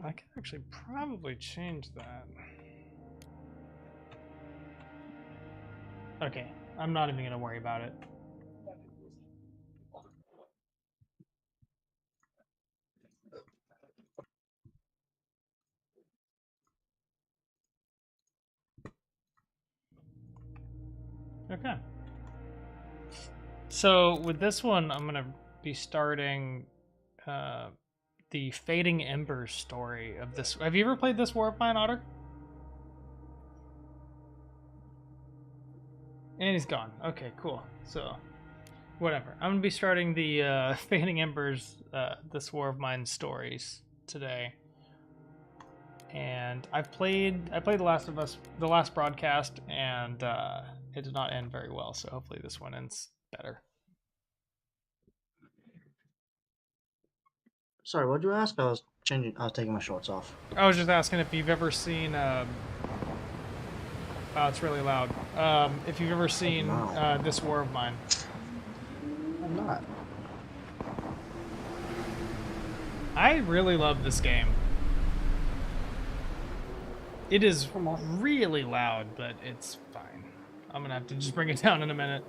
I can actually probably change that. Okay, I'm not even gonna worry about it. Okay. So with this one, I'm gonna be starting the Fading Embers story of this. Have you ever played this War of Mine, Otter? And he's gone. Okay, cool. So, whatever. I'm gonna be starting the Fading Embers, this War of Mine stories today. And I played The Last of Us, the last broadcast, and it did not end very well. So hopefully this one ends better. Sorry, what'd you ask? I was taking my shorts off. I was just asking if you've ever seen. Oh, it's really loud. If you've ever seen This War of Mine. I'm not. I really love this game. It is really loud, but it's fine. I'm gonna have to just bring it down in a minute.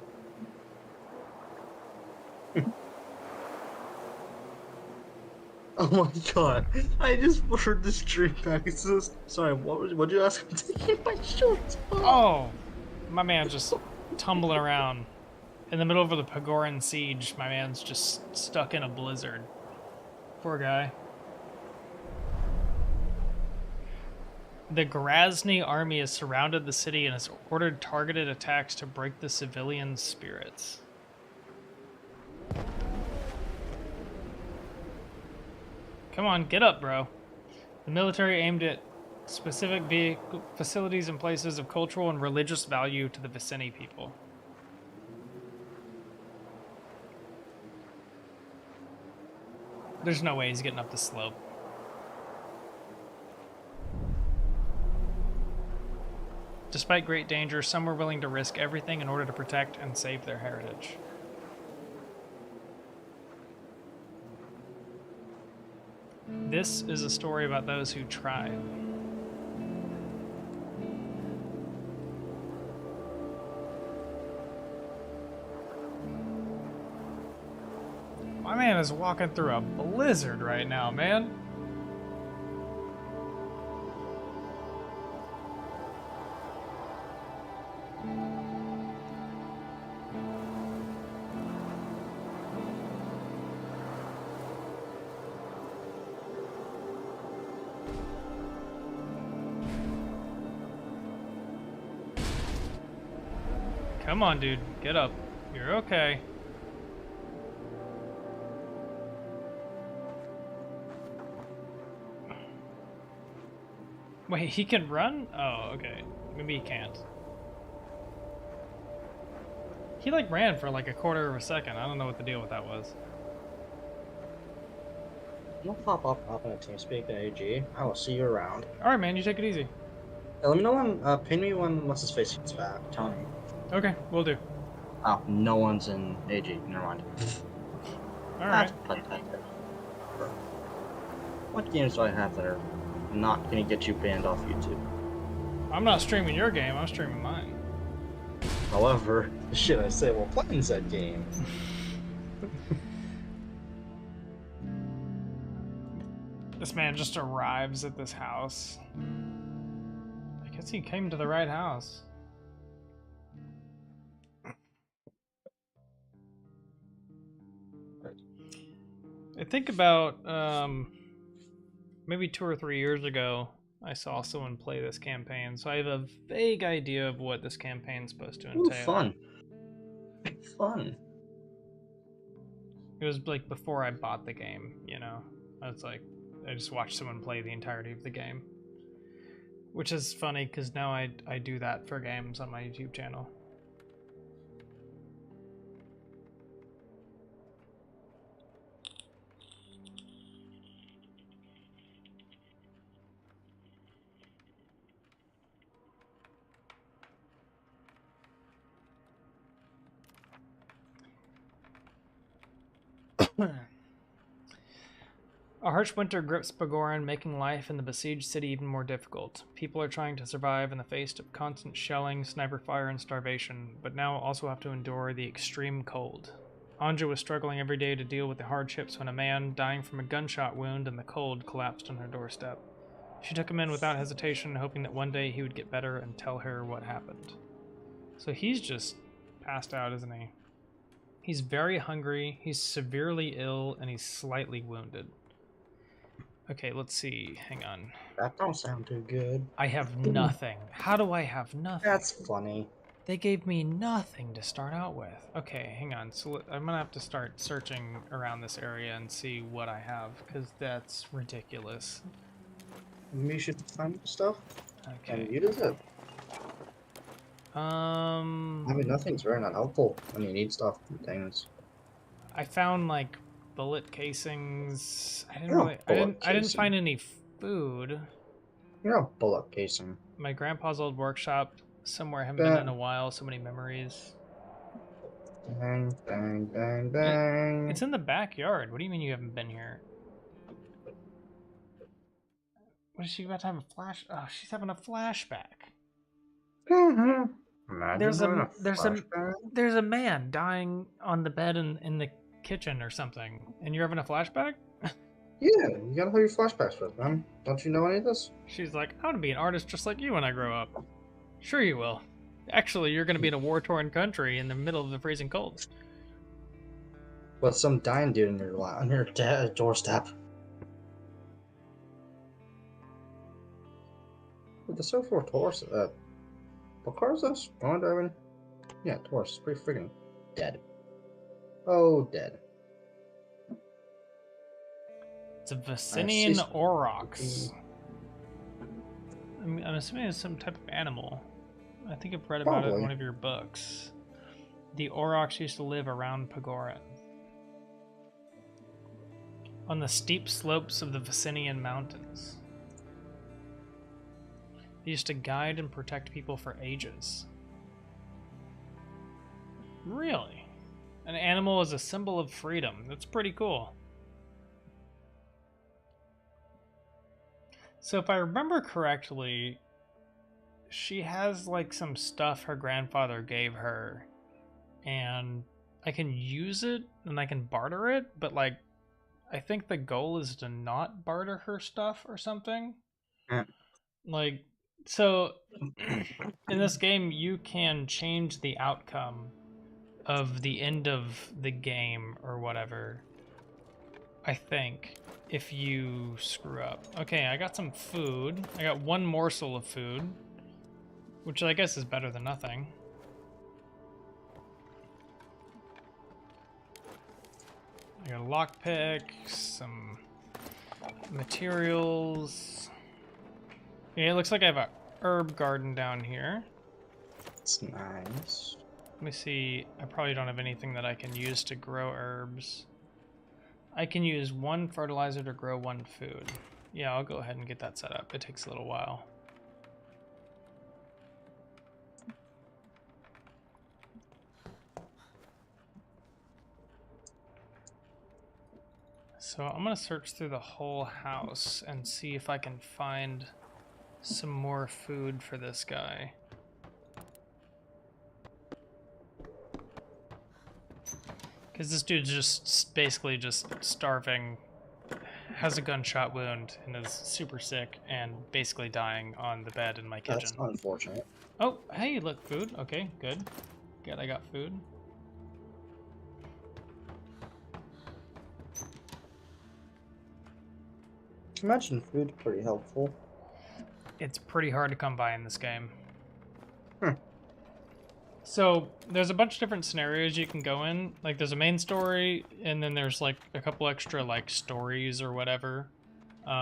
Oh my god! I just heard this stream back. It's just, sorry, what'd you ask? I'm taking my shorts off. Oh, my man's just tumbling around in the middle of the Pagoran siege. My man's just stuck in a blizzard. Poor guy. The Grozny army has surrounded the city and has ordered targeted attacks to break the civilian spirits. Come on, get up, bro. The military aimed at specific facilities and places of cultural and religious value to the Vicini people. There's no way he's getting up the slope. Despite great danger, some were willing to risk everything in order to protect and save their heritage. This is a story about those who tried. My man is walking through a blizzard right now, man. Come on, dude. Get up. You're okay. Wait, he can run? Oh, okay. Maybe he can't. He like ran for like a quarter of a second. I don't know what the deal with that was. You'll pop up in a TeamSpeak and AG. I will see you around. Alright, man. You take it easy. Hey, let me know when, pin me when what's his face gets back. Tell me. Okay, will do. Oh, no one's in AG. Never mind. Alright. What games do I have that are not gonna get you banned off YouTube? I'm not streaming your game, I'm streaming mine. However, the shit I say while playing said game. This man just arrives at this house. I guess he came to the right house. I think about maybe 2 or 3 years ago, I saw someone play this campaign, so I have a vague idea of what this campaign's supposed to entail. Ooh, fun. Fun. It was like before I bought the game, you know? I was like, I just watched someone play the entirety of the game. Which is funny, because now I do that for games on my YouTube channel. A harsh winter grips Pagoran, making life in the besieged city even more difficult. People are trying to survive in the face of constant shelling, sniper fire, and starvation, but now also have to endure the extreme cold. Anja was struggling every day to deal with the hardships when a man, dying from a gunshot wound in the cold, collapsed on her doorstep. She took him in without hesitation, hoping that one day he would get better and tell her what happened. So he's just passed out, isn't he? He's very hungry, he's severely ill, and he's slightly wounded. Okay, let's see. Hang on. That don't sound too good. I have nothing. How do I have nothing? That's funny. They gave me nothing to start out with. Okay, hang on. So I'm gonna have to start searching around this area and see what I have, because that's ridiculous. Maybe you should find stuff. Okay. And use it. I I mean, nothing's very not helpful when you need stuff and things. I found like bullet casings. I didn't Yeah, really. bullet I didn't casing. find any food. You're a bullet casing. My grandpa's old workshop. Somewhere I haven't been in a while. So many memories. Bang, bang, bang, bang. It's in the backyard. What do you mean you haven't been here? What is she about to have a flash? Oh, she's having a flashback. Imagine There's a man dying on the bed in the kitchen or something, and you're having a flashback? Yeah, you gotta have your flashbacks with them. Don't you know any of this? She's like, I want to be an artist just like you when I grow up. Sure you will. Actually, you're going to be in a war-torn country in the middle of the freezing cold. With some dying dude on your doorstep. With the so for Taurus, what car is this? Am I driving? Yeah, Taurus. Pretty freaking dead. Oh, dead. It's a Vicinian aurochs. I'm assuming it's some type of animal. I think I've read about it in one of your books. The aurochs used to live around Pagoran. On the steep slopes of the Vicinian mountains. They used to guide and protect people for ages. Really? An animal is a symbol of freedom. That's pretty cool. So if I remember correctly, she has like some stuff her grandfather gave her, and I can use it and I can barter it, but like I think the goal is to not barter her stuff or something. Yeah. Like, so in this game you can change the outcome of the end of the game or whatever, I think, if you screw up. Okay, I got some food. I got one morsel of food, which I guess is better than nothing. I got a lockpick, some materials. Yeah, it looks like I have a herb garden down here. It's nice. Let me see. I probably don't have anything that I can use to grow herbs. I can use one fertilizer to grow one food. Yeah, I'll go ahead and get that set up. It takes a little while. So I'm gonna search through the whole house and see if I can find some more food for this guy. Because this dude's just basically just starving, has a gunshot wound, and is super sick and basically dying on the bed in my kitchen. That's unfortunate. Oh, hey, look, food. Okay, good. Good, I got food. Imagine food pretty helpful. It's pretty hard to come by in this game. Hmm. So there's a bunch of different scenarios you can go in. Like there's a main story, and then there's like a couple extra like stories or whatever. You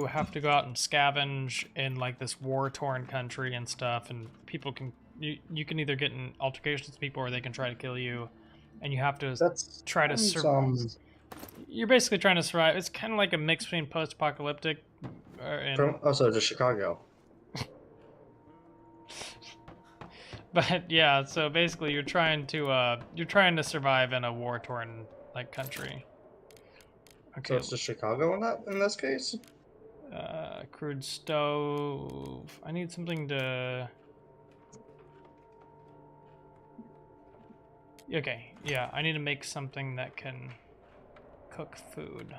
have to go out and scavenge in like this war-torn country and stuff, and people can you can either get in altercations with people or they can try to kill you, and you have to try to survive. You're basically trying to survive. It's kind of like a mix between post-apocalyptic and also just Chicago. But yeah, so basically you're trying to survive in a war-torn like country. So Okay. it's just Chicago in this case? Crude stove. I need something to... Okay, yeah, I need to make something that can cook food.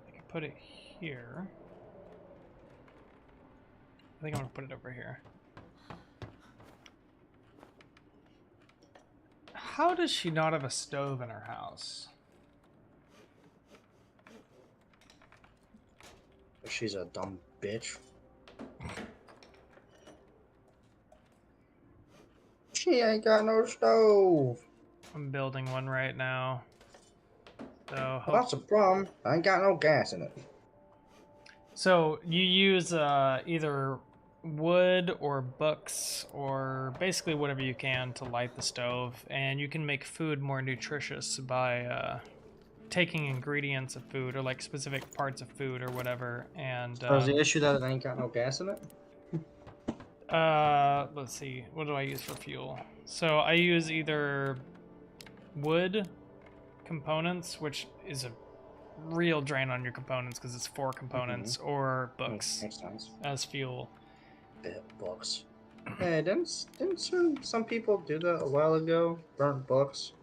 I can put it here. I think I'm gonna put it over here. How does she not have a stove in her house? She's a dumb bitch. She ain't got no stove. I'm building one right now. So Well, that's a problem. I ain't got no gas in it. So you use either wood or books or basically whatever you can to light the stove, and you can make food more nutritious by taking ingredients of food or like specific parts of food or whatever. And So is the issue that it ain't got no gas in it? let's see, what do I use for fuel? So I use either wood components, which is a real drain on your components because it's 4 components, or books Makes sense. as fuel. Books. Hey, didn't some people do that a while ago? Burn books?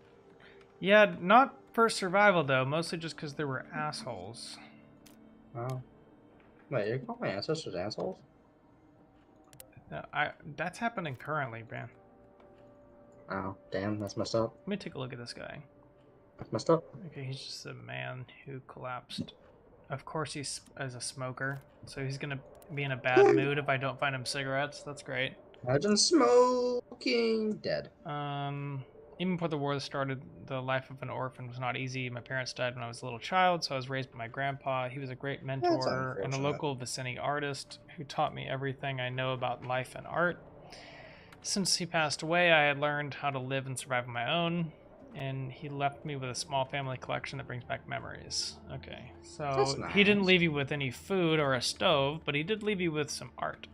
Yeah, not for survival though, mostly just because they were assholes. Oh. Wait, you're calling my ancestors assholes? No, that's happening currently, man. Oh, damn, that's messed up. Let me take a look at this guy. That's messed up. Okay, he's just a man who collapsed. Of course he's as a smoker, so he's gonna be in a bad mood if I don't find him cigarettes. That's great. Imagine smoking dead. Even before the war started, the life of an orphan was not easy. My parents died when I was a little child, so I was raised by my grandpa. He was a great mentor and a local vicinity artist who taught me everything I know about life and art. Since he passed away, I had learned how to live and survive on my own, and he left me with a small family collection that brings back memories. Okay, so Nice. He didn't leave you with any food or a stove, but he did leave you with some art.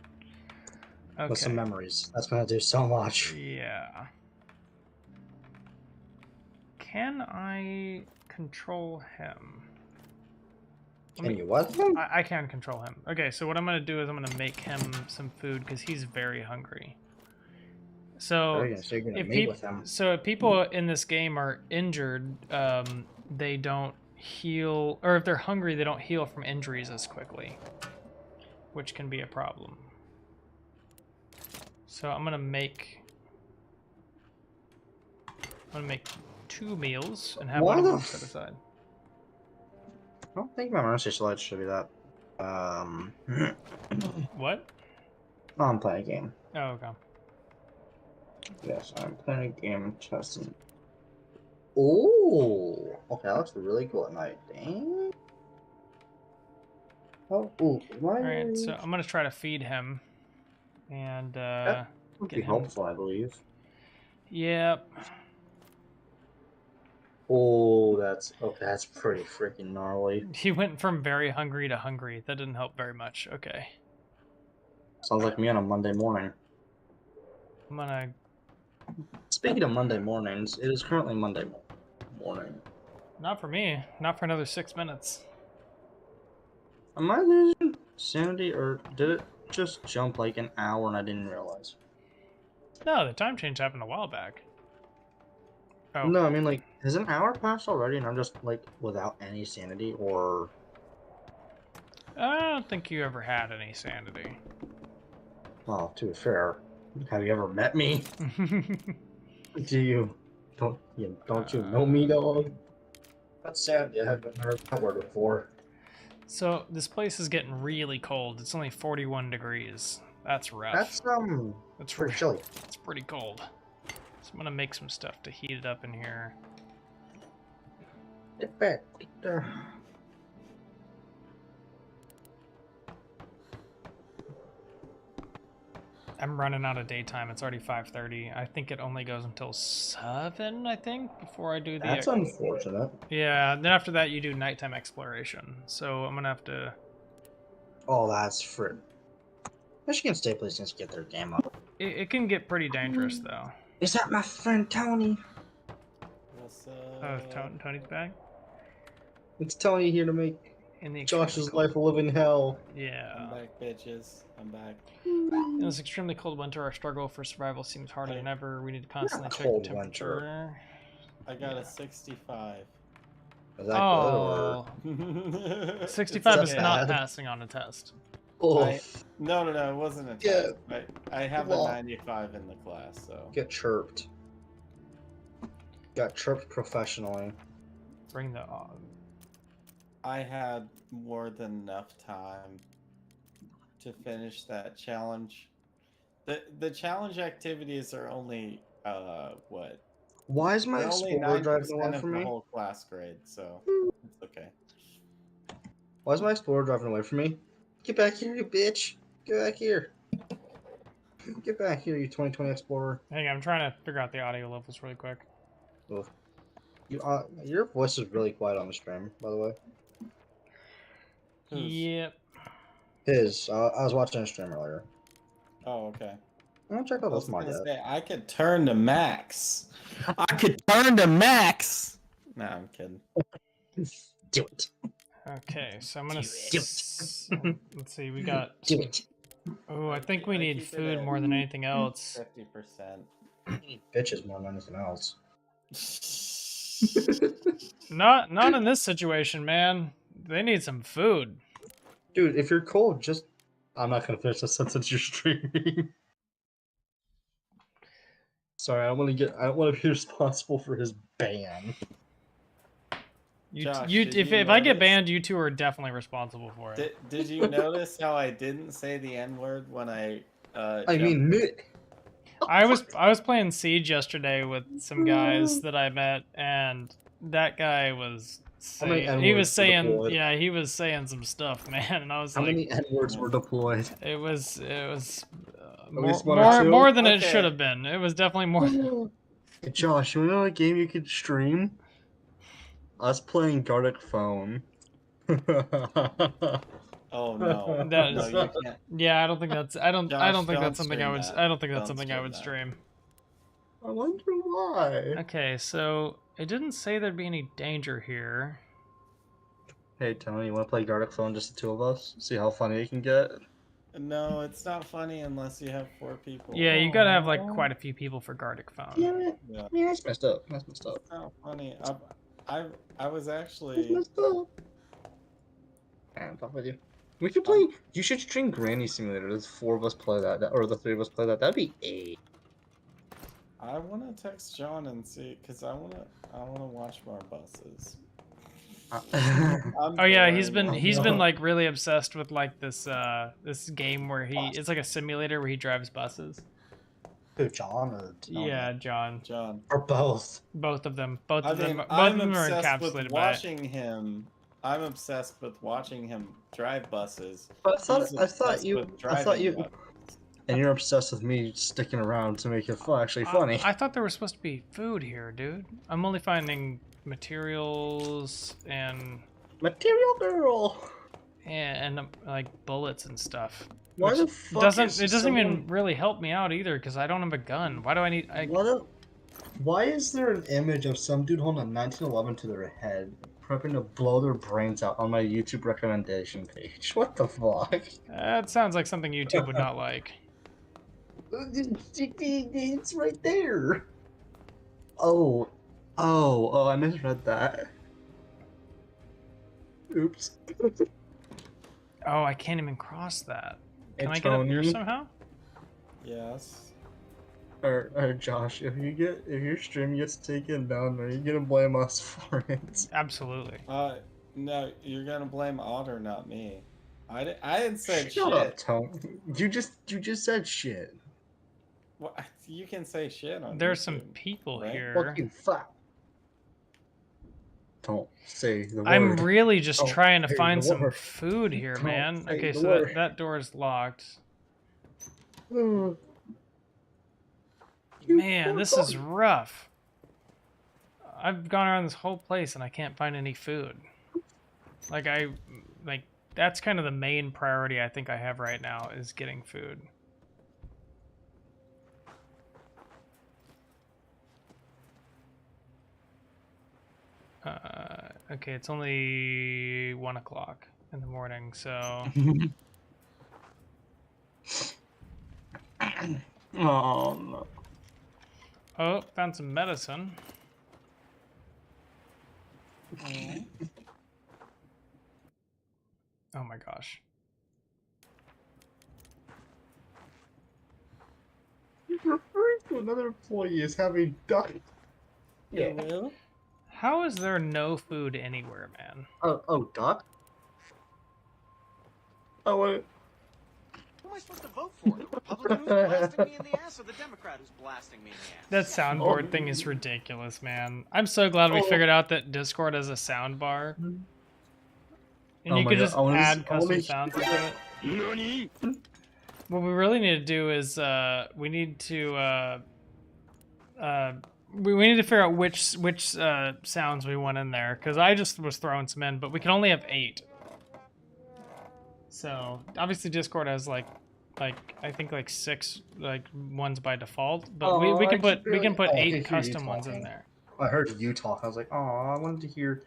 Okay. With some memories. That's gonna do so much. Yeah. Can I control him? Can you what? I can control him. Okay, so what I'm going to do is I'm going to make him some food because he's very hungry. So if people in this game are injured, they don't heal, or if they're hungry, they don't heal from injuries as quickly, which can be a problem. So I'm gonna make 2 meals and have one of them set aside. I don't think my mercy slide should be that. What? Oh, I'm playing a game. Oh, okay. Yes, I'm playing a game testing. Oh, okay, that looks really cool at night. Dang. Oh, ooh, All right, so I'm gonna try to feed him, and that would be helpful, I believe. Yep. Oh, that's pretty freaking gnarly. He went from very hungry to hungry. That didn't help very much. Okay. Sounds like me on a Monday morning. I'm gonna. Speaking of Monday mornings, it is currently Monday morning. Not for me. Not for another 6 minutes. Am I losing sanity, or did it just jump like an hour and I didn't realize? No, the time change happened a while back. Oh. No, I mean, like, has an hour passed already and I'm just, like, without any sanity, or... I don't think you ever had any sanity. Well, to be fair, have you ever met me? Do you? Don't you know me, dog? That's sanity. I haven't heard that word before. So, this place is getting really cold. It's only 41 degrees. That's rough. That's pretty chilly. It's pretty cold. So I'm gonna make some stuff to heat it up in here. Get back. Get there. I'm running out of daytime. It's already 5:30. I think it only goes until 7, I think, before I do the... That's unfortunate. Yeah, then after that you do nighttime exploration. So I'm gonna have to... Oh, that's for... Michigan State Police needs to get their game up. It can get pretty dangerous, though. Is that my friend Tony? Oh, Tony's back? It's telling you here to make in the Josh's extremely life a living hell. Yeah. I'm back, bitches. I'm back. In this extremely cold winter, our struggle for survival seems harder than ever. We need to constantly check the cold temperature. I got a 65. Is that good or? 65 Is is that not bad? passing on a test. Oh, No, it wasn't a Yeah. test. I have a Well, 95 in the class, so. get chirped. Got chirped professionally. Bring the. I had more than enough time to finish that challenge. The challenge activities are only what? Why is my They're only Explorer 9% driving away of from the me? whole class grade, so it's okay. Why is my Explorer driving away from me? Get back here, you bitch! Get back here! Get back here, you 2020 Explorer. Hang on, I'm trying to figure out the audio levels really quick. Ugh. Your voice is really quiet on the stream, by the way. Who's? Yep. His. I was watching a stream earlier. Oh, okay. I'm gonna check I out was this mod gonna yet. say I could turn to max. I could turn to max. Nah, I'm kidding. Do it. Okay, so I'm gonna. Do it. Let's see, we got. Do it. Oh, I think we need keep it food at more than anything else. 50%. Bitches more than anything else. Not in this situation, man. They need some food. Dude, if you're cold, just. I'm not gonna finish this since you're streaming. Sorry, I don't want to be responsible for his ban. Josh, If I get banned, you two are definitely responsible for it. Did you notice how I didn't say the N word when I? I mean, I was playing Siege yesterday with some guys that I met, and that guy was saying, he was saying some stuff, man, and I was how like, many N-words were deployed? it was least one or two? more than it Okay. should have been. It was definitely more. Hey, Josh, you know a game you could stream? Us playing Gartic Phone. Oh no! That No, is- you can't. Yeah, I don't think that's I don't Josh, think don't that's something I stream would that. I don't think that's Don't something I stream would that. stream. I wonder why. Okay, so it didn't say there'd be any danger here. Hey, Tony, you want to play Gartic Phone, just the two of us? See how funny it can get? No, it's not funny unless you have 4 people. Yeah, you gotta have like quite a few people for Gartic Phone. Yeah, Yeah. yeah, that's messed up. That's messed up. It's not funny. I was That's actually. messed up. I'm talking with you. We could play. You should stream Granny Simulator. There's 4 of us play that, or the 3 of us play that. That'd be 8. I want to text John and see, cause I wanna watch more buses. Oh yeah, he's been like really obsessed with like this this game where it's like a simulator where he drives buses. Who, John or Tony? Yeah, John. Or both. Both of them. Both of them I'm are obsessed encapsulated with by it. watching him. I'm obsessed with watching him drive buses. But He's I obsessed thought you. with driving buses. And you're obsessed with me sticking around to make it actually funny. I thought there was supposed to be food here, dude. I'm only finding materials and Material girl. like bullets and stuff. Why Which the fuck doesn't even really help me out either because I don't have a gun. Why do I need? Why is there an image of some dude holding a 1911 to their head, prepping to blow their brains out on my YouTube recommendation page? What the fuck? That sounds like something YouTube would not like. It's right there. Oh, I misread that. Oops. Oh, I can't even cross that. Can I Hey, get up here Tony. somehow? Yes. Or Josh, if your stream gets taken down, are you gonna blame us for it? Absolutely. No, you're gonna blame Otter, not me. I didn't say Shut shit. up, Tony. You just said shit. Well, you can say shit on There's YouTube, some people right? here. Fuck you, fuck. Don't say the word. I'm really just Don't trying to say find the some word. food here, Don't man. say Okay, the so word. that door is locked. You Man, this is fuck. rough. I've gone around this whole place and I can't find any food. Like that's kind of the main priority I think I have right now is getting food. Okay, it's only 1 o'clock in the morning, so Oh no. oh, found some medicine. Oh my gosh. Referring to another employee as having duck. You will? How is there no food anywhere, man? Oh, duck? Oh, what? Who am I supposed to vote for? The Republican who's blasting me in the ass or the Democrat who's blasting me in the ass? That soundboard thing is ridiculous, man. I'm so glad we figured out that Discord has a sound bar. And Oh you my could God, just I wanna add I custom wanna sounds to it. What we really need to do is we need to we need to figure out which sounds we want in there, because I just was throwing some in, but we can only have 8. So obviously Discord has like I think like 6 ones by default, but we can put 8 custom ones in there. I heard you talk. I was like, oh, I wanted to hear.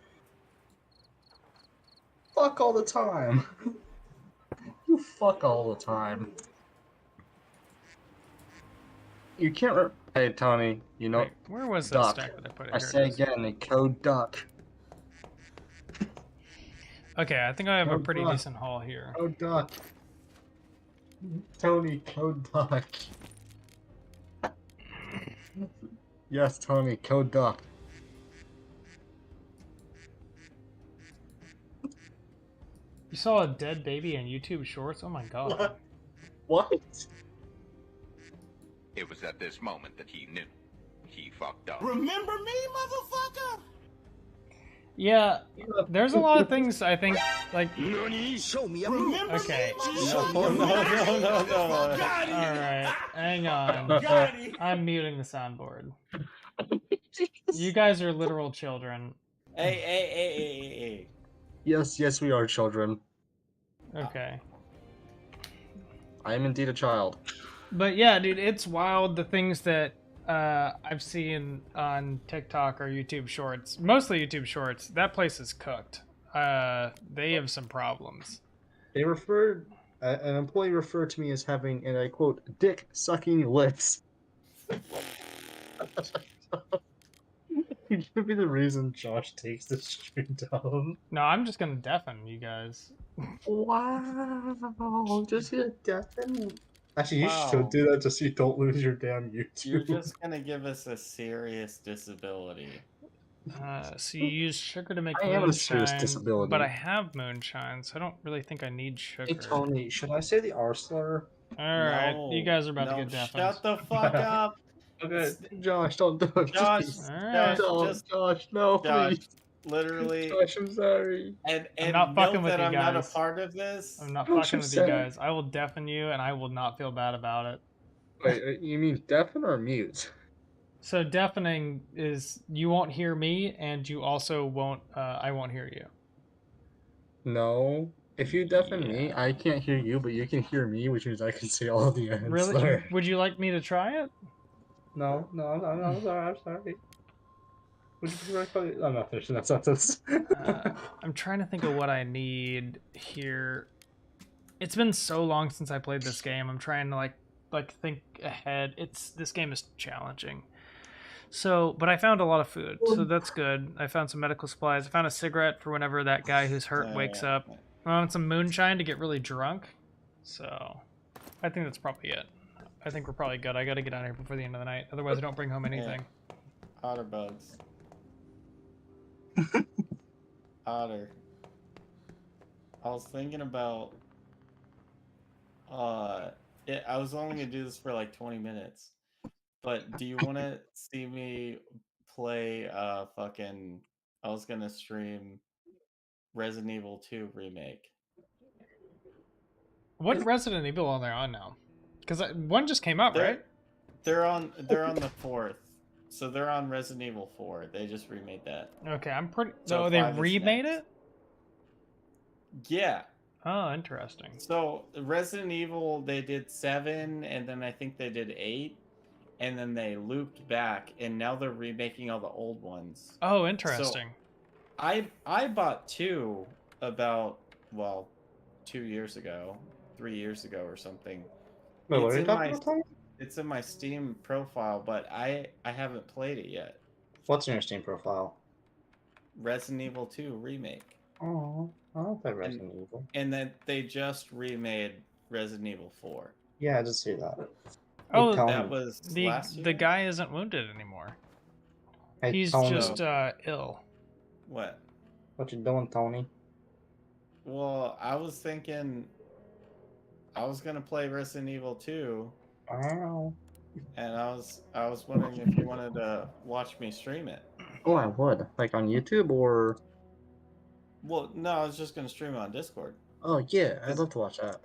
Fuck all the time. You fuck all the time. You can't. Hey Tony, you know. Wait, where was that duck. stack that I put it? I Here it say is. again, the code duck. Okay, I think I have a Code pretty duck. decent haul here. Code duck. Tony, code duck. Yes, Tony, code duck. You saw a dead baby in YouTube Shorts? Oh my god. What? It was at this moment that he knew. He fucked up. Remember me, motherfucker? Yeah, there's a lot of things I think, like... Show me a move. Okay. No. Alright, hang on. I'm muting the soundboard. You guys are literal children. Hey. Yes, we are children. Okay. I am indeed a child. But yeah, dude, it's wild the things that I've seen on TikTok or YouTube Shorts. Mostly YouTube Shorts. That place is cooked. They have some problems. They referred, an employee referred to me as having, and I quote, dick sucking lips. Could be the reason Josh takes the stream down. No, I'm just gonna deafen you guys. Wow, just gonna deafen. Actually, you Wow. should do that just so you don't lose your damn YouTube. You're just gonna give us a serious disability. So you use sugar to make I am a serious moonshine, disability. but I have moonshine, so I don't really think I need sugar. Hey Tony, should I say the R slur? Alright, No, you guys are about to no, get deafened. Shut the fuck up. Okay, Josh, don't do it. Josh, Please. Alright. Josh, no, Josh, please. literally, Josh, I'm sorry. and not fucking note with that you I'm not a guys. part of this. I'm not Don't fucking you with you say- guys. I will deafen you, and I will not feel bad about it. Wait, you mean deafen or mute? So deafening is you won't hear me, and you also won't. I won't hear you. No. If you deafen me, I can't hear you, but you can hear me, which means I can say all the ends. Really? Would you like me to try it? No, I'm sorry. Would you prefer to call you? I'm not finishing that sentence. I'm trying to think of what I need here. It's been so long since I played this game. I'm trying to like think ahead. This game is challenging. So, but I found a lot of food, so that's good. I found some medical supplies. I found a cigarette for whenever that guy who's hurt wakes up. I found some moonshine to get really drunk. So, I think that's probably it. I think we're probably good. I gotta get out of here before the end of the night. Otherwise, I don't bring home anything. Otter bugs. Otter. I was thinking about. I was only gonna do this for like 20 minutes, but do you want to see me play? Fucking. I was gonna stream Resident Evil 2 remake. What Resident Evil are they on now? Because one just came out, right? They're on the 4th, so they're on Resident Evil 4. They just remade that. Okay, I'm pretty. So So they 5 is remade next. it. Yeah. Oh, interesting. So Resident Evil, they did 7, and then I think they did 8, and then they looped back, and now they're remaking all the old ones. Oh, interesting. I bought 2 about, well, 2 years ago, 3 years ago or something. Wait, what It's are you in talking my about, Tony? it's in my Steam profile, but I haven't played it yet. What's in your Steam profile? Resident Evil 2 remake. Oh, I love that And Resident Evil. and then they just remade Resident Evil 4. Yeah, I did see that. Oh, Tony. That was last the year? guy isn't wounded anymore. Hey, He's Tony. just ill. What? What you doing, Tony? Well, I was thinking I was gonna play Resident Evil 2, Wow. and I was wondering if you wanted to watch me stream it. Oh, I would. Like on YouTube or? Well, no, I was just gonna stream it on Discord. Oh yeah, I'd love to watch that.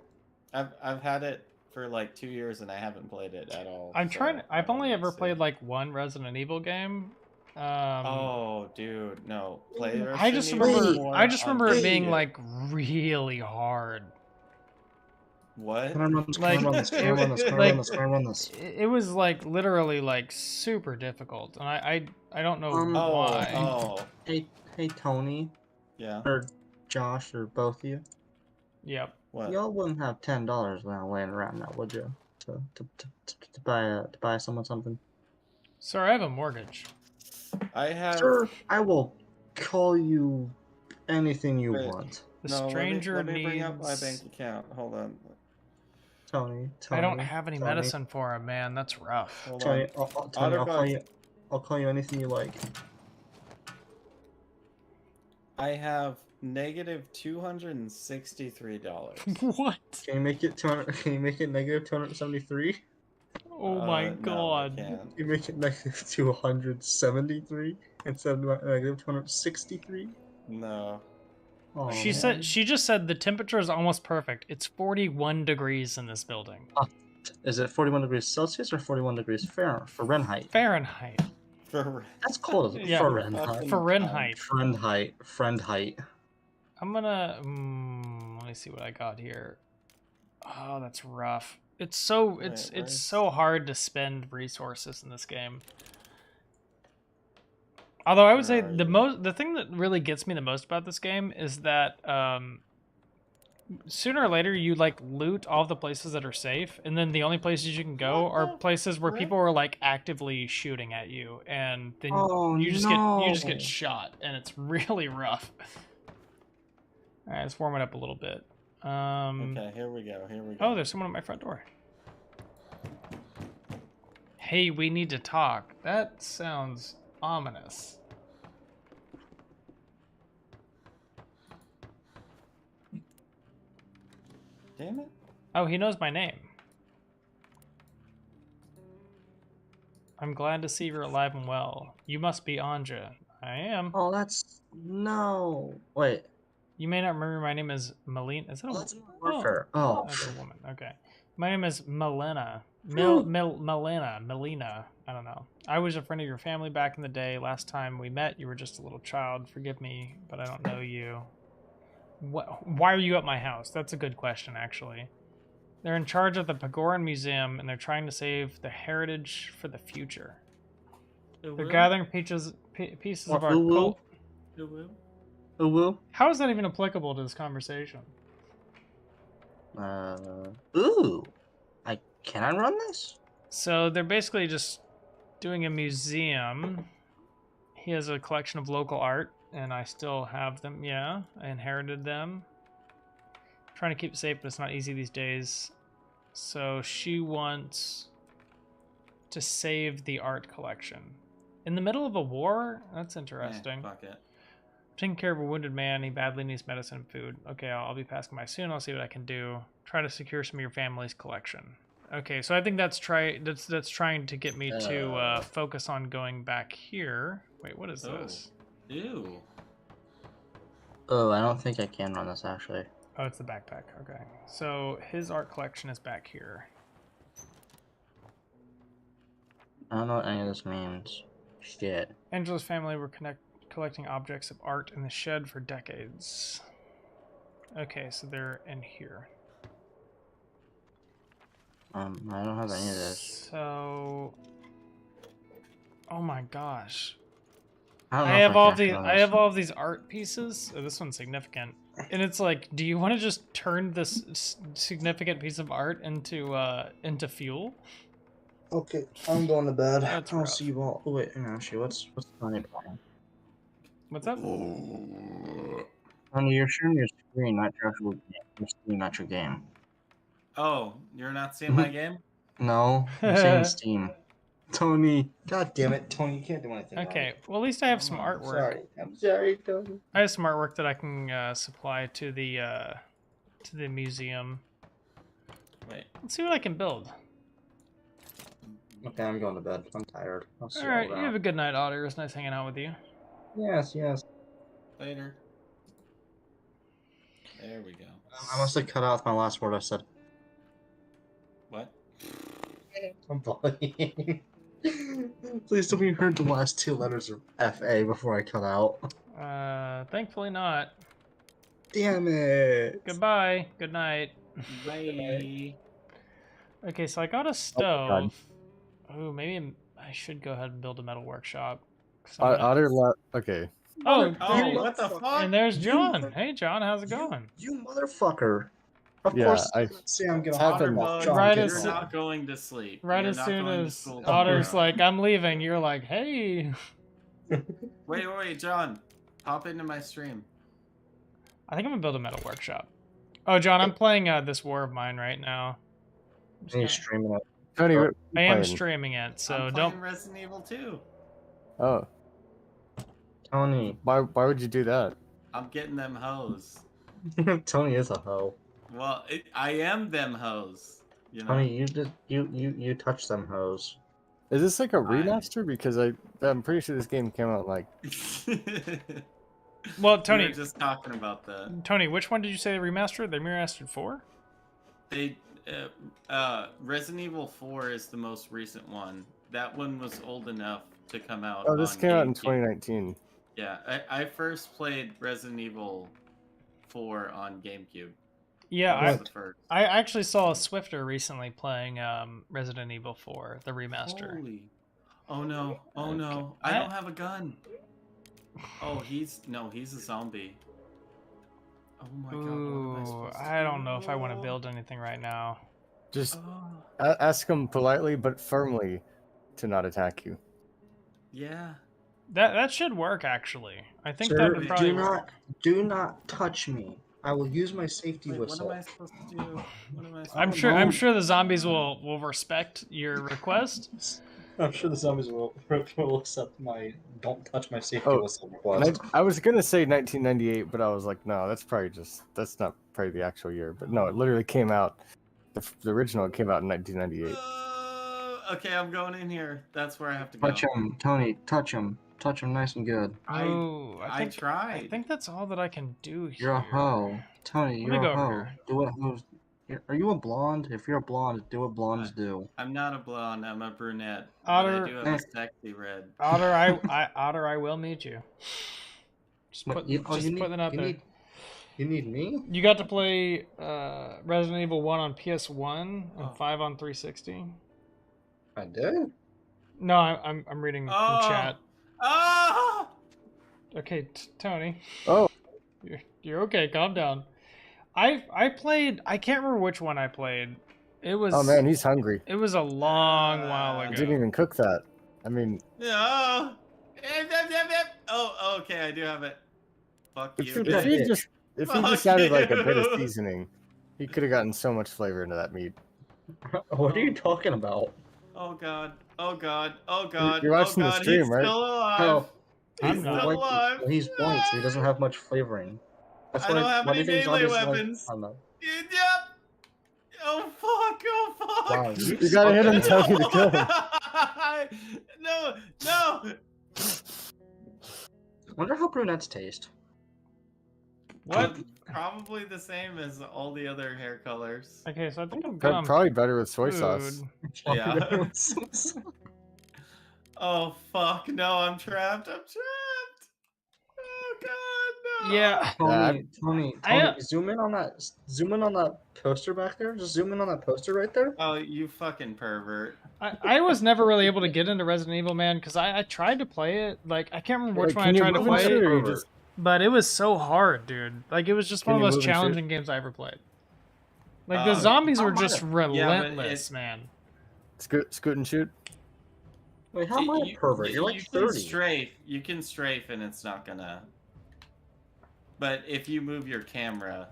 I've had it for like 2 years and I haven't played it at all. I'm so trying. I've I only wanted to ever see. played like one Resident Evil game. Oh, dude, no! Play Resident I just Evil remember. 4 I just on remember it being YouTube. like really hard. What? Can I run this? Can Like, I run this? Can I run this? Can I like- run this? Can I run this? It was like literally like super difficult, and I don't know Oh, why. oh, Hey, Tony yeah. or Josh or both of you. Yep. What? Y'all wouldn't have $10 now laying around now, would you? To buy someone something. Sir, I have a mortgage. I have. Sir, I will call you anything you Wait. want. The No, stranger let me bring up my needs. bank account. Hold on. Tony. I don't have any Tony, medicine for him, man. That's rough. Hold Tony, on. Tony, I'll call Otterbugs. you. I'll call you anything you like. I have negative $263. What? Can you make it 200? Can you make it negative 273? Oh my No, god. I can't. Can you make it negative 273 instead of negative 263? No. Oh, She man. said she just said the temperature is almost perfect. It's 41 degrees in this building. Is it 41 degrees Celsius or 41 degrees Fahrenheit? Fahrenheit. For That's cold, isn't it? Yeah. Fahrenheit. Fahrenheit. Friendheit. I'm gonna let me see what I got here. Oh, that's rough. It's so it's Wait, where's- so hard to spend resources in this game. Although I would say Where are the thing that really gets me the most about this game is that sooner or later you like loot all the places that are safe, and then the only places you can go What are the places where frick? people are like actively shooting at you, and then Oh, you just no. get shot, and it's really rough. All right, let's warm it up a little bit. Okay, here we go. Here we go. Oh, there's someone at my front door. Hey, we need to talk. That sounds ominous. Damn it. Oh, he knows my name. I'm glad to see you're alive and well. You must be Anja. I am. Oh, that's no. Wait. You may not remember my name is Melina. Is that a Oh, that's oh, warfare. Oh. that's a woman. Okay. My name is Melina. Melina. I don't know. I was a friend of your family back in the day. Last time we met, you were just a little child. Forgive me, but I don't know you. Why are you at my house? That's a good question, actually. They're in charge of the Pagoran Museum, and they're trying to save the heritage for the future. They're gathering pieces What, of our ooh, cult. Ooh. How is that even applicable to this conversation? Ooh. Can I run this? So they're basically just doing a museum. He has a collection of local art, and I still have them. Yeah, I inherited them. Trying to keep it safe, but it's not easy these days. So she wants to save the art collection. In the middle of a war? That's interesting. Fuck it. Taking care of a wounded man. He badly needs medicine and food. Okay, I'll be passing by soon. I'll see what I can do. Try to secure some of your family's collection. Okay, so I think that's trying to get me to focus on going back here. Wait, what is this? Ew. Oh, I don't think I can run this actually. Oh, it's the backpack. Okay, so his art collection is back here. I don't know what any of this means. Shit. Angela's family were collecting objects of art in the shed for decades. Okay, so they're in here. I don't have any of this. So, oh my gosh. don't know I if have all can the I have all of these art pieces. Oh, this one's significant, and it's like, do you want to just turn this significant piece of art into fuel? Okay, I'm going to bed. That's I'll rough. see you all. Oh, wait, hang on, actually, what's the funny plan? What's up? Tony, you're sharing your screen, not your actual game. Your screen, not your game. Oh, you're not seeing my game? No, I'm saying Steam. Tony, god damn it, Tony, you can't do anything. Okay, well, at least I have some I'm artwork. I'm sorry, Tony. I have some artwork that I can supply to the museum. Wait. Let's see what I can build. Okay, I'm going to bed. I'm tired. I'll see All right, all you have a good night, Otter. It was nice hanging out with you. Yes, yes. Later. There we go. I must have cut out my last word I said. What? I'm bullying. Please tell me you heard the last two letters of FA before I cut out. Thankfully not. Damn it. Goodbye. Good night. Bye. Okay, so I got a God. stove. Oh, maybe I should go ahead and build a metal workshop. 'Cause I'm gonna- Otter okay. Oh, Oh, there you- what the fuck? and there's You John. mother- Hey, John, how's it going? You motherfucker. Of Yeah, course, I- say I'm gonna It's hop happened. off John. Right get as You're on. soon- not going to sleep. Right You're as not soon going to as school Otter's tomorrow. like, I'm leaving, you're like, hey. Wait, John. Hop into my stream. I think I'm gonna build a metal workshop. Oh, John, I'm playing this War of Mine right now. I'm just And gonna- he's streaming it. Tony, what I you am playing? streaming it, so I'm don't. playing Resident Evil 2. Oh, Tony. why would you do that? I'm getting them hoes. Tony is a hoe. Well, I am them hoes. You know. Tony, you touch them hoes. Is this like a remaster? Because I'm pretty sure this game came out like Well, We Tony, were just talking about that. Tony, which one did you say they remastered? They remastered 4? They, Resident Evil 4 is the most recent one. That one was old enough to come out. oh, this on came out in GameCube. 2019. Yeah, I first played Resident Evil 4 on GameCube. Yeah, That was the first. I actually saw a Swifter recently playing Resident Evil 4, the remaster. Holy. Oh no! Oh Okay. no! I don't have a gun. Oh, he's a zombie. Oh my god! What am I Ooh, supposed to I don't do? know if I want to build anything right now. Just Oh, ask him politely but firmly to not attack you. yeah. That should work actually. I think Sir, that would probably work. do not touch me. I will use my safety Wait, what whistle. am I supposed to do? What am I supposed I'm to sure. do? I'm sure the zombies will respect your request. I'm sure the zombies will accept my don't touch my safety Oh, whistle request. I was gonna say 1998, but I was like, no, that's not probably the actual year. But no, it literally came out. The original came out in 1998. Okay, I'm going in here. That's where I have to go. Touch him, Tony. Touch him. Touch him nice and good. Oh, I tried. I think that's all that I can do here. You're a hoe, Tony. Let me You're go a over hoe. here. Do what hoes. Are you a blonde? If you're a blonde, do what blondes do. I'm not a blonde. I'm a brunette. But Otter- I do have a sexy red. Otter, Otter, I will meet you. Just What, put, you- oh, just you need- putting it out you there. need- You need me? You got to play Resident Evil 1 on PS1 and Oh. 5 on 360. I did. No, I'm reading from Oh. chat. Ah! Okay, Tony. Oh. You're okay. Calm down. I played. I can't remember which one I played. It was. Oh man, he's hungry. It was a long while I ago. didn't even cook that. I mean, No. Oh, okay. I do have it. Fuck if, you. if he just Fuck added like a bit of you. seasoning, he could have gotten so much flavor into that meat. What are you talking about? Oh god. Oh god. Oh god. You're watching oh the god. stream, He's right? still alive. Oh, I'm He's not. still alive. He's white, so he doesn't have much flavoring. That's I don't have why do any you think melee zombies like- weapons. I don't know. Yep. Oh fuck. Oh fuck. Wow, You gotta hit him, Tony, to kill him. No. I wonder how brunettes taste. What? Probably the same as all the other hair colors. Okay, so I think I'm Prob- done. Probably better with soy sauce. Yeah. Oh fuck! No, I'm trapped. I'm trapped. Oh god, no. Yeah. Tony, I- zoom in on that. Zoom in on that poster back there. Just zoom in on that poster right there. Oh, you fucking pervert. I was never really able to get into Resident Evil, man, because I tried to play it. Like, I can't remember which Like, one I can you tried to move and play, shit, or you just but it was so hard, dude. Like, it was just one Can of you the most move and shoot? challenging games I ever played. Like, the zombies were just relentless, man. scoot and shoot? Wait, how am I a pervert? You're like 30. You can strafe, and it's not gonna. But if you move your camera.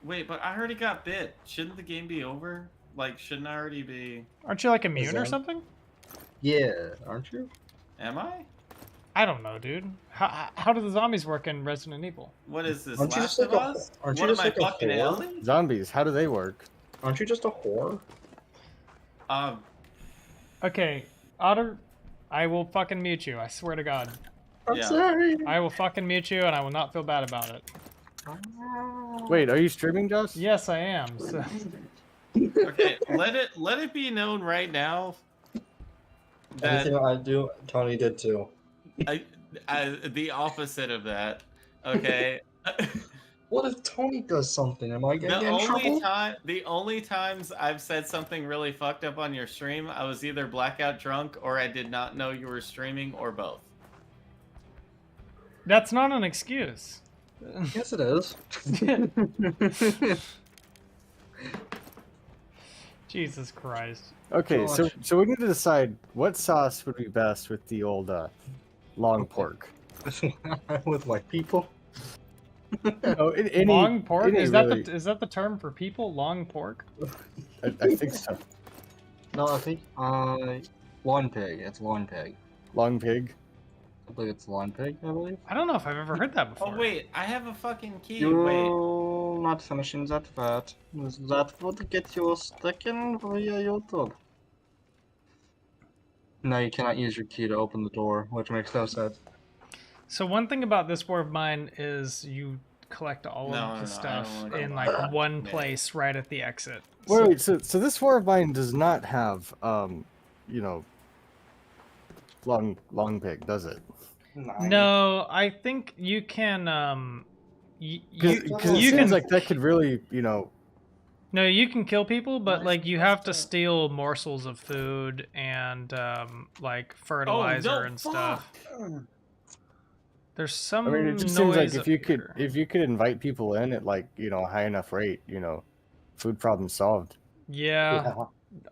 Wait, but I already got bit. Shouldn't the game be over? Like, shouldn't I already be? Aren't you like immune or that- something? Yeah, aren't you? Am I? I don't know, dude. How do the zombies work in Resident Evil? What is this? Aren't you Last just of like Us? aren't you What am just I like a fucking whore? Ellie? Zombies, how do they work? Aren't you just a whore? Okay, Otter, I will fucking mute you. I swear to God. I'm Yeah. sorry. I will fucking mute you, and I will not feel bad about it. Wait, are you streaming, Josh? Yes, I am. So. Okay, let it be known right now that Anything I do, Tony did too. the opposite of that. Okay. What if Tony does something? Am I gonna get in trouble? The only times I've said something really fucked up on your stream, I was either blackout drunk or I did not know you were streaming, or both. That's not an excuse. Yes, it is. Jesus Christ. Okay, so Gosh. we need to decide what sauce would be best with the old long pork. With like people. Oh, Long pork? any Is that really- is that the term for people? Long pork? I think so. No, I think lawn pig. It's lawn pig. Long pig. I believe it's lawn pig. I believe. I don't know if I've ever heard that before. Oh wait, I have a fucking key. You're Wait. not finishing that fat. That would get you sticking via YouTube. No, you cannot use your key to open the door, which makes no sense. So one thing about this war of mine is you collect all No, of no, the no, stuff I don't wanna in go like there. one Yeah. place right at the exit. Wait, so this war of mine does not have you know, long pig, does it? No, I think you can Because it you seems can like that could really, you know. no, you can kill people, but like you have to steal morsels of food and like fertilizer and stuff. There's some I mean, it just seems like noise if up you could here. invite people in at like, you know, a high enough rate, you know, food problem solved. Yeah.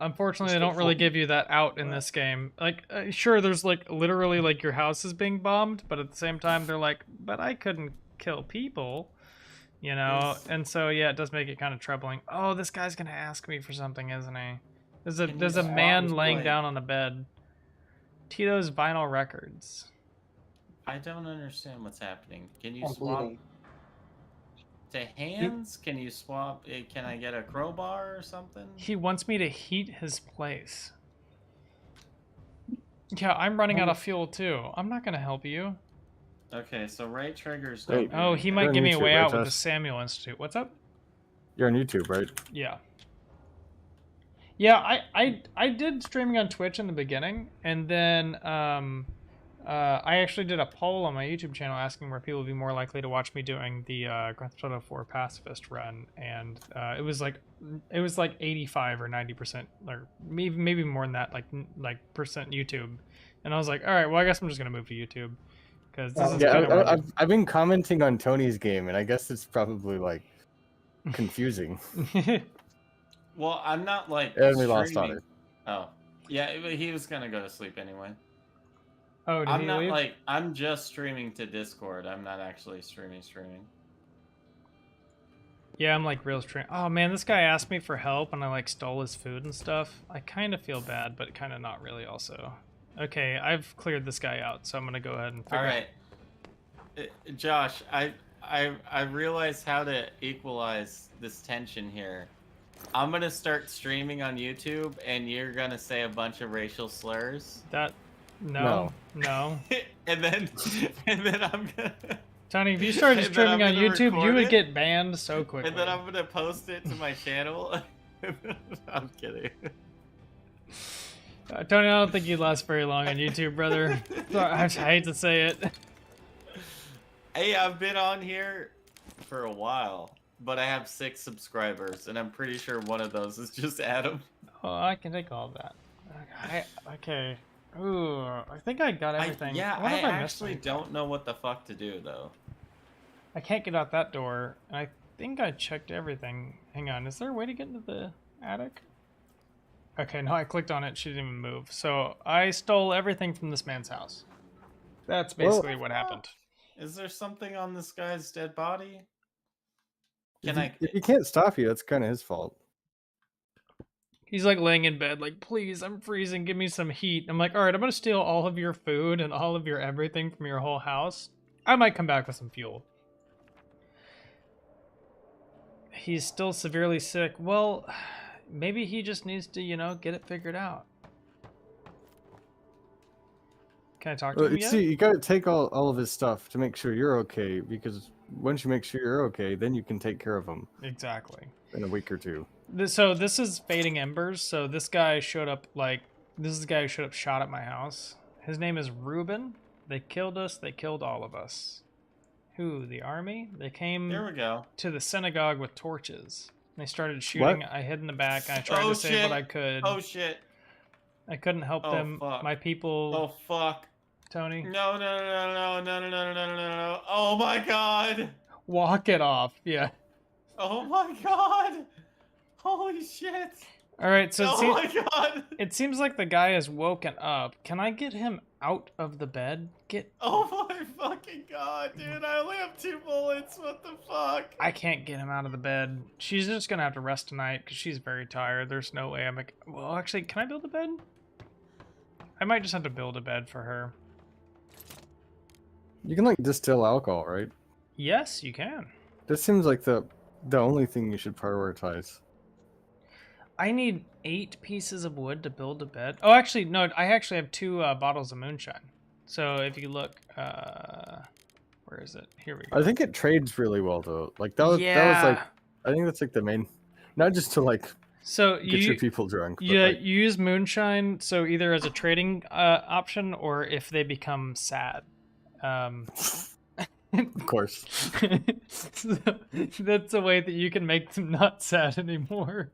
Unfortunately, they don't really give you that out in this game. Like, sure, there's like literally like your house is being bombed, but at the same time, they're like, but I couldn't kill people, you know? And so, yeah, it does make it kind of troubling. Oh, this guy's gonna ask me for something, isn't he? There's a man laying down on the bed. Tito's Vinyl Records. I don't understand what's happening. Can you I'm swap bleeding. to hands? Can you swap? Can I get a crowbar or something? He wants me to heat his place. Yeah, I'm running out of fuel too. I'm not gonna help you. Okay, so right triggers. Wait. don't do Oh, he anything. might on give me a YouTube, way right, out with the Josh? Samuel Institute. What's up? You're on YouTube, right? Yeah. Yeah, I did streaming on Twitch in the beginning, and then I actually did a poll on my YouTube channel asking where people would be more likely to watch me doing the Grand Theft Auto 4 pacifist run, and it was like 85 or 90%, or maybe more than that, like percent YouTube. And I was like, all right, well, I guess I'm just gonna move to YouTube because this is Yeah, kind of I've been commenting on Tony's game, and I guess it's probably like confusing. Well, I'm not like. And we lost streaming- Otter. Oh, yeah, he was gonna go to sleep anyway. Oh, did I'm he not leave? like. I'm just streaming to Discord. I'm not actually streaming. Yeah, I'm like real stream. Oh man, this guy asked me for help and I like stole his food and stuff. I kind of feel bad, but kind of not really also. Okay, I've cleared this guy out, so I'm gonna go ahead and figure All right, Josh, I realized how to equalize this tension here. I'm gonna start streaming on YouTube, and you're gonna say a bunch of racial slurs, that. No. and then I'm gonna. Tony, if you started And then streaming I'm on gonna YouTube, you record would it, get banned so quickly. And then I'm gonna post it to my channel. I'm kidding. Tony, I don't think you'd last very long on YouTube, brother. Sorry, I hate to say it. Hey, I've been on here for a while. but I have 6 subscribers, and I'm pretty sure one of those is just Adam. Oh, I can take all of that. Okay. Ooh, I think I got everything. Yeah, What I if I missed actually anything? don't know what the fuck to do, though. I can't get out that door, and I think I checked everything. Hang on, is there a way to get into the attic? Okay, no, I clicked on it. She didn't even move. So I stole everything from this man's house. That's basically what happened. Is there something on this guy's dead body? If he can't stop you, that's kind of his fault. He's like laying in bed, like, please, I'm freezing, give me some heat. I'm like, all right, I'm gonna steal all of your food and all of your everything from your whole house. I might come back with some fuel. He's still severely sick. Well, maybe he just needs to, you know, get it figured out. Can I talk to him yet? See, you gotta take all of his stuff to make sure you're okay, because once you make sure you're okay, then you can take care of him. Exactly. In a week or two. So this is Fading Embers. So this guy showed up, like, this is the guy who showed up shot at my house. His name is Ruben. They killed us. They killed all of us. Who? The army? They came There we go. to the synagogue with torches. They started shooting. What? I hid in the back. I tried to save what I could. Oh, shit. I couldn't help them. Fuck. My people. Oh, fuck. Tony. No. Oh, my God. Walk it off. Yeah. Oh, my God. Holy shit. All right, so my God. It seems like the guy is woken up. Can I get him out of the bed? Oh my fucking God, dude. I only have 2 bullets. What the fuck? I can't get him out of the bed. She's just gonna have to rest tonight because she's very tired. There's no way well, actually, can I build a bed? I might just have to build a bed for her. You can, like, distill alcohol, right? Yes, you can. This seems like the only thing you should prioritize. I need 8 pieces of wood to build a bed. Oh, actually, no, I actually have 2 bottles of moonshine. So if you look, where is it? Here we go. I think it trades really well, though. Like, that was like, I think that's like the main, not just to, like, get your people drunk. But Yeah, like, you use moonshine, so either as a trading option or if they become sad. Of course. So, that's a way that you can make them not sad anymore.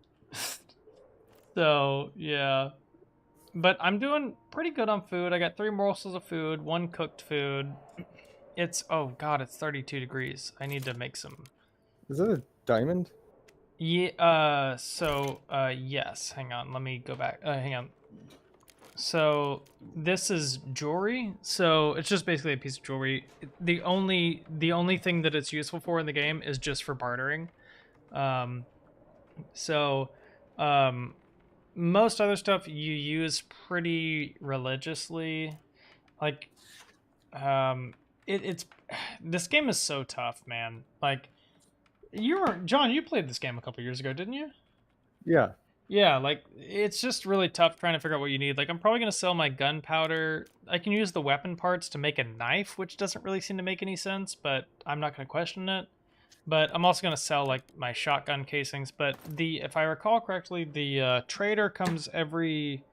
So, yeah. But I'm doing pretty good on food. I got 3 morsels of food, 1 cooked food. It's, oh god, it's 32 degrees. I need to make some. Is that a diamond? Yeah, yes. Hang on, let me go back. Hang on. So, this is jewelry. So, it's just basically a piece of jewelry. The only thing that it's useful for in the game is just for bartering. Most other stuff you use pretty religiously. Like, it's this game is so tough, man. Like, John, you played this game a couple years ago, didn't you? Yeah. Yeah, like, it's just really tough trying to figure out what you need. Like, I'm probably going to sell my gunpowder. I can use the weapon parts to make a knife, which doesn't really seem to make any sense, but I'm not going to question it. But I'm also going to sell, like, my shotgun casings. But if I recall correctly, the trader comes every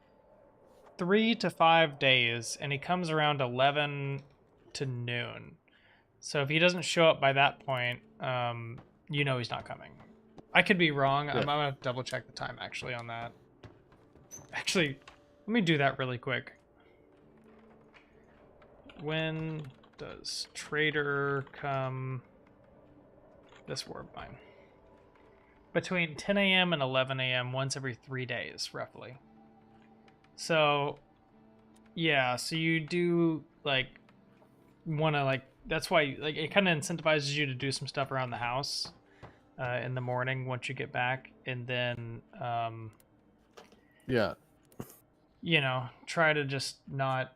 3 to 5 days, and he comes around 11 to noon. So if he doesn't show up by that point, you know he's not coming. I could be wrong. Yeah. I'm going to double check the time, actually, on that. Actually, let me do that really quick. When does trader come... This warp mine. Between 10 a.m. and 11 a.m. once every 3 days, roughly. So, yeah, so you do, like, want to, like, that's why, like, it kind of incentivizes you to do some stuff around the house in the morning once you get back. And then, yeah, you know, try to just not...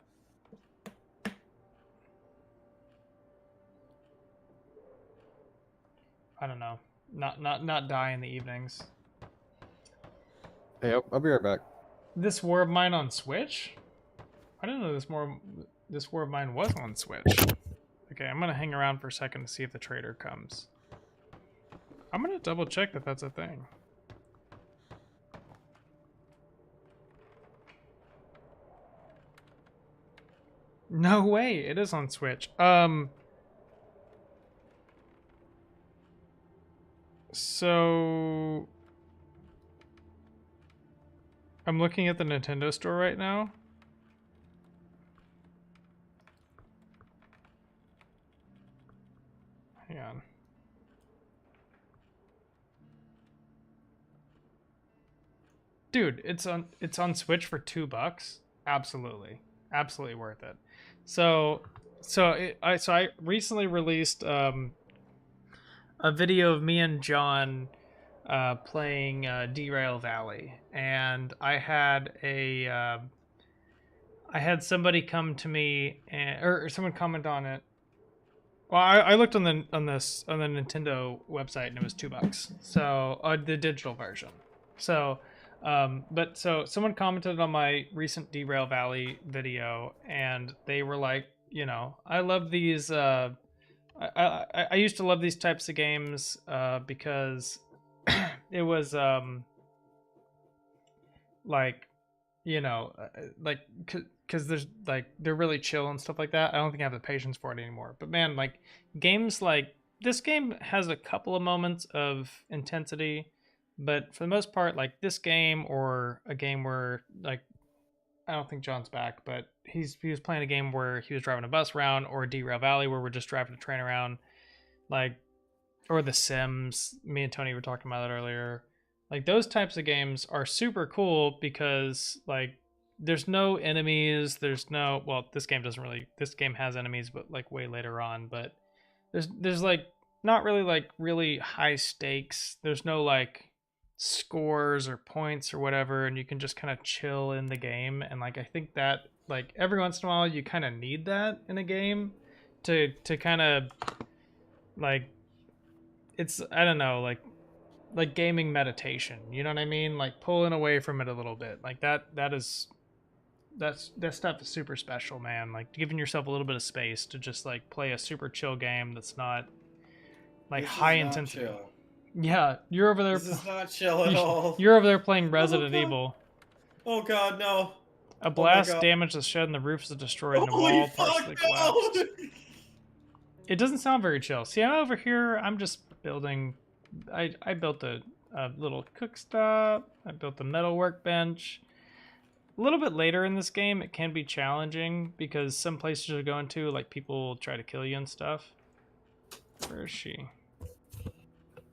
I don't know, not die in the evenings. Hey, I'll be right back. This War of Mine on Switch? I didn't know this War of Mine was on Switch. Okay, I'm gonna hang around for a second to see if the trader comes. I'm gonna double check that that's a thing. No way, it is on Switch. So I'm looking at the Nintendo store right now. Hang on. Dude, it's on Switch for $2. Absolutely. Absolutely worth it. I recently released a video of me and John playing Derail Valley, and I had somebody come to me or someone comment on it. Well, I looked on the Nintendo website and it was $2. So the digital version. So, so someone commented on my recent Derail Valley video, and they were like, I love these. I used to love these types of games because it was like like because there's like they're really chill and stuff like that. I don't think I have the patience for it anymore. But man, like games like this game has a couple of moments of intensity, but for the most part, like this game or a game where like I don't think John's back, but he was playing a game where he was driving a bus around, or Derail Valley where we're just driving a train around, like, or The Sims. Me and Tony were talking about that earlier. Like those types of games are super cool because like there's no enemies, there's no, well, this game has enemies, but like way later on, but there's like not really like really high stakes. There's no like scores or points or whatever, and you can just kind of chill in the game. And like I think that like every once in a while you kind of need that in a game to kind of like, it's, I don't know, like gaming meditation, you know what I mean? Like pulling away from it a little bit. Like that stuff is super special, man. Like giving yourself a little bit of space to just like play a super chill game that's not like This high is not intensity. chill. Yeah, you're over there. This is not chill at all. You're over there playing Resident Evil. Oh god, no. A blast damaged the shed and the roof is destroyed and the Holy wall fuck, partially collapsed. It doesn't sound very chill. See, I'm over here, I'm just building. I built a little cook stop. I built a metal workbench. A little bit later in this game, it can be challenging because some places you're going to, like, people try to kill you and stuff. Where is she?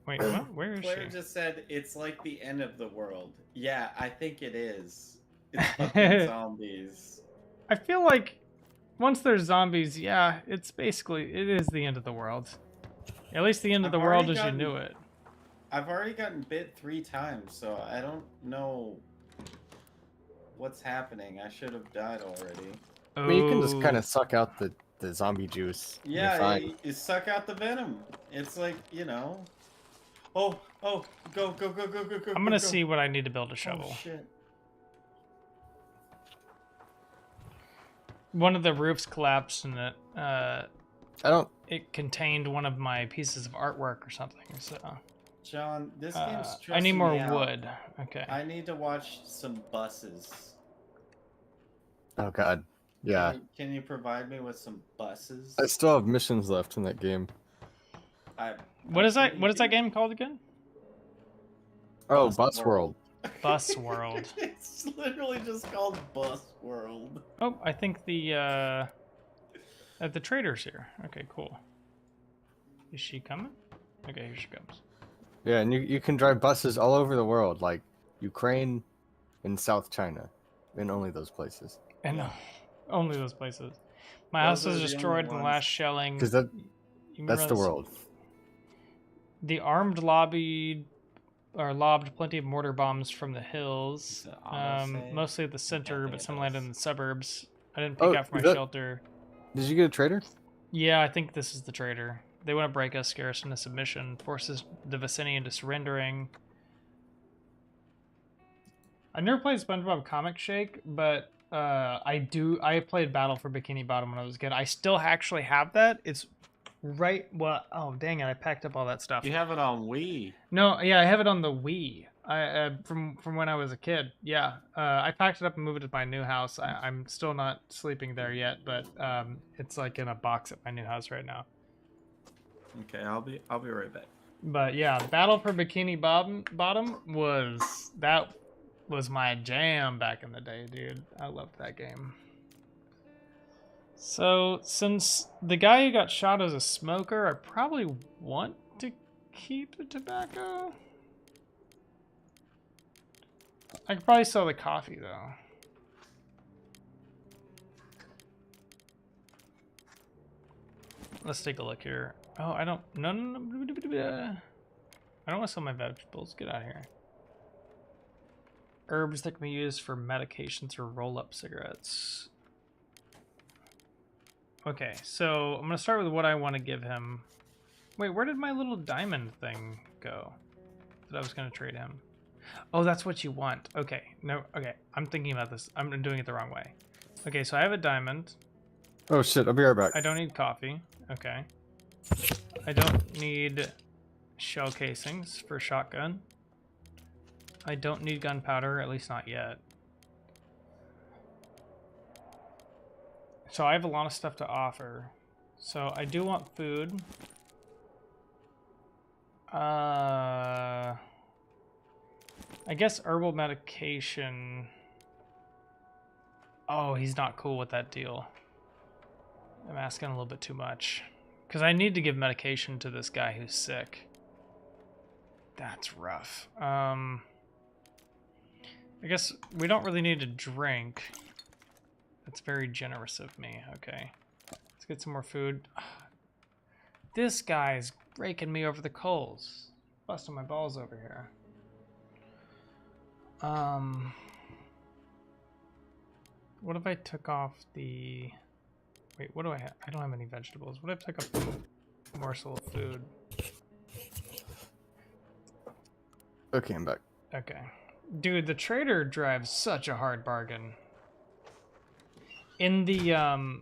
Wait, what? Where is Claire she? just said it's like the end of the world. Yeah, I think it is. It's fucking zombies. I feel like once there's zombies, yeah, it is the end of the world. At least the end of the world as you knew it. I've already gotten bit 3 times, so I don't know what's happening. I should have died already. I mean, you can just kind of suck out the zombie juice. Yeah, you suck out the venom. It's like, Oh, go. I'm gonna see what I need to build a shovel. Oh, shit. One of the roofs collapsed and it contained one of my pieces of artwork or something, so. John, this game's stressing I need more me out. wood. Okay. I need to watch some buses. Oh god. Yeah. Can you provide me with some buses? I still have missions left in that game. What is that game called again? Oh, Bus World. Bus World. It's literally just called Bus World. Oh, I think the trader's here. Okay, cool. Is she coming? Okay, here she comes. Yeah, and you can drive buses all over the world, like Ukraine and South China, and only those places. And only those places. My house was destroyed in the last shelling. Because that's the world. The armed lobbed plenty of mortar bombs from the hills, mostly at the center, but some landed in the suburbs. I didn't peek out for my shelter. Did you get a trader? Yeah, I think this is the trader. They want to break us, scare us into submission, forces the vicinity into surrendering. I never played SpongeBob Comic Shake, but I played Battle for Bikini Bottom when I was a kid. I still actually have that. It's right. Well, oh dang it! I packed up all that stuff. You have it on Wii. No, yeah, I have it on the Wii. From when I was a kid. Yeah, I packed it up and moved it to my new house. I'm still not sleeping there yet, but it's like in a box at my new house right now. Okay, I'll be right back. But yeah, Battle for Bikini Bottom was my jam back in the day, dude. I loved that game. So, since the guy who got shot is a smoker, I probably want to keep the tobacco. I could probably sell the coffee, though. Let's take a look here. Oh, I don't... No. I don't want to sell my vegetables. Get out of here. Herbs that can be used for medications or roll-up cigarettes. Okay, so I'm going to start with what I want to give him. Wait, where did my little diamond thing go that I was going to trade him? Oh, that's what you want. Okay, no, okay. I'm thinking about this. I'm doing it the wrong way. Okay, so I have a diamond. Oh shit, I'll be right back. I don't need coffee. Okay. I don't need shell casings for shotgun. I don't need gunpowder, at least not yet. So I have a lot of stuff to offer. So I do want food. I guess herbal medication. Oh, he's not cool with that deal. I'm asking a little bit too much. Because I need to give medication to this guy who's sick. That's rough. I guess we don't really need to drink. That's very generous of me. Okay. Let's get some more food. This guy's raking me over the coals. Busting my balls over here. What if I took off the... Wait, what do I have? I don't have any vegetables. What if I took off the morsel of food? Okay, I'm back. Okay. Dude, the trader drives such a hard bargain. In the,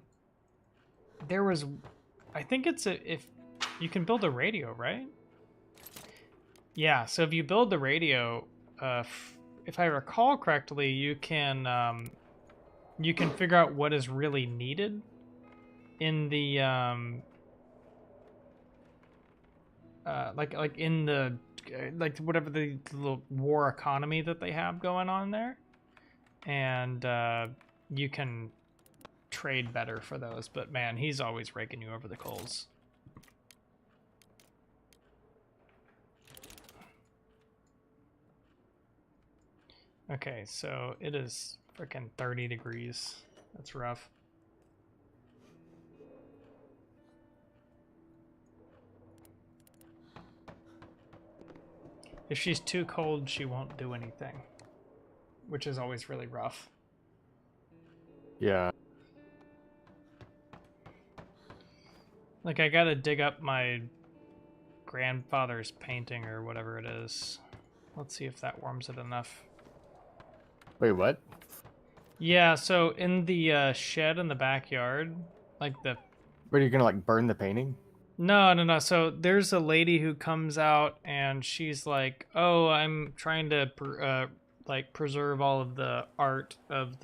there was... I think it's if you can build a radio, right? Yeah, so if you build the radio, if I recall correctly, you can figure out what is really needed in the like in the like whatever the little war economy that they have going on there, and you can trade better for those. But man, he's always raking you over the coals. Okay, so it is freaking 30 degrees. That's rough. If she's too cold, she won't do anything, which is always really rough. Yeah. Like, I gotta dig up my grandfather's painting or whatever it is. Let's see if that warms it enough. Wait, what? Yeah, so in the shed in the backyard, like the... What, are you gonna like burn the painting? No. So there's a lady who comes out and she's like, "Oh, I'm trying to like preserve all of the art of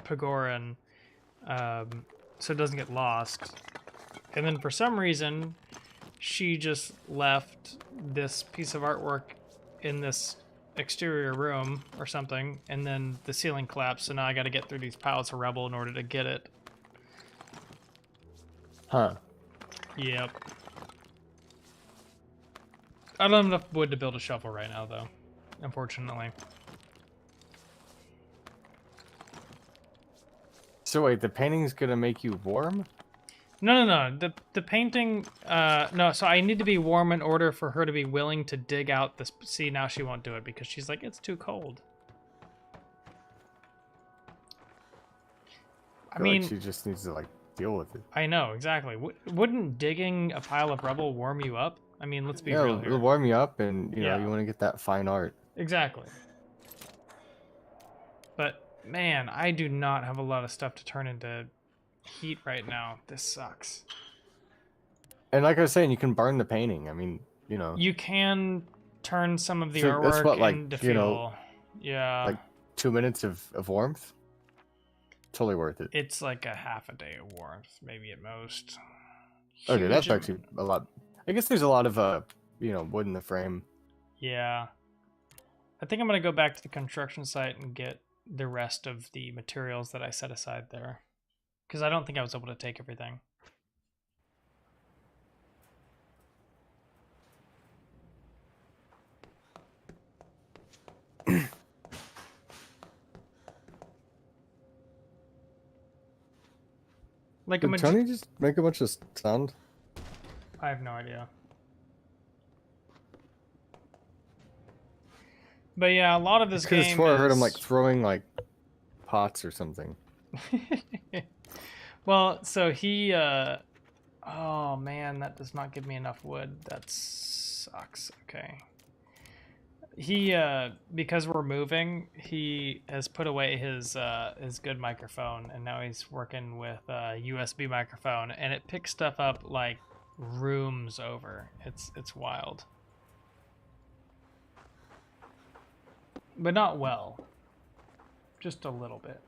Pagoran, so it doesn't get lost." And then for some reason, she just left this piece of artwork in this exterior room or something, and then the ceiling collapsed. So now I got to get through these piles of rubble in order to get it. Huh. Yep. I don't have enough wood to build a shovel right now, though. Unfortunately. So wait, the painting's gonna make you warm? No. The painting... no, so I need to be warm in order for her to be willing to dig out this... See, now she won't do it because she's like, it's too cold. I mean... Like she just needs to, like, deal with it. I know, exactly. Wouldn't digging a pile of rubble warm you up? I mean, let's be real here. It'll warm you up, and you know Yeah. you want to get that fine art. Exactly. But man, I do not have a lot of stuff to turn into heat right now. This sucks. And like I was saying, you can burn the painting. I mean, you know. You can turn some of the So that's artwork what, like, into you fuel. know, Yeah. like 2 minutes of warmth. Totally worth it. It's like a half a day of warmth, maybe at most. Okay, that's Huge- actually a lot. I guess there's a lot of wood in the frame. Yeah. I think I'm going to go back to the construction site and get the rest of the materials that I set aside there. Because I don't think I was able to take everything. Like Did Tony just make a bunch of sound? I have no idea. But yeah, a lot of this game I heard him is- like throwing like pots or something. Well, so he oh man, that does not give me enough wood. That sucks. Okay. He because we're moving, he has put away his good microphone, and now he's working with a USB microphone, and it picks stuff up like rooms over. It's wild. But not well. Just a little bit.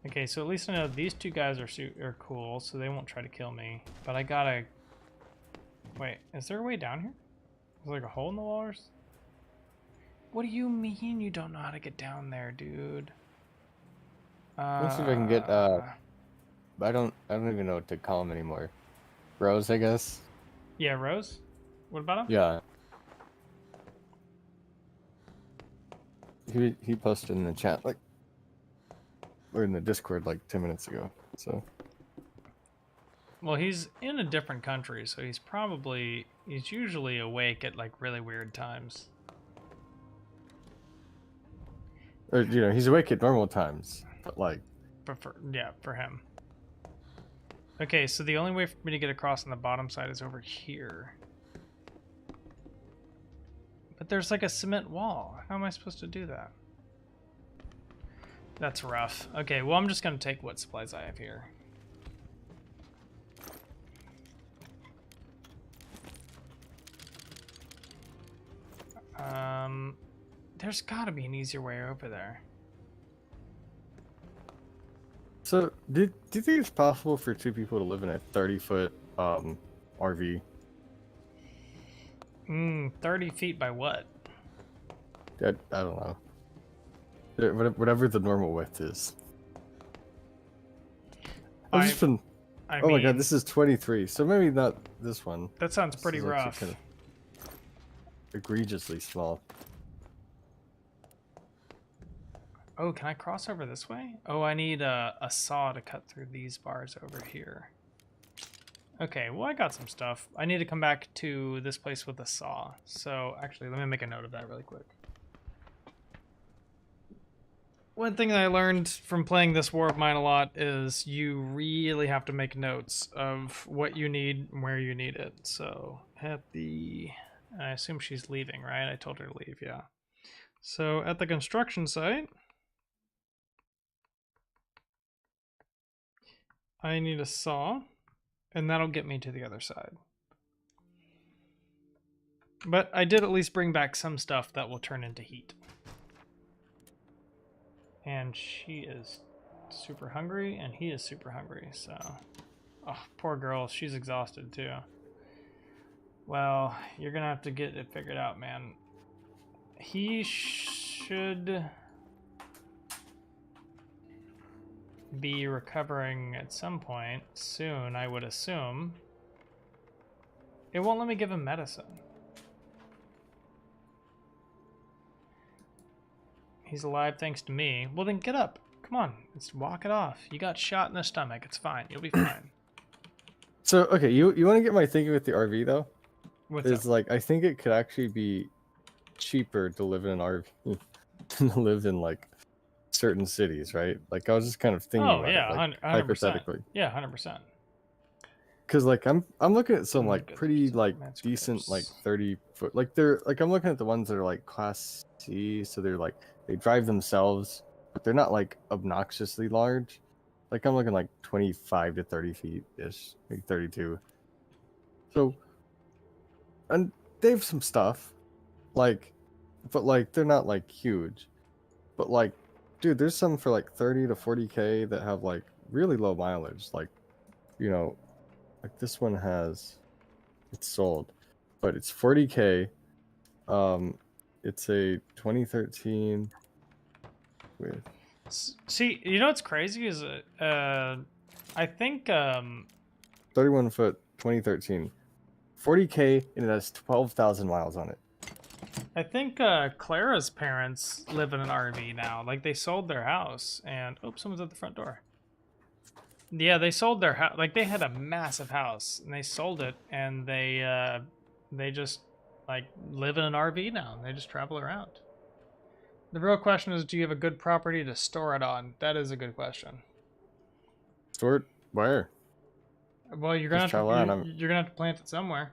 Okay, so at least I know these two guys are cool, so they won't try to kill me. But I gotta... Wait, is there a way down here? Is there like a hole in the wall or... What do you mean you don't know how to get down there, dude? Let's see if I can get I don't even know what to call him anymore. Rose, I guess. Yeah, Rose? What about him? Yeah. He posted in the chat like or in the Discord like 10 minutes ago. So Well, he's in a different country, so he's usually awake at like really weird times. or he's awake at normal times, but like For him. Okay, so the only way for me to get across on the bottom side is over here. But there's like a cement wall. How am I supposed to do that? That's rough. Okay, well, I'm just going to take what supplies I have here. There's got to be an easier way over there. So, do you think it's possible for two people to live in a 30-foot RV? 30 feet by what? I don't know. Whatever the normal width is. I've just been... I oh mean, my god, this is 23, so maybe not this one. that sounds This pretty is actually rough. kind of egregiously small. Oh, can I cross over this way? Oh, I need a saw to cut through these bars over here. Okay, well, I got some stuff. I need to come back to this place with a saw. So, actually, let me make a note of that really quick. One thing that I learned from playing this War of Mine a lot is you really have to make notes of what you need and where you need it. So, at the... I assume she's leaving, right? I told her to leave, yeah. So, at the construction site... I need a saw, and that'll get me to the other side. But I did at least bring back some stuff that will turn into heat. And she is super hungry, and he is super hungry, so... Oh, poor girl, she's exhausted too. Well, you're gonna have to get it figured out, man. He should... be recovering at some point soon, I would assume. It won't let me give him medicine. He's alive thanks to me. Well, then get up. Come on, let's walk it off. You got shot in the stomach. It's fine. You'll be fine. So, okay, you want to get my thinking with the RV, though? What's It's up? like, I think it could actually be cheaper to live in an RV than to live in, like, certain cities, right? Like, I was just kind of thinking Oh, about yeah, it, like, 100%. hypothetically. Yeah, 100%. Because, like, I'm looking at some, Let me like, get pretty, some like, transcripts. decent, like, 30-foot... Like, they're... Like, I'm looking at the ones that are, like, Class C, so they're, like, they drive themselves, but they're not, like, obnoxiously large. Like, I'm looking, like, 25 to 30 feet-ish, maybe 32. So... And they have some stuff, like... But, like, they're not, like, huge. But, like, dude, there's some for, like, 30 to 40K that have, like, really low mileage. Like, like this one it's sold, but it's 40K. It's a 2013 with See, you know what's crazy is I think 31 foot 2013, 40K, and it has 12,000 miles on it. I think Clara's parents live in an RV now. Like they sold their house, and oh, someone's at the front door. Yeah, they sold their house. Like they had a massive house, and they sold it, and they just like live in an RV now. And they just travel around. The real question is, do you have a good property to store it on? That is a good question. Store it where? Well, you're gonna Just have to, travel around. you're gonna have to plant it somewhere.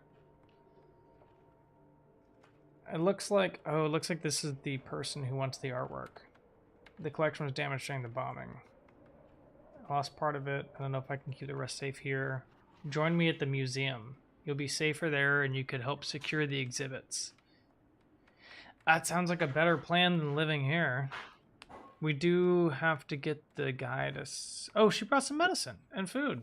It looks like this is the person who wants the artwork. The collection was damaged during the bombing. I lost part of it. I don't know if I can keep the rest safe here. Join me at the museum. You'll be safer there, and you could help secure the exhibits. That sounds like a better plan than living here. We do have to get the guy to... Oh, she brought some medicine and food.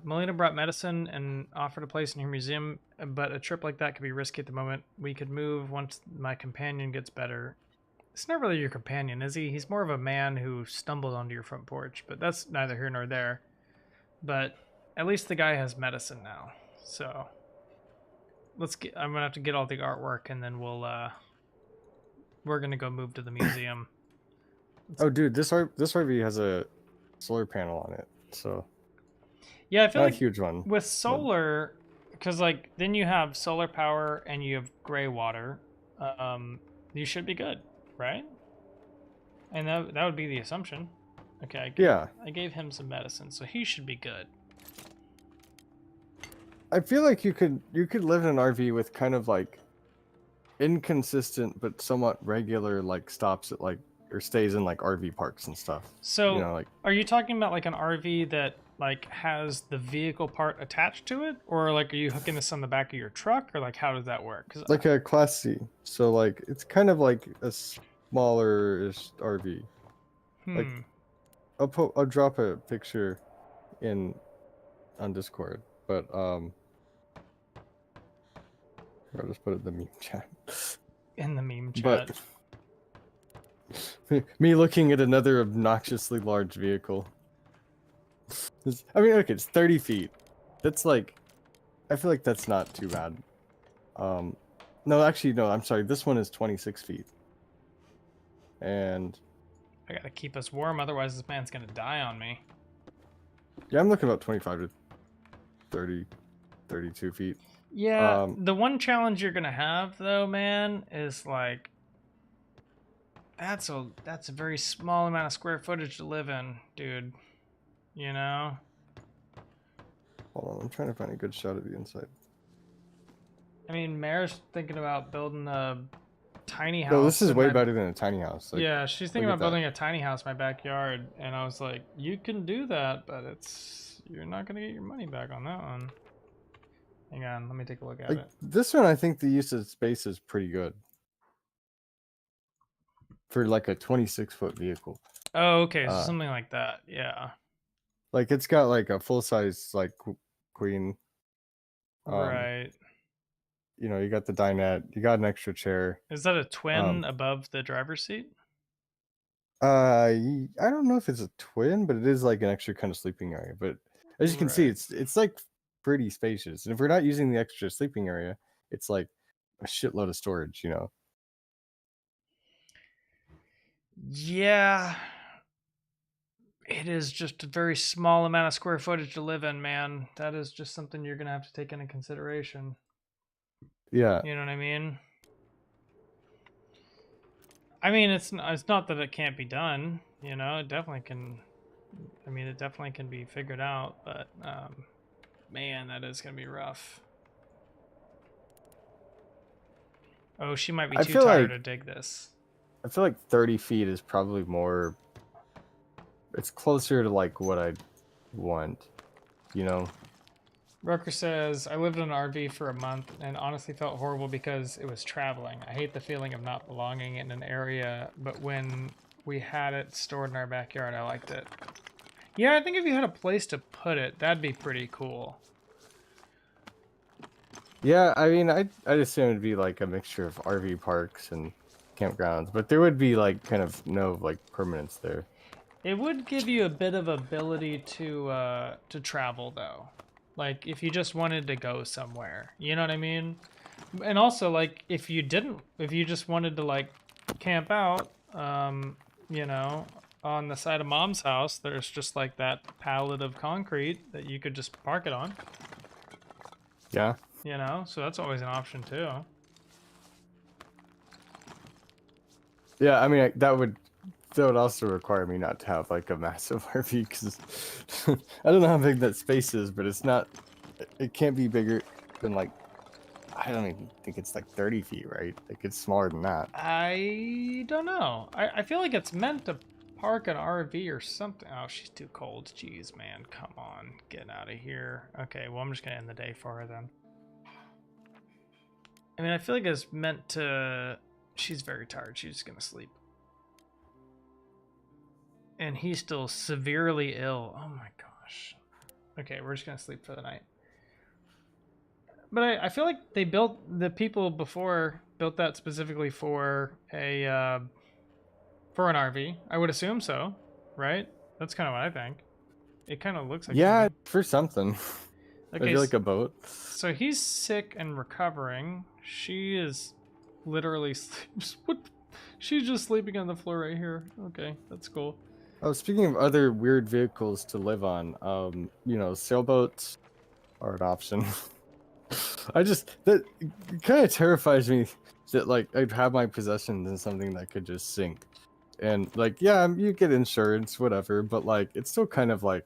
Melina brought medicine and offered a place in her museum, but a trip like that could be risky at the moment. We could move once my companion gets better. It's not really your companion, is he? He's more of a man who stumbled onto your front porch, but that's neither here nor there. But at least the guy has medicine now, so I'm gonna have to get all the artwork, and then we're gonna go move to the museum. Oh, dude, this RV has a solar panel on it, so Yeah, I feel not like a huge one. with solar, because like then you have solar power and you have gray water, you should be good, right? And that would be the assumption. Okay. I gave him some medicine, so he should be good. I feel like you could live in an RV with kind of like inconsistent but somewhat regular like stops at like or stays in like RV parks and stuff. So, you know, like, are you talking about like an RV that like has the vehicle part attached to it, or like are you hooking this on the back of your truck, or like how does that work? 'Cause like a Class C. So like it's kind of like a smaller-ish RV. Like I'll drop a picture on Discord, but I'll just put it in the meme chat. In the meme chat. But me looking at another obnoxiously large vehicle. I mean, okay, it's 30 feet. That's like, I feel like that's not too bad. No, actually, no, I'm sorry. This one is 26 feet. And I gotta keep us warm, otherwise this man's gonna die on me. yeah, I'm looking about 25 to 30, 32 feet. Yeah, the one challenge you're gonna have though, man, is like that's a very small amount of square footage to live in, dude. You know? Hold on, I'm trying to find a good shot of the inside. I mean, Mare's thinking about building a tiny house. No, this is way better than a tiny house. Like, yeah, she's thinking about building a tiny house in my backyard, and I was like, you can do that, but you're not gonna get your money back on that one. Hang on, let me take a look at it. This one, I think the use of space is pretty good for like a 26-foot vehicle. Oh, okay, so something like that, yeah. Like it's got like a full size like queen. Right. You know, you got the dinette. You got an extra chair. Is that a twin above the driver's seat? I don't know if it's a twin, but it is like an extra kind of sleeping area. But as you can see, it's like pretty spacious. And if we're not using the extra sleeping area, it's like a shitload of storage, you know. Yeah. It is just a very small amount of square footage to live in, man. That is just something you're gonna have to take into consideration. Yeah. You know what I mean? I mean, it's not that it can't be done. You know, it definitely can. I mean, it definitely can be figured out. But man, that is gonna be rough. Oh, she might be too tired to dig this. I feel like 30 feet is probably more. It's closer to like what I want, you know. Rucker says, I lived in an RV for a month and honestly felt horrible because it was traveling. I hate the feeling of not belonging in an area, but when we had it stored in our backyard, I liked it. Yeah, I think if you had a place to put it, that'd be pretty cool. Yeah, I mean, I'd assume it'd be like a mixture of RV parks and campgrounds, but there would be like kind of no like permanence there. It would give you a bit of ability to travel though. Like if you just wanted to go somewhere. You know what I mean? And also like if you just wanted to like camp out, you know, on the side of mom's house, there's just like that pallet of concrete that you could just park it on, Yeah. you know? So that's always an option too. Yeah, I mean, that would also require me not to have like a massive RV because I don't know how big that space is, but it's not. It can't be bigger than like I don't even think it's like 30 feet, right? Like it's smaller than that. I don't know. I feel like it's meant to park an RV or something. Oh, she's too cold. Jeez, man. Come on. Get out of here. Okay, well, I'm just going to end the day for her then. I mean, I feel like it's meant to... She's very tired. She's just going to sleep. And he's still severely ill. Oh my gosh. Okay, we're just going to sleep for the night. But I feel like the people before built that specifically for for an RV. I would assume so, right? That's kind of what I think. It kind of looks like Yeah, something. for something. Okay, Maybe like a boat. so he's sick and recovering. She is literally what? She's just sleeping on the floor right here. Okay, that's cool. Oh, speaking of other weird vehicles to live on, you know, sailboats are an option. That kind of terrifies me that like I'd have my possessions in something that could just sink. And like, yeah, you get insurance, whatever, but like it's still kind of like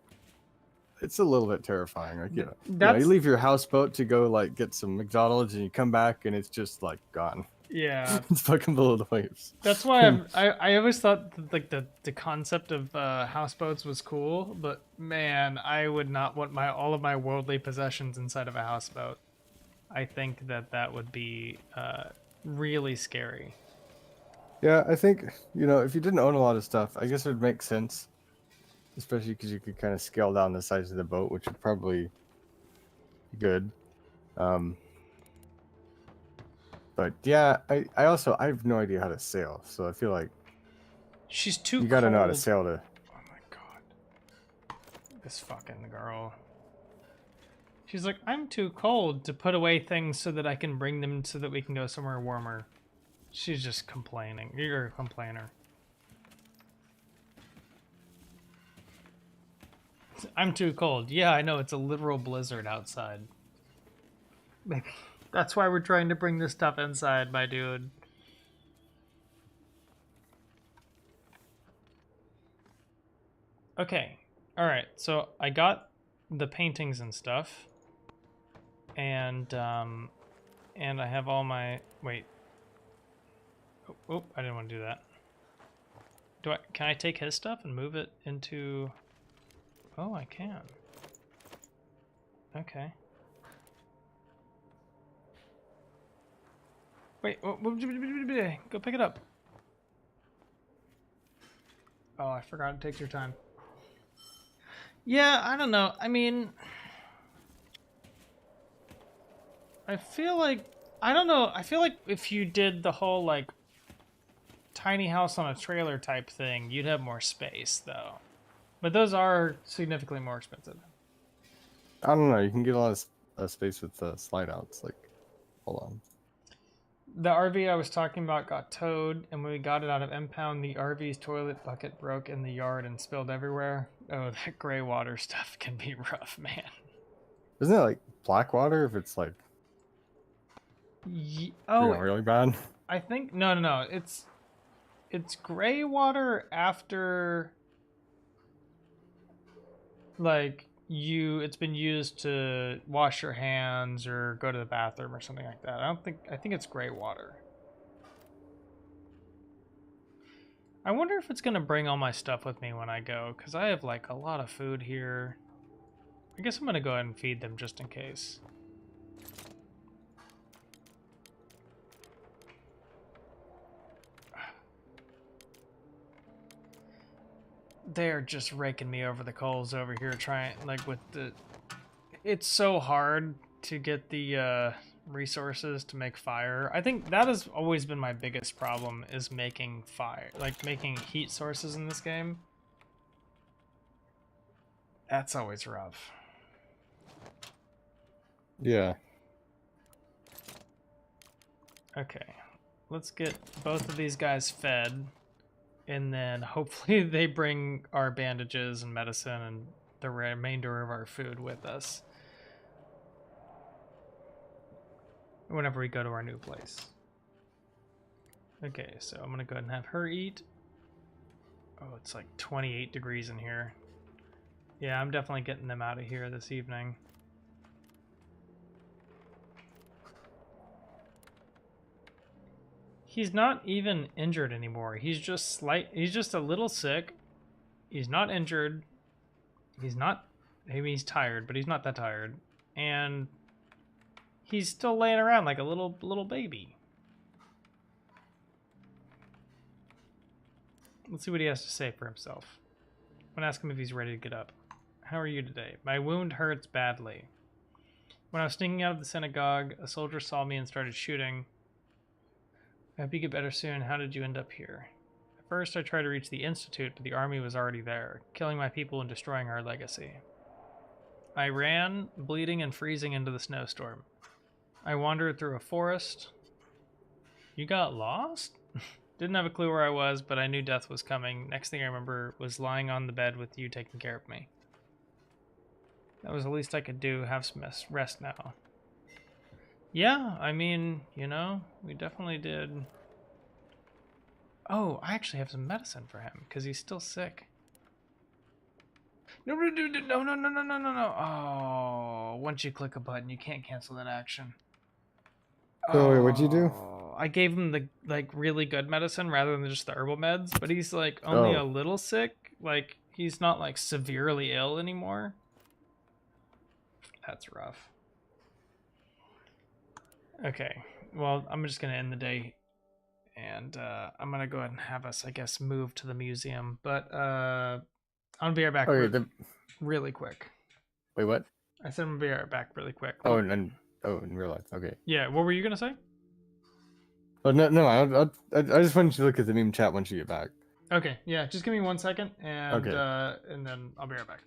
it's a little bit terrifying. Like, you That's leave your houseboat to go like get some McDonald's and you come back and it's just like gone. yeah. It's fucking below the waves. That's why I always thought that, like the concept of houseboats was cool, but man, I would not want all of my worldly possessions inside of a houseboat. I think that would be really scary. Yeah, I think, you know, if you didn't own a lot of stuff, I guess it would make sense. Especially because you could kind of scale down the size of the boat, which would probably be good. But yeah, I have no idea how to sail, so I feel like She's too you gotta know how to cold. sail to. Oh my god. This fucking girl. She's like, I'm too cold to put away things so that I can bring them so that we can go somewhere warmer. She's just complaining. You're a complainer. I'm too cold. Yeah, I know. It's a literal blizzard outside. That's why we're trying to bring this stuff inside, my dude. Okay. Alright, so I got the paintings and stuff. And I have all my... Wait. Oh, I didn't want to do that. Can I take his stuff and move it into... Oh, I can. Okay. Wait, go pick it up. Oh, I forgot it takes your time. Yeah, I don't know. I mean... I feel like... I don't know. I feel like if you did the whole, like, tiny house on a trailer type thing, you'd have more space, though. But those are significantly more expensive. I don't know. You can get a lot of space with slide outs. Like, hold on. The RV I was talking about got towed, and when we got it out of impound, the RV's toilet bucket broke in the yard and spilled everywhere. Oh, that gray water stuff can be rough, man. Isn't it like black water if it's like really bad? I think no. It's gray water after like it's been used to wash your hands or go to the bathroom or something like that. I think it's gray water. I wonder if it's gonna bring all my stuff with me when I go, because I have like a lot of food here. I guess I'm gonna go ahead and feed them just in case. they're just raking me over the coals over here trying, like, with the... It's so hard to get the resources to make fire. I think that has always been my biggest problem, is making fire, like making heat sources in this game. That's always rough. Yeah. Okay, let's get both of these guys fed, and then hopefully they bring our bandages and medicine and the remainder of our food with us whenever we go to our new place. Okay, so I'm gonna go ahead and have her eat. Oh, it's like 28 degrees in here. Yeah, I'm definitely getting them out of here this evening. He's not even injured anymore. He's just a little sick. He's not injured. He's not, maybe he's tired, but he's not that tired. And he's still laying around like a little baby. Let's see what he has to say for himself. I'm gonna ask him if he's ready to get up. How are you today? My wound hurts badly. When I was sneaking out of the synagogue, a soldier saw me and started shooting. I hope you get better soon. How did you end up here? At first, I tried to reach the Institute, but the army was already there, killing my people and destroying our legacy. I ran, bleeding and freezing into the snowstorm. I wandered through a forest. You got lost? Didn't have a clue where I was, but I knew death was coming. Next thing I remember was lying on the bed with you taking care of me. That was the least I could do. Have some rest now. Yeah, I mean, you know, we definitely did. Oh, I actually have some medicine for him because he's still sick. No, no. Oh, once you click a button, you can't cancel that action. Oh, wait, what'd you do? I gave him the like really good medicine rather than just the herbal meds, but he's like only a little sick. Like he's not like severely ill anymore. That's rough. Okay, well, I'm just gonna end the day, and I'm gonna go ahead and have us, I guess, move to the museum. But I'm gonna be right back. Okay, really quick. Wait, what? I said I'm gonna be right back really quick. Oh, in real life. Okay. Yeah, what were you gonna say? Oh no! I just wanted you to look at the meme chat once you get back. Okay, yeah, just give me 1 second, and Okay. and then I'll be right back.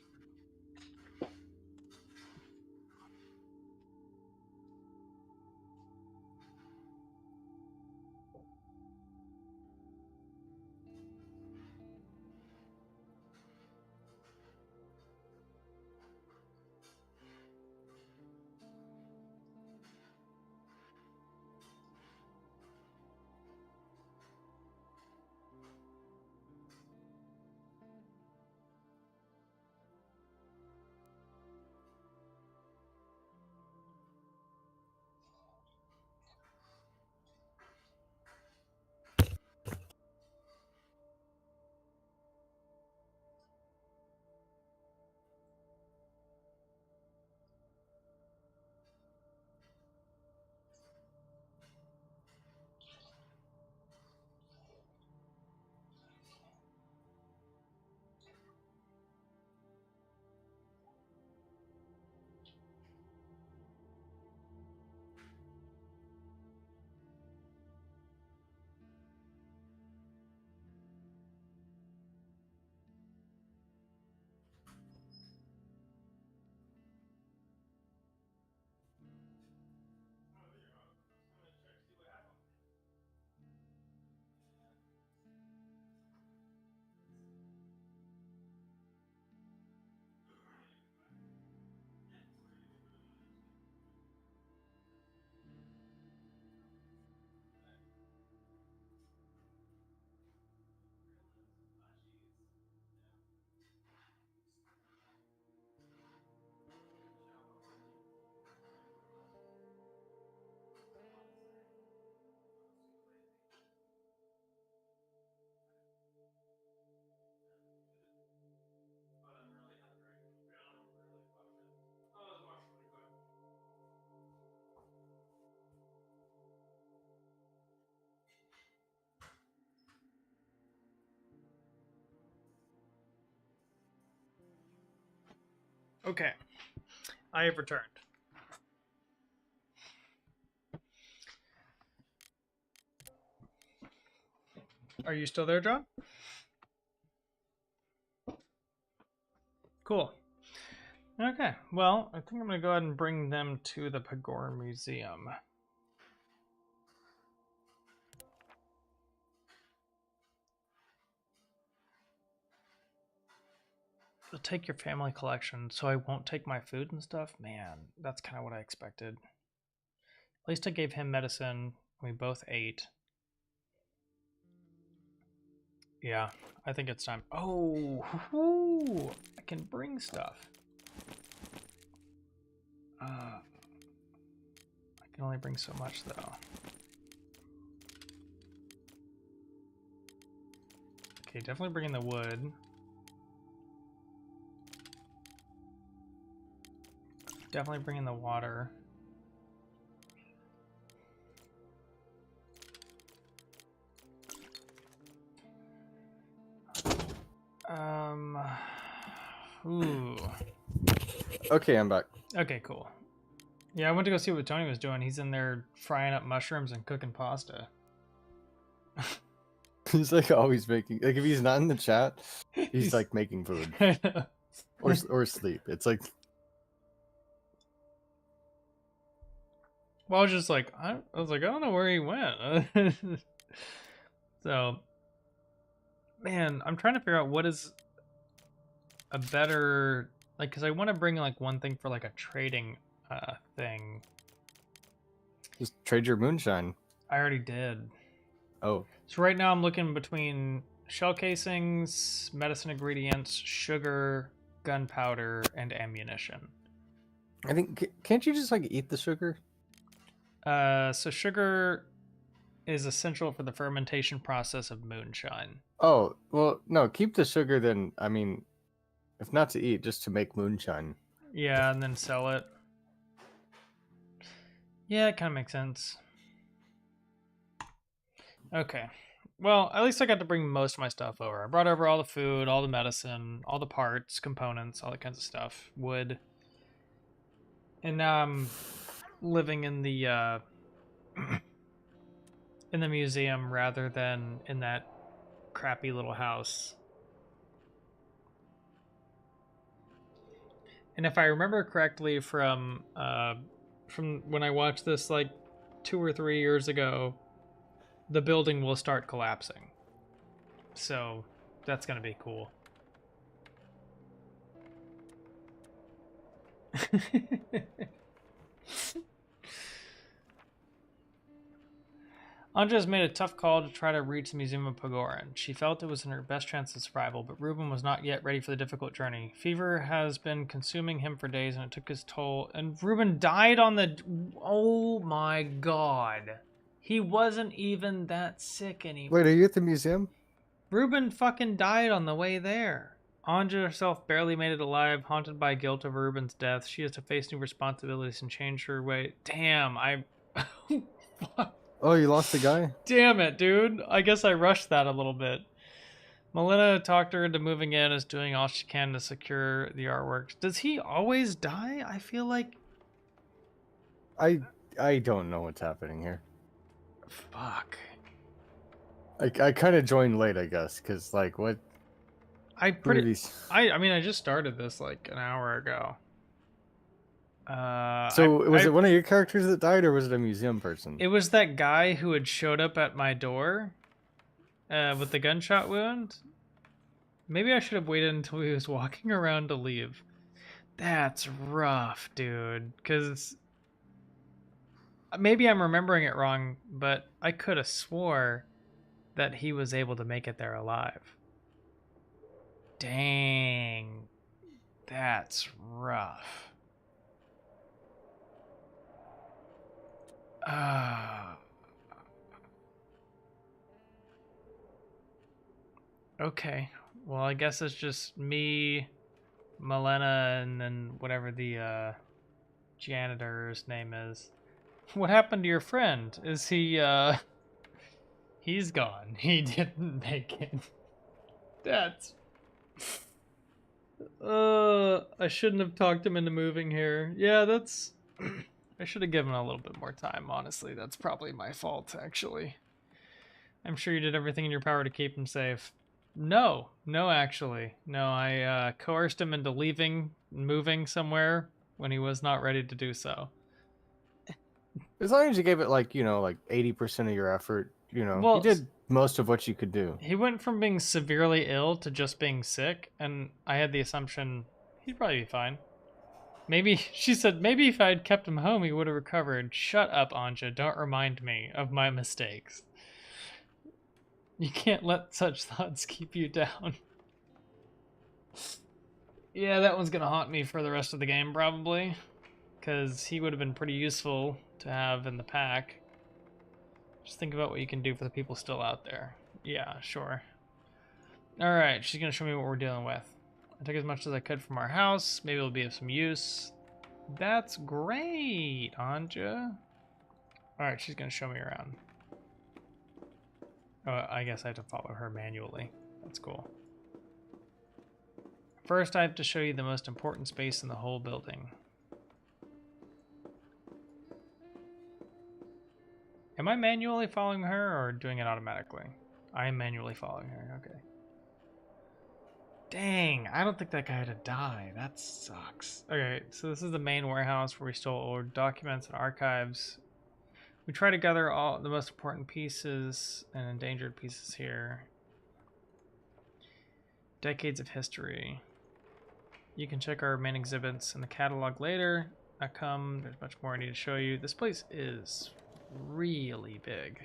Okay. I have returned. Are you still there, John? Cool. Okay, well, I think I'm going to go ahead and bring them to the Pagor Museum. I'll take your family collection, so I won't take my food and stuff? Man, that's kind of what I expected. At least I gave him medicine. We both ate. Yeah, I think it's time. Oh, I can bring stuff. I can only bring so much, though. Okay, definitely bringing the wood. Definitely bringing the water. Ooh. Okay, I'm back. Okay, cool. Yeah, I went to go see what Tony was doing. He's in there frying up mushrooms and cooking pasta. He's like always making, like if he's not in the chat, he's like making food or sleep. It's like, well, I was just like, I was like, I don't know where he went. So, man, I'm trying to figure out what is a better, like, because I want to bring like one thing for like a trading thing. just trade your moonshine. I already did. Oh, So right now I'm looking between shell casings, medicine ingredients, sugar, gunpowder, and ammunition. I think can't you just like eat the sugar? So sugar is essential for the fermentation process of moonshine. Oh, well, no, keep the sugar then. I mean, if not to eat, just to make moonshine. Yeah, and then sell it. Yeah, it kind of makes sense. Okay. Well, at least I got to bring most of my stuff over. I brought over all the food, all the medicine, all the parts, components, all that kinds of stuff, wood. And now I'm living in the in the museum rather than in that crappy little house. And if I remember correctly from when I watched this like 2 or 3 years ago, the building will start collapsing. So that's gonna be cool. Andres made a tough call to try to reach the Museum of Pagoran. She felt it was in her best chance of survival, but Ruben was not yet ready for the difficult journey. Fever has been consuming him for days, and it took his toll. And Ruben died on the... Oh my god. He wasn't even that sick anymore. Wait, are you at the museum? Ruben fucking died on the way there. Anja herself barely made it alive, haunted by guilt over Ruben's death. She has to face new responsibilities and change her way. Damn, I... Oh, you lost the guy? Damn it, dude. I guess I rushed that a little bit. Melina talked her into moving in, is doing all she can to secure the artwork. Does he always die? I feel like... I don't know what's happening here. Fuck. I kind of joined late, I guess, because like what? I mean, I just started this like an hour ago. So was it one of your characters that died, or was it a museum person? It was that guy who had showed up at my door with the gunshot wound. Maybe I should have waited until he was walking around to leave. That's rough, dude. Because maybe I'm remembering it wrong, but I could have swore that he was able to make it there alive. Dang. That's rough. Okay. Well, I guess it's just me, Melena, and then whatever the janitor's name is. What happened to your friend? Is he he's gone. He didn't make it. That's I shouldn't have talked him into moving here. Yeah, that's... I should have given him a little bit more time, honestly. That's probably my fault, actually. I'm sure you did everything in your power to keep him safe. No, actually. No, I coerced him into leaving, moving somewhere when he was not ready to do so. As long as you gave it like 80% of your effort, you Well, did most of what you could do. he went from being severely ill to just being sick, and I had the assumption he'd probably be fine. Maybe, she said, maybe if I had kept him home, he would have recovered. Shut up, Anja. Don't remind me of my mistakes. You can't let such thoughts keep you down. Yeah, that one's gonna haunt me for the rest of the game, probably. Because he would have been pretty useful to have in the pack. Just think about what you can do for the people still out there. Yeah, sure. Alright, she's gonna show me what we're dealing with. I took as much as I could from our house. Maybe it'll be of some use. That's great, Anja. Alright, she's gonna show me around. Oh, I guess I have to follow her manually. That's cool. First, I have to show you the most important space in the whole building. Am I manually following her or doing it automatically? I am manually following her, okay. Dang, I don't think that guy had to die. That sucks. Okay, so this is the main warehouse where we store old documents and archives. We try to gather all the most important pieces and endangered pieces here. Decades of history. You can check our main exhibits in the catalog later. There's much more I need to show you. This place is really big.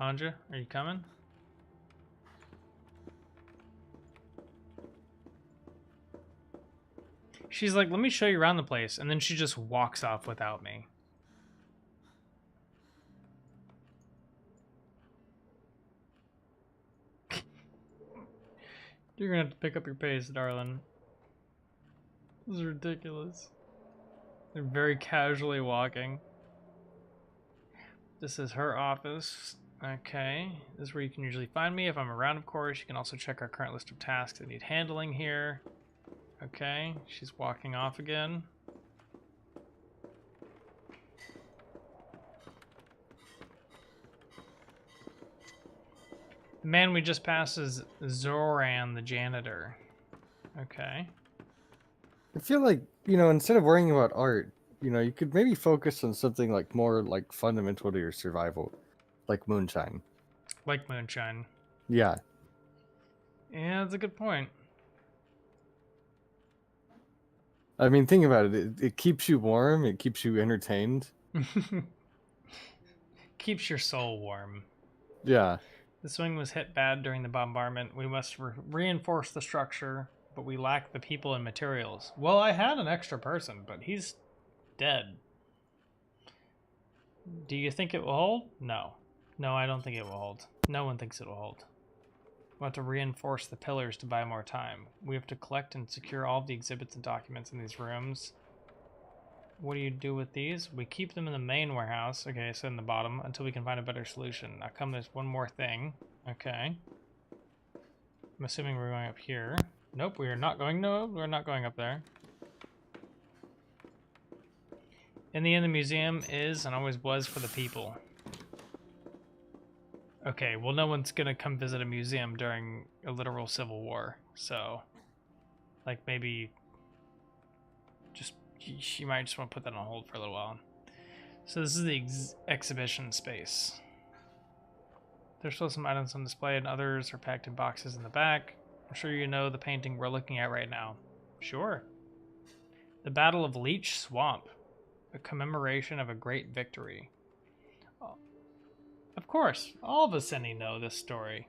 Anja, are you coming? She's like, let me show you around the place, and then she just walks off without me. You're gonna have to pick up your pace, darling. This is ridiculous. They're very casually walking. This is her office. Okay, this is where you can usually find me if I'm around, of course. You can also check our current list of tasks that need handling here. Okay, she's walking off again. The man we just passed is Zoran, the janitor. Okay. I feel like, instead of worrying about art, you could maybe focus on something like more like fundamental to your survival, like moonshine. Like moonshine. Yeah. Yeah, that's a good point. I mean, think about it. It keeps you warm. It keeps you entertained. Keeps your soul warm. Yeah. The swing was hit bad during the bombardment. We must reinforce the structure, but we lack the people and materials. Well, I had an extra person, but he's dead. Do you think it will hold? No. No, I don't think it will hold. No one thinks it will hold. We have to reinforce the pillars to buy more time. We have to collect and secure all of the exhibits and documents in these rooms. What do you do with these? We keep them in the main warehouse. Okay, so in the bottom, until we can find a better solution. Now come, there's one more thing. Okay. I'm assuming we're going up here. Nope, we are not going, no, we're not going up there. In the end, the museum is, and always was, for the people. Okay, well, no one's gonna come visit a museum during a literal civil war, so... Like, maybe... She might just want to put that on hold for a little while. So this is the exhibition space. There's still some items on display and others are packed in boxes in the back. I'm sure you know the painting we're looking at right now. Sure. The Battle of Leech Swamp. A commemoration of a great victory. Of course, all of us know this story.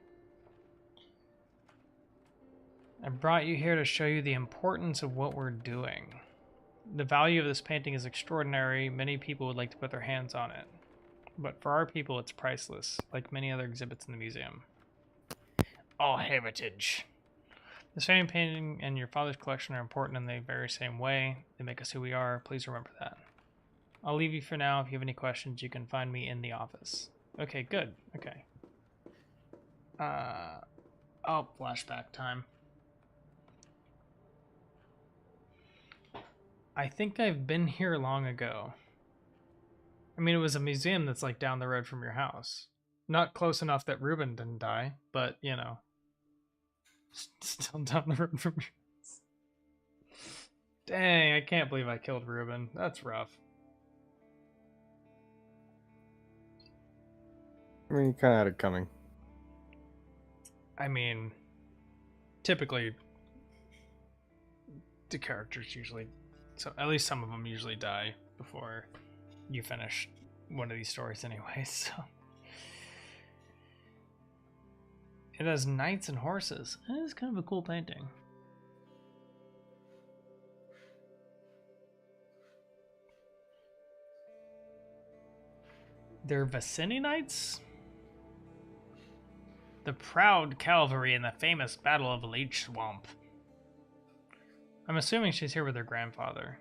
I brought you here to show you the importance of what we're doing. The value of this painting is extraordinary. Many people would like to put their hands on it. But for our people, it's priceless, like many other exhibits in the museum. All heritage. The same painting and your father's collection are important in the very same way. They make us who we are. Please remember that. I'll leave you for now. If you have any questions, you can find me in the office. Okay, good. Okay. Oh, flashback time. I think I've been here long ago. I mean, it was a museum that's like down the road from your house. Not close enough that Ruben didn't die, but you know, still down the road from your house. Dang, I can't believe I killed Ruben. That's rough. I mean, you kind of had it coming. I mean, typically, the characters usually, so at least some of them usually die before you finish one of these stories anyway, so. It has knights and horses. It is kind of a cool painting. They're Vicini Knights? The proud cavalry in the famous Battle of Leech Swamp. I'm assuming she's here with her grandfather.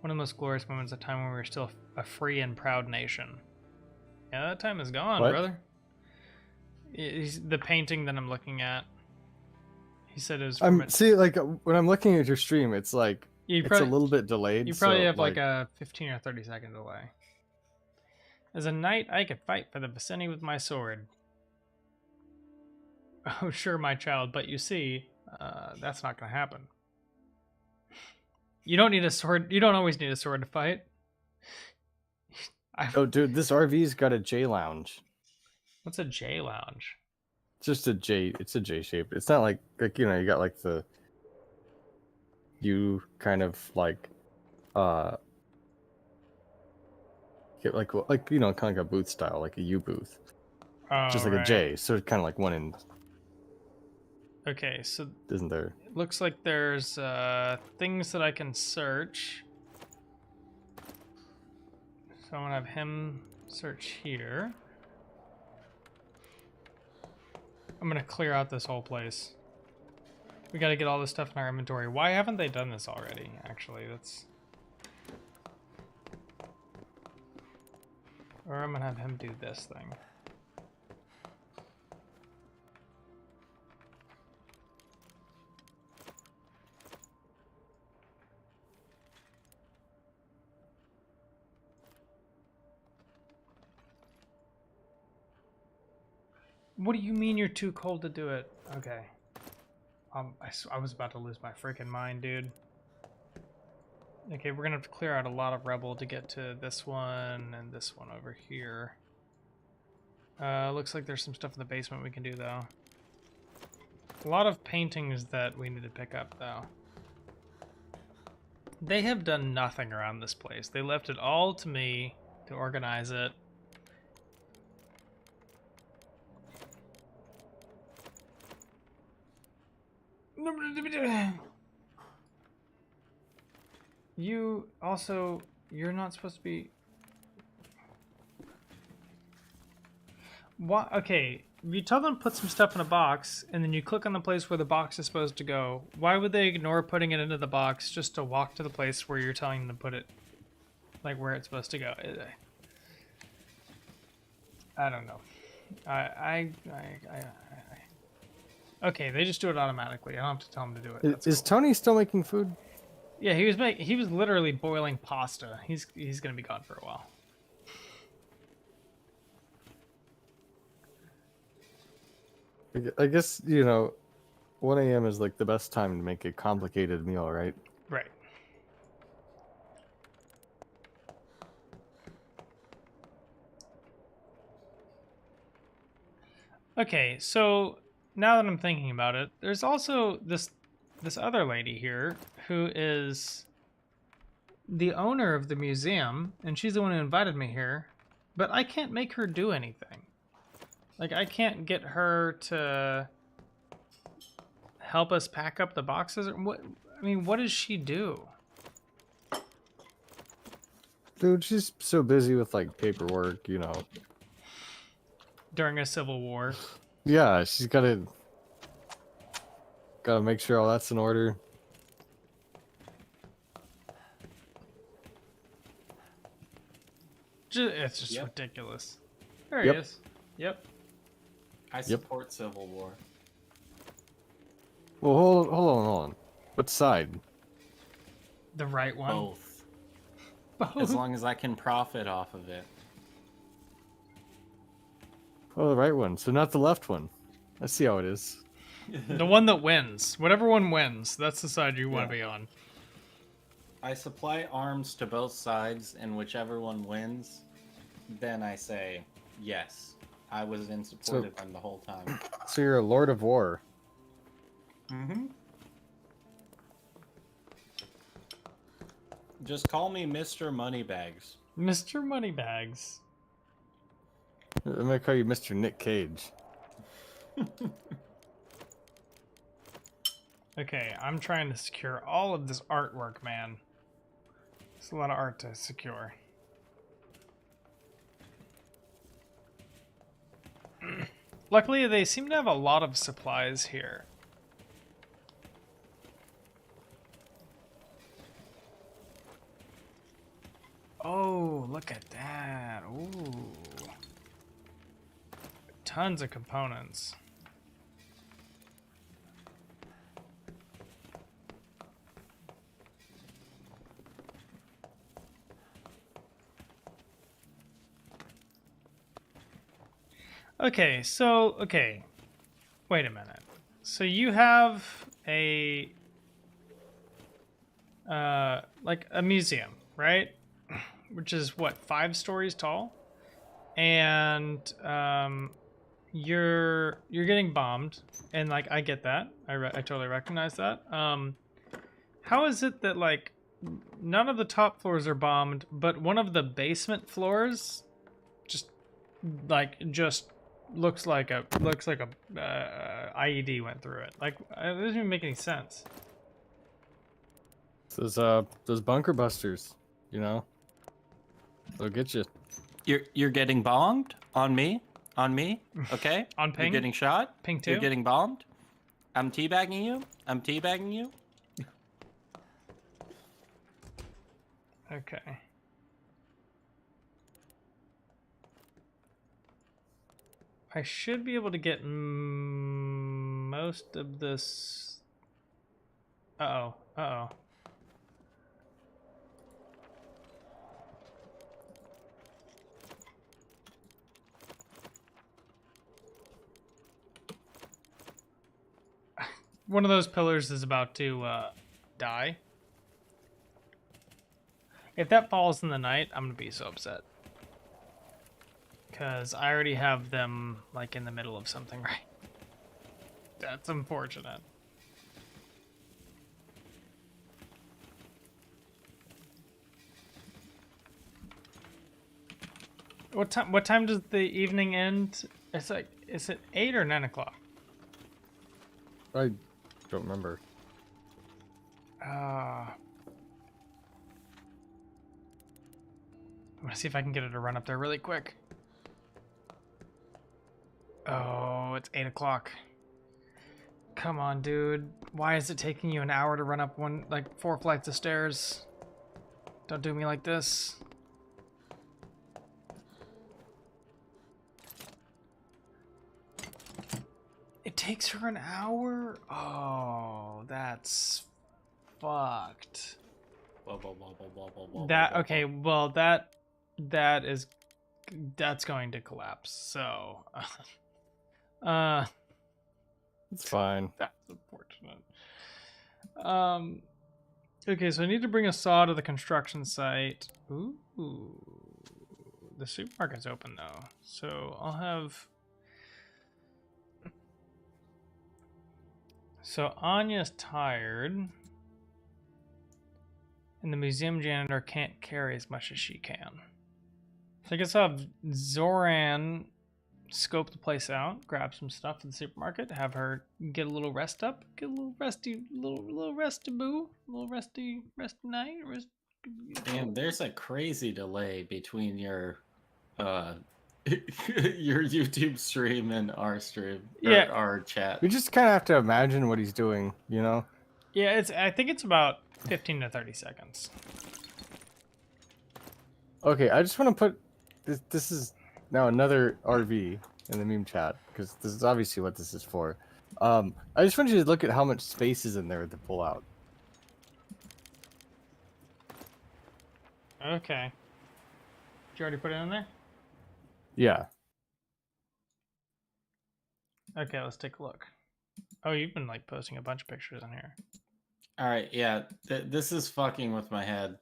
One of the most glorious moments of time when we were still a free and proud nation. Yeah, that time is gone, What? brother. The painting that I'm looking at. He said it was from See, like when I'm looking at your stream, it's like it's a little bit delayed. You probably so, have like a 15 or 30-second delay. As a knight, I could fight for the Vicini with my sword. Oh, sure, my child, but you see, that's not going to happen. You don't need a sword. You don't always need a sword to fight. Oh, dude, this RV's got a J lounge. What's a J lounge? Just a J. It's a J shape. It's not like you know, you got like the U kind of like get like you know, kind of like a booth style, like a U booth. Oh, Just like right. a J, so it's kind of like one in. Okay, so Isn't there? it looks like there's things that I can search. So I'm gonna have him search here. I'm gonna clear out this whole place. We gotta get all this stuff in our inventory. Why haven't they done this already? Actually, that's... Or I'm gonna have him do this thing. What do you mean you're too cold to do it? Okay. I was about to lose my freaking mind, dude. Okay, we're gonna have to clear out a lot of rebel to get to this one and this one over here. Looks like there's some stuff in the basement we can do, though. A lot of paintings that we need to pick up, though. They have done nothing around this place. They left it all to me to organize it. You also, you're not supposed to be... What? Okay, you tell them to put some stuff in a box, and then you click on the place where the box is supposed to go. Why would they ignore putting it into the box just to walk to the place where you're telling them to put it, like where it's supposed to go? I don't know. Okay, they just do it automatically. I don't have to tell them to do it. That's Is cool. Tony still making food? Yeah, he was literally boiling pasta. He's gonna be gone for a while. I guess, you know, 1 a.m. is like the best time to make a complicated meal, right? Right. Okay, so now that I'm thinking about it, there's also this other lady here who is the owner of the museum, and she's the one who invited me here, but I can't make her do anything. Like, I can't get her to help us pack up the boxes. Or what? I mean, what does she do? Dude, she's so busy with like paperwork, you know. During a civil war. Yeah, she's gotta make sure all that's in order. It's just Yep. ridiculous. There Yep. he is. Yep. I support Civil War. Well, hold on. What side? The right one. Both. Both. As long as I can profit off of it. Oh, the right one. So not the left one. I see how it is. The one that wins. Whatever one wins, that's the side you want to Yeah. be on. I supply arms to both sides, and whichever one wins, then I say, yes, I was in support of them the whole time. So you're a Lord of War. Mm-hmm. Just call me Mr. Moneybags. Mr. Moneybags. I'm gonna call you Mr. Nick Cage. Okay, I'm trying to secure all of this artwork, man. It's a lot of art to secure. Luckily, they seem to have a lot of supplies here. Oh, look at that. Ooh. Tons of components. Okay, okay. Wait a minute. So you have a like a museum, right? Which is what, 5 stories tall? And you're getting bombed, and like I get that. I totally recognize that. How is it that like none of the top floors are bombed, but one of the basement floors just looks like a IED went through it. Like it doesn't even make any sense. Those bunker busters, you know, they'll get you. You're getting bombed on me, okay? On ping? You're getting shot. Ping 2? You're getting bombed. I'm teabagging you. I'm teabagging you. Okay. I should be able to get most of this. Uh-oh. Uh-oh. One of those pillars is about to die. If that falls in the night, I'm gonna be so upset. Because I already have them, like, in the middle of something, right? That's unfortunate. What time does the evening end? It's like, is it 8 or 9 o'clock? I don't remember. I'm gonna see if I can get it to run up there really quick. Oh, it's 8 o'clock. Come on, dude. Why is it taking you an hour to run up 4 flights of stairs? Don't do me like this. It takes her an hour? Oh, that's fucked. Okay, well that's going to collapse. So It's fine. that's unfortunate. Okay, so I need to bring a saw to the construction site. Ooh. The supermarket's open though. So I'll have. So Anya's tired. And the museum janitor can't carry as much as she can. So I guess I'll have Zoran scope the place out, grab some stuff at the supermarket, have her get a little rest up, get a little resty, little resty boo, little resty night. Damn, there's a crazy delay between your your YouTube stream and our stream. Yeah. Our chat. We just kind of have to imagine what he's doing, you know? Yeah, I think it's about 15 to 30 seconds. Okay, I just want to put this is now another RV in the meme chat because this is obviously what this is for. I just want you to look at how much space is in there to pull out. Okay. Did you already put it in there? Yeah. Okay, let's take a look. Oh, you've been like posting a bunch of pictures in here. All right, yeah, this is fucking with my head.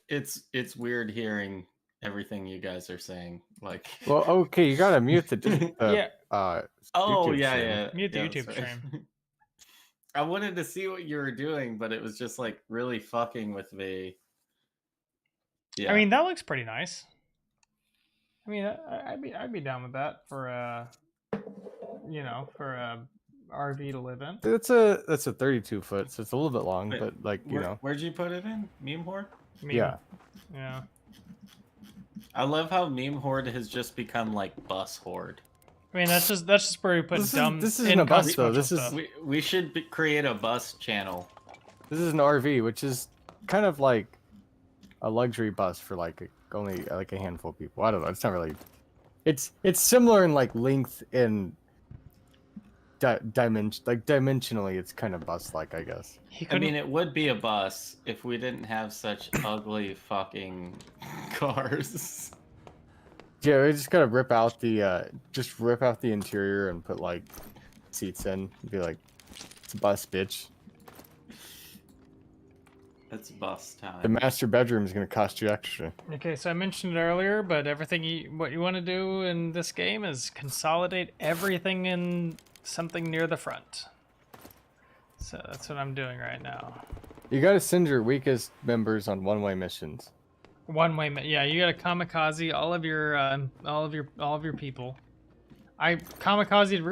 It's weird hearing everything you guys are saying. Like, Well, okay, you gotta mute the Yeah. oh YouTube yeah, stream. yeah, Mute the yeah, YouTube that's right. stream. I wanted to see what you were doing, but it was just like really fucking with me. Yeah, I mean, that looks pretty nice. I mean, I'd be down with that for for a RV to live in. That's a 32 foot, so it's a little bit long, Wait, but like you know, where'd you put it in? Meme Horde? yeah. Yeah. I love how Meme Horde has just become like Bus Horde. I mean, that's just where we put dumb. This isn't a bus though. inconsequential This is stuff. We should create a bus channel. this is an RV, which is kind of like a luxury bus for like only like a handful of people. I don't know. It's not really. It's similar in like length and dimension. Like dimensionally, it's kind of bus-like, I guess. I mean, it would be a bus if we didn't have such ugly fucking cars. Yeah, we just gotta rip out the interior and put like seats in. And be like, it's a bus, bitch. It's bus The time. master bedroom is gonna cost you extra. Okay, so I mentioned it earlier, but what you want to do in this game is consolidate everything in something near the front. So that's what I'm doing right now. You gotta send your weakest members on one-way missions. Yeah, you gotta kamikaze all of your people. I kamikazed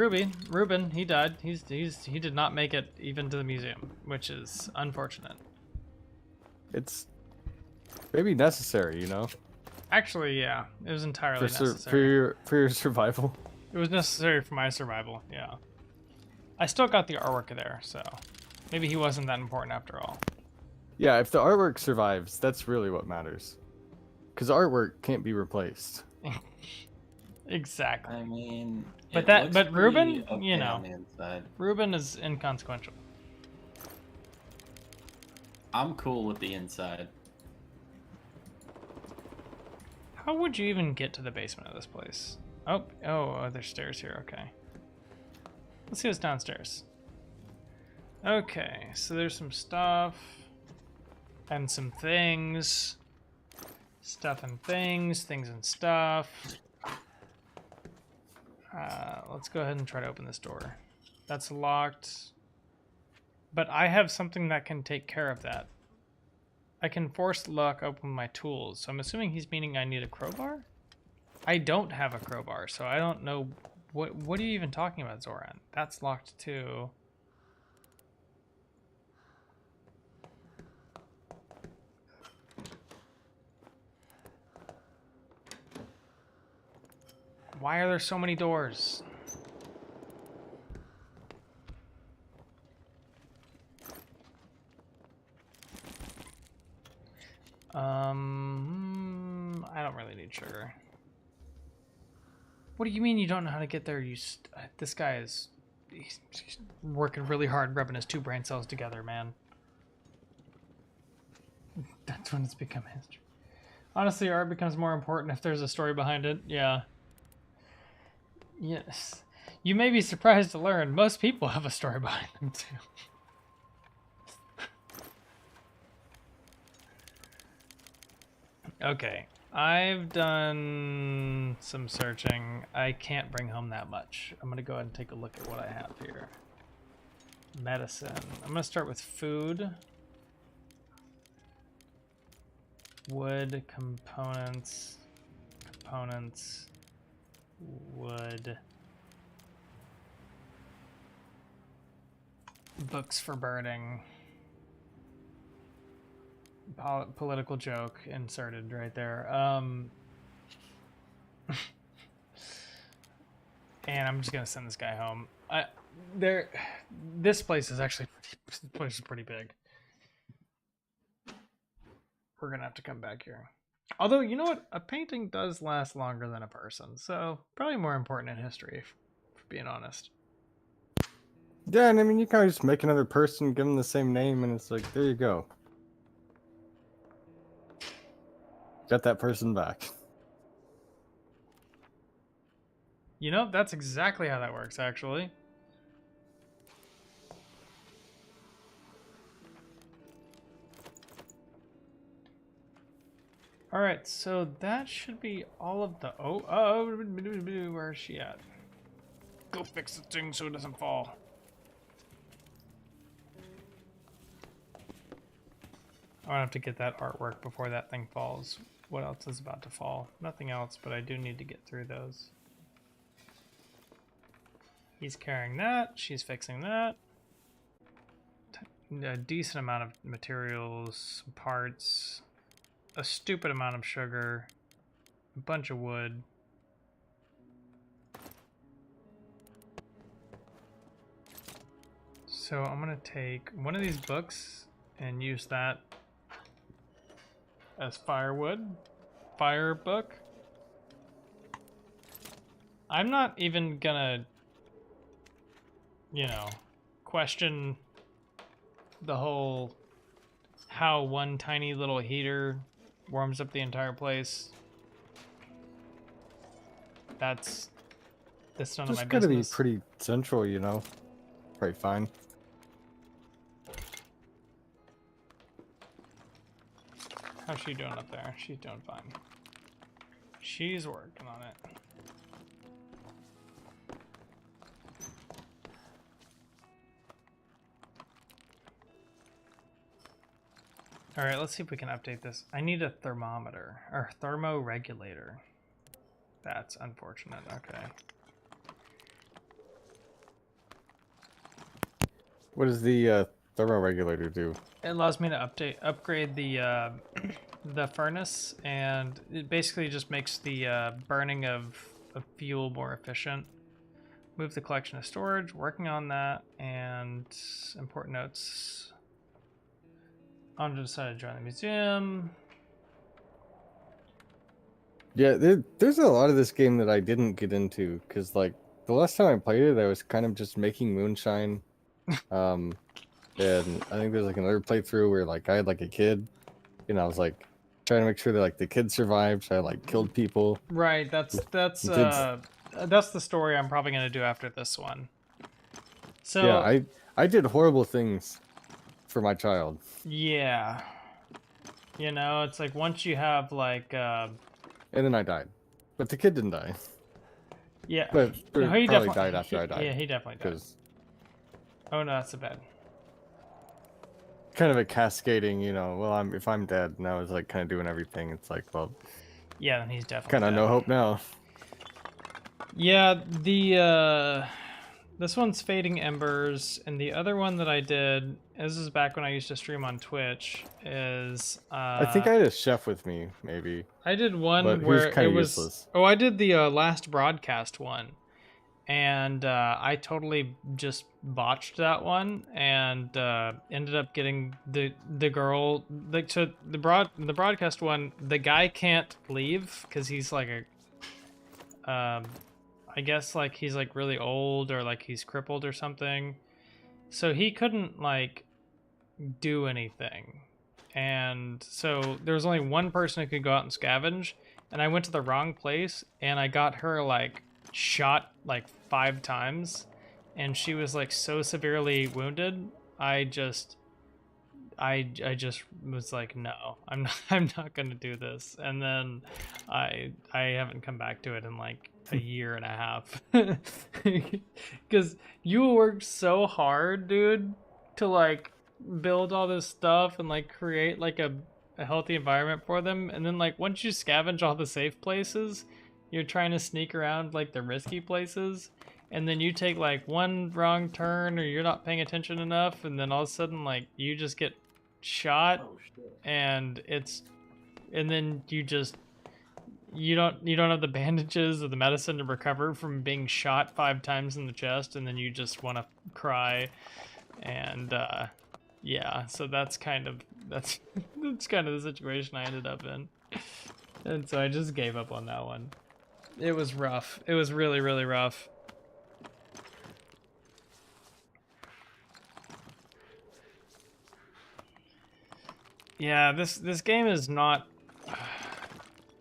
Ruben, he died. He did not make it even to the museum, which is unfortunate. It's maybe necessary, you know, Actually, yeah, it was entirely necessary. for your survival. It was necessary for my survival, yeah. I still got the artwork there, so maybe he wasn't that important after all. Yeah, if the artwork survives, that's really what matters. Because artwork can't be replaced. Exactly. I mean, But Ruben, okay you know, on the inside. Ruben is inconsequential. I'm cool with the inside. How would you even get to the basement of this place? Oh, there's stairs here, okay. Let's see what's downstairs. Okay, so there's some stuff. And some things. Stuff and things, things and stuff. Let's go ahead and try to open this door. That's locked. But I have something that can take care of that. I can force lock open my tools. So I'm assuming he's meaning I need a crowbar? I don't have a crowbar, so I don't know. What are you even talking about, Zoran? That's locked too. Why are there so many doors? I don't really need sugar. What do you mean you don't know how to get there? This guy is he's working really hard, rubbing his two brain cells together, man. That's when it's become history. Honestly, art becomes more important if there's a story behind it. Yeah. Yes. You may be surprised to learn most people have a story behind them too. Okay, I've done some searching. I can't bring home that much. I'm gonna go ahead and take a look at what I have here. Medicine. I'm gonna start with food. Wood, components, wood. Books for burning. Political joke inserted right there. And I'm just gonna send this guy home. This place is actually pretty big. We're gonna have to come back here. Although, you know what? A painting does last longer than a person, so probably more important in history, for being honest. Yeah, and I mean, you kind of just make another person, give them the same name, and it's like, there you go. Got that person back. You know, that's exactly how that works, actually. Alright, so that should be all of the... Oh, where is she at? Go fix the thing so it doesn't fall. I'm gonna have to get that artwork before that thing falls. What else is about to fall? Nothing else, but I do need to get through those. He's carrying that, she's fixing that. A decent amount of materials, parts, a stupid amount of sugar, a bunch of wood. So I'm gonna take one of these books and use that as firewood. Fire book. I'm not even gonna, you know, question the whole how one tiny little heater warms up the entire place. That's none of my Just gotta be business. pretty central, you know. Pretty fine. How's she doing up there? She's doing fine. She's working on it. Alright, let's see if we can update this. I need a thermometer, or thermoregulator. That's unfortunate, okay. What does the thermoregulator do? It allows me to upgrade the the furnace, and it basically just makes the burning of fuel more efficient. Move the collection to storage, working on that, and important notes. Andre decided to join the museum. Yeah, there's a lot of this game that I didn't get into because, like, the last time I played it, I was kind of just making moonshine. And I think there's like another playthrough where like I had like a kid, and I was like trying to make sure that like the kid survived. So I like killed people. Right, that's Did- the story I'm probably gonna do after this one. So Yeah, I did horrible things for my child. yeah, you know, it's like once you have like And then I died, but the kid didn't die. yeah, But no, he probably definitely died after I died. Yeah, he definitely died. Because Oh no, that's a bad. kind of a cascading, you know. Well, if I'm dead, and I was like kind of doing everything. It's like, well, Yeah, then he's definitely kind of dead. no hope now. Yeah, the this one's Fading Embers, and the other one that I did, this is back when I used to stream on Twitch, is I think I had a chef with me, maybe. I did one But he was where it kinda was useless. oh, I did the last broadcast one, and I totally just botched that one, and ended up getting the girl like so the broadcast one. The guy can't leave because he's like a I guess like he's like really old or like he's crippled or something. So he couldn't like do anything. And so there was only one person who could go out and scavenge, and I went to the wrong place and I got her like shot like 5 times, and she was like so severely wounded. I just was like, no, I'm not gonna do this. And then I haven't come back to it in like a year and a half, because you worked so hard, dude, to like build all this stuff and like create like a healthy environment for them, and then like once you scavenge all the safe places, you're trying to sneak around like the risky places, and then you take like one wrong turn or you're not paying attention enough, and then all of a sudden like you just get shot, and then you don't have the bandages or the medicine to recover from being shot 5 times in the chest, and then you just want to cry. And yeah, so that's kind of the situation I ended up in. And so I just gave up on that one. It was rough. It was really, really rough. Yeah, this game is not.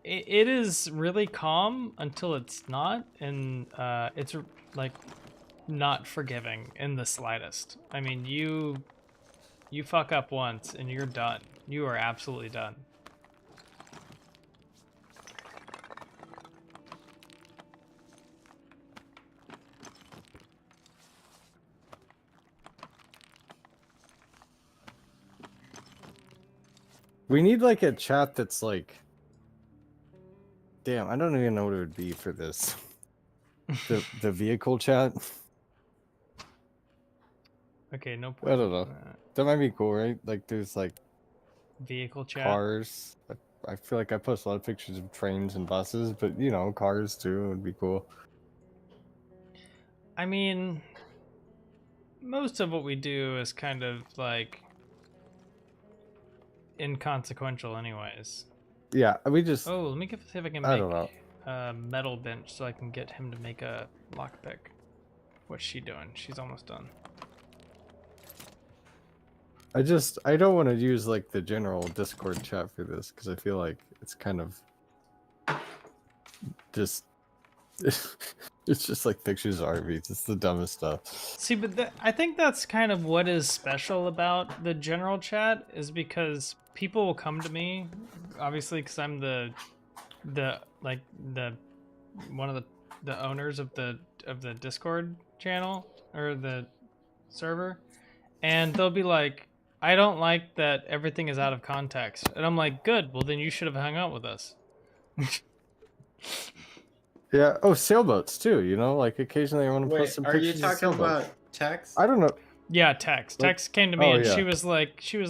It is really calm until it's not, and it's like not forgiving in the slightest. I mean, you fuck up once and you're done. You are absolutely done. We need like a chat that's like, damn, I don't even know what it would be for this. The vehicle chat. Okay, no I point. don't know. That might be cool, right? Like there's like Vehicle chat. cars. I feel like I post a lot of pictures of trains and buses, but you know, cars too would be cool. I mean, most of what we do is kind of like inconsequential anyways. Yeah, we just. Oh, let me see if I can I make don't know. a metal bench so I can get him to make a lockpick. What's she doing? She's almost done. I don't want to use like the general Discord chat for this because I feel like it's kind of just it's just like pictures of RVs. It's the dumbest stuff. See, but I think that's kind of what is special about the general chat is because people will come to me, obviously, because I'm the one of the owners of the Discord channel or the server, and they'll be like, I don't like that everything is out of context. And I'm like, good, well then you should have hung out with us. Yeah. Oh, sailboats too. You know, like occasionally I want to post Wait, some are pictures you of talking sailboats. about text? I don't know. Yeah, Tex. Like- Tex came to me oh, and yeah. she was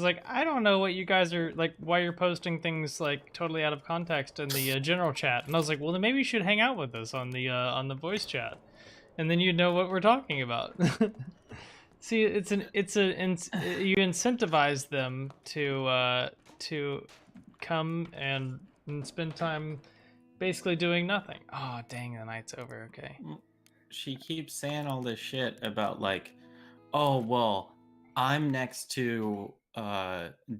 like, I don't know what you guys are like. Why you're posting things like totally out of context in the general chat? And I was like, well, then maybe you should hang out with us on the voice chat, and then you know what we're talking about. See, you incentivize them to come and spend time basically doing nothing. Oh, dang, the night's over. Okay. She keeps saying all this shit about like, oh well, I'm next to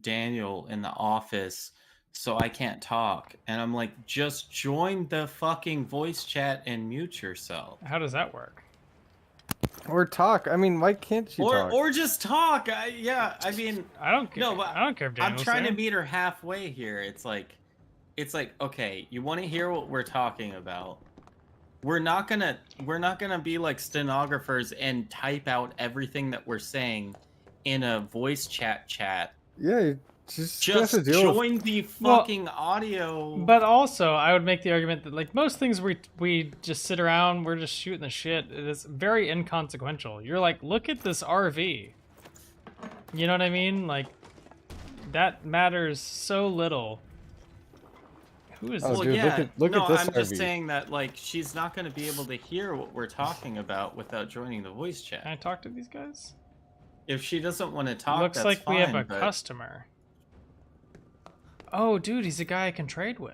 Daniel in the office, so I can't talk. And I'm like, just join the fucking voice chat and mute yourself. How does that work? Or talk. I mean, why can't you talk? Or just talk. Yeah, I mean, I don't care. no, but I don't care if I'm Daniel's trying there. to meet her halfway here. It's like, okay, you want to hear what we're talking about? We're not gonna be like stenographers and type out everything that we're saying in a voice chat. Yeah, you just Just have to deal with. join the fucking audio. But also, I would make the argument that like most things we just sit around, we're just shooting the shit. It is very inconsequential. You're like, look at this RV. You know what I mean? Like, that matters so little. Who is Oh, this? Well, dude, yeah. look no, at this I'm just RV. saying that like she's not going to be able to hear what we're talking about without joining the voice chat. Can I talk to these guys? If she doesn't want to talk, Looks that's like fine, we have a but customer. Oh, dude, he's a guy I can trade with.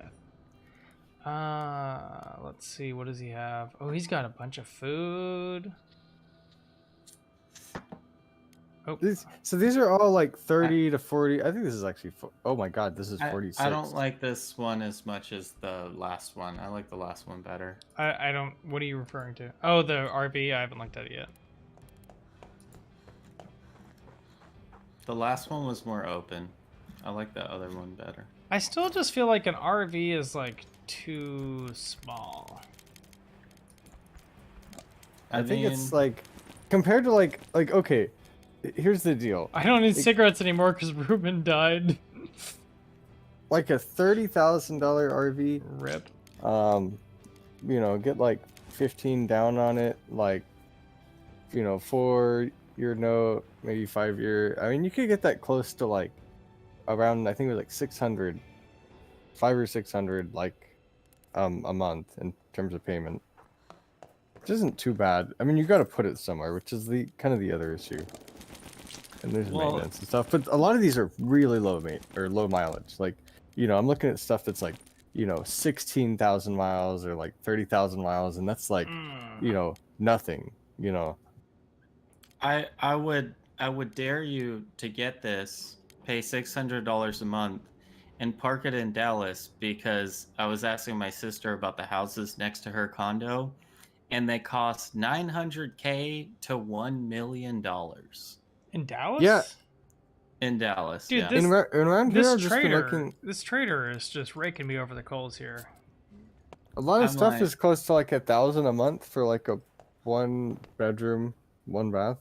Let's see, what does he have? Oh, he's got a bunch of food. Oh, These are all like 30 to 40. I think this is actually. Oh my god, this is 46. I don't like this one as much as the last one. I like the last one better. I don't. What are you referring to? Oh, the RV. I haven't looked at it yet. The last one was more open. I like the other one better. I still just feel like an RV is like too small. I think it's like compared to like okay. Here's the deal. I don't need cigarettes anymore because Ruben died. Like a $30,000 RV. Rip. You know, get like 15 down on it, like, you know, 4-year note, maybe 5-year. I mean, you could get that close to like around, I think it was like 600, 500 or 600, like, a month in terms of payment. Which isn't too bad. I mean, you got to put it somewhere, which is the kind of the other issue. And there's maintenance and stuff, but a lot of these are really low mileage. Like, you know, I'm looking at stuff that's like, 16,000 miles or like 30,000 miles, and that's like, nothing. I would dare you to get this, pay $600 a month, and park it in Dallas, because I was asking my sister about the houses next to her condo, and they cost $900K to $1 million In Dallas? Yeah. in Dallas. Dude, yeah. this Around here, this I've just been trader, looking. this trader is just raking me over the coals here. A lot of I'm stuff like- is close to like 1,000 a month for like a 1-bedroom, 1-bath.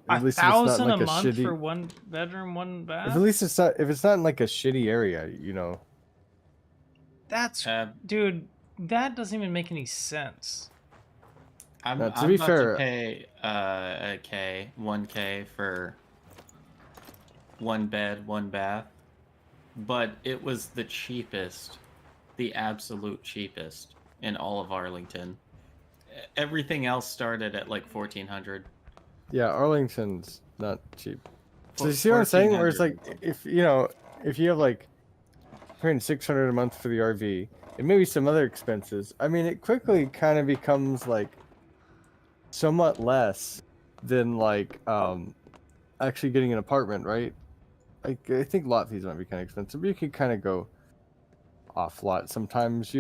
At least if it's not in, $1,000 like, a month shitty. for 1 bedroom, 1 bath. At least it's not if it's not in like a shitty area, That's dude. That doesn't even make any sense. I'm to be about fair- to pay $1K for 1 bed, 1 bath, but it was the cheapest, the absolute cheapest in all of Arlington. Everything else started at like 1,400. Yeah, Arlington's not cheap. So you see what I'm saying? Where it's like, if you have like paying $600 a month for the RV and maybe some other expenses, I mean, it quickly kind of becomes like somewhat less than like actually getting an apartment, right? Like, I think lot fees might be kind of expensive, but you can kind of go off lot sometimes,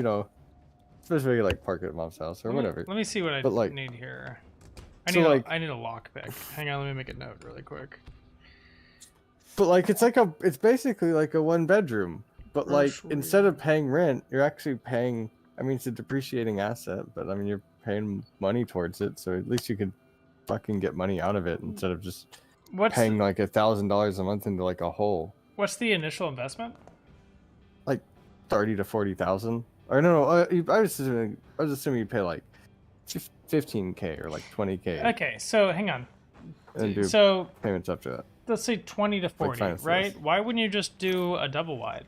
especially like park at mom's house or whatever. Let me see what I But, like- need here. I So, need like- I need a lockpick. Hang on, let me make a note really quick. But like it's basically like a 1-bedroom. But like instead of paying rent, you're actually paying. I mean, it's a depreciating asset, but I mean you're paying money towards it, so at least you could fucking get money out of it instead of just paying like $1,000 a month into like a hole. What's the initial investment? Like 30 to 40,000. Or no, I was assuming you pay like 15K or like 20K. Okay, so hang on. And do So payments after that. let's say 20 to 40, finance right? list. Why wouldn't you just do a double wide?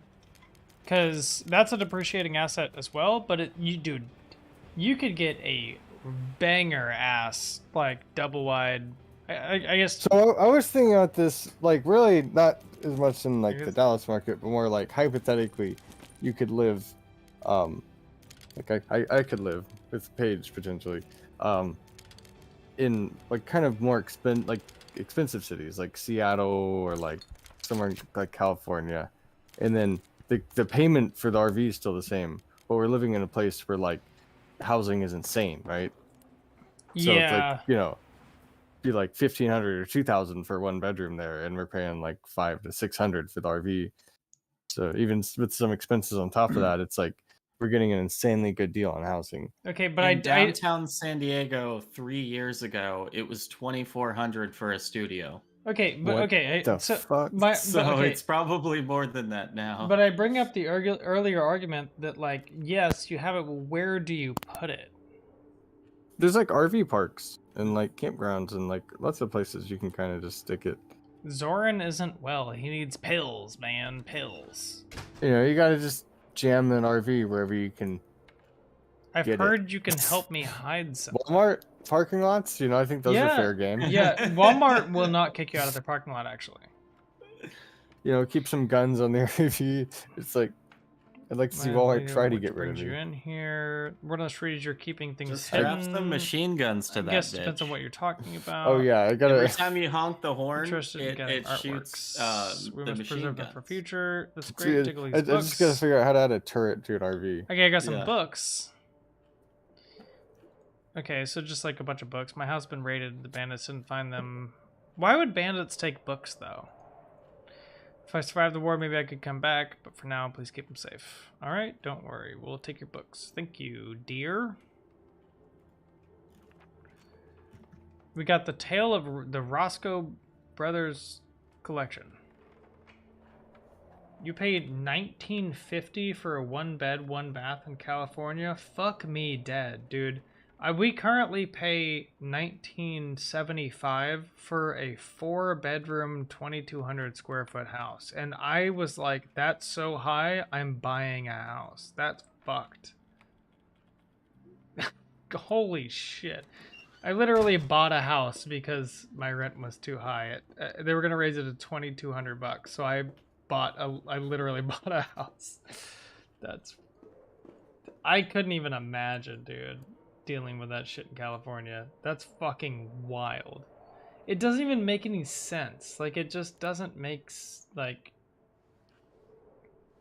Because that's a depreciating asset as well. But you could get a banger ass like double wide. I guess. So I was thinking about this, like really not as much in like the guess- Dallas market, but more like hypothetically, you could live, like I could live with Paige potentially, in like kind of more expensive cities like Seattle or like somewhere like California, and then the payment for the RV is still the same, but we're living in a place where like housing is insane, right? So Yeah. it's like, be like 1,500 or 2,000 for 1-bedroom there, and we're paying like 500 to 600 for the RV. So even with some expenses on top of that, it's like we're getting an insanely good deal on housing. Okay, but In downtown San Diego 3 years ago, it was 2,400 for a studio. okay, but What okay. the So fuck? So okay. it's probably more than that now. But I bring up the earlier argument that like yes, you have it. But where do you put it? There's like RV parks and like campgrounds and like lots of places you can kind of just stick it. Zoran isn't well. He needs pills, man. Pills. You gotta just jam an RV wherever you can. I've Get it. heard you can help me hide some. Walmart parking lots, I think those are Yeah. fair game. Yeah, Walmart will not kick you out of their parking lot, actually. Keep some guns on the RV. It's like, I'd like to see Walmart try to Which get rid brings of you you. in here. What on the street is you're keeping things Just hidden? strap some machine guns to I that guess bitch. depends on what you're talking about. Oh yeah, I Every gotta. time you honk the horn, Interested in it, getting it shoots artworks. We the must machine preserve guns. them for future. That's great. Dude, Take a look I at these books. just gotta figure out how to add a turret to an RV. Okay, I got some Yeah. books. Okay, so just like a bunch of books. My house has been raided. The bandits didn't find them. Why would bandits take books, though? If I survive the war, maybe I could come back. But for now, please keep them safe. All right, don't worry. We'll take your books. Thank you, dear. We got the Tale of the Roscoe Brothers collection. You paid $19.50 for a 1-bed, 1-bath in California? Fuck me dead, dude. We currently pay $19.75 for a 4-bedroom, 2,200 square foot house. And I was like, that's so high, I'm buying a house. That's fucked. Holy shit. I literally bought a house because my rent was too high. They were going to raise it to $2,200, so I I literally bought a house. I couldn't even imagine, dude, dealing with that shit in California. That's fucking wild. It doesn't even make any sense. Like, it just doesn't make like.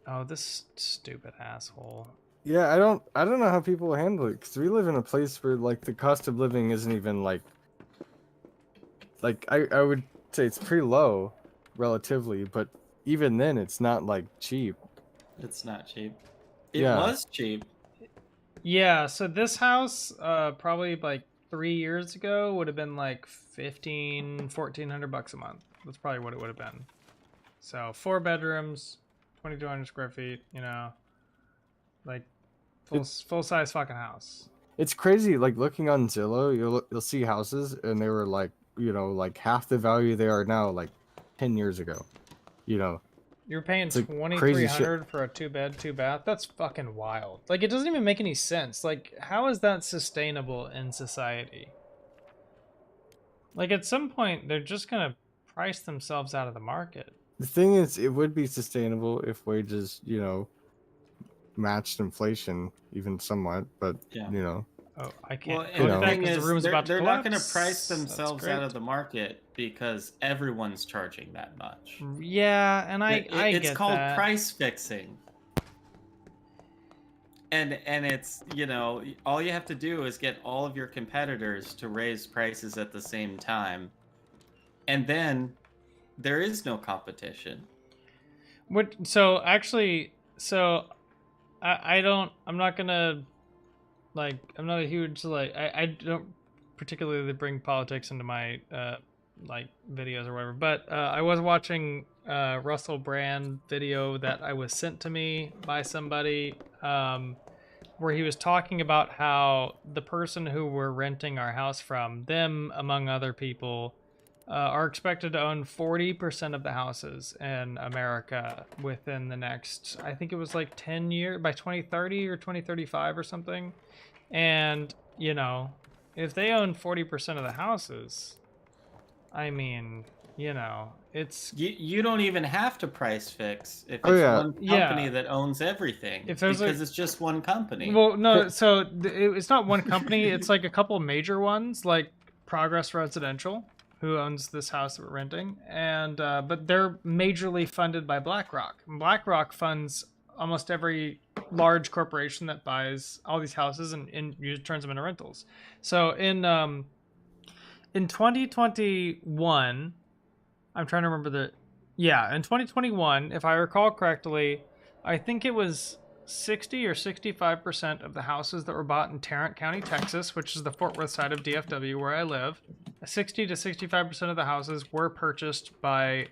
Oh, this stupid asshole. Yeah, I don't know how people handle it, because we live in a place where like the cost of living isn't even like I would say it's pretty low relatively, but even then it's not like cheap. It's not cheap. It Yeah. was cheap. Yeah, so this house, probably like 3 years ago would have been like $1,400 a month. That's probably what it would have been. So 4 bedrooms, 2,200 square feet, you know, like full size fucking house. It's crazy. Like looking on Zillow, you'll see houses and they were like, you know, like half the value they are now, like 10 years ago. You know, You're paying it's like crazy shit. $2,300 for a 2-bed, 2-bath. That's fucking wild. Like, it doesn't even make any sense. Like, how is that sustainable in society? Like, at some point, they're just gonna price themselves out of the market. The thing is, it would be sustainable if wages, you know, matched inflation even somewhat, but Yeah. you know. Oh, I can't. Well, go and to the that thing 'cause is, the room's about to they're not going to collapse. price That's themselves great. out of the market because everyone's charging that much. Yeah, and I It's get called that. price fixing. And it's, you know, all you have to do is get all of your competitors to raise prices at the same time. And then there is no competition. What? So actually, I'm not gonna like. I'm not a huge like. I don't particularly bring politics into my like videos or whatever. But I was watching Russell Brand video that I was sent to me by somebody. Where he was talking about how the person who we're renting our house from, them among other people, are expected to own 40% of the houses in America within the next, I think it was like 10 years, by 2030 or 2035 or something. And, you know, if they own 40% of the houses, I mean, you know, it's... You don't even have to price fix if it's Oh, yeah. one company Yeah. that owns everything. If there's because it's just one company. Well, no, so it's not one company. It's like a couple major ones, like Progress Residential, who owns this house that we're renting, and but they're majorly funded by BlackRock. BlackRock funds almost every large corporation that buys all these houses and turns them into rentals. So in 2021, I'm trying to remember in 2021, if I recall correctly, I think it was 60 or 65% of the houses that were bought in Tarrant County, Texas, which is the Fort Worth side of DFW where I live. 60 to 65% of the houses were purchased by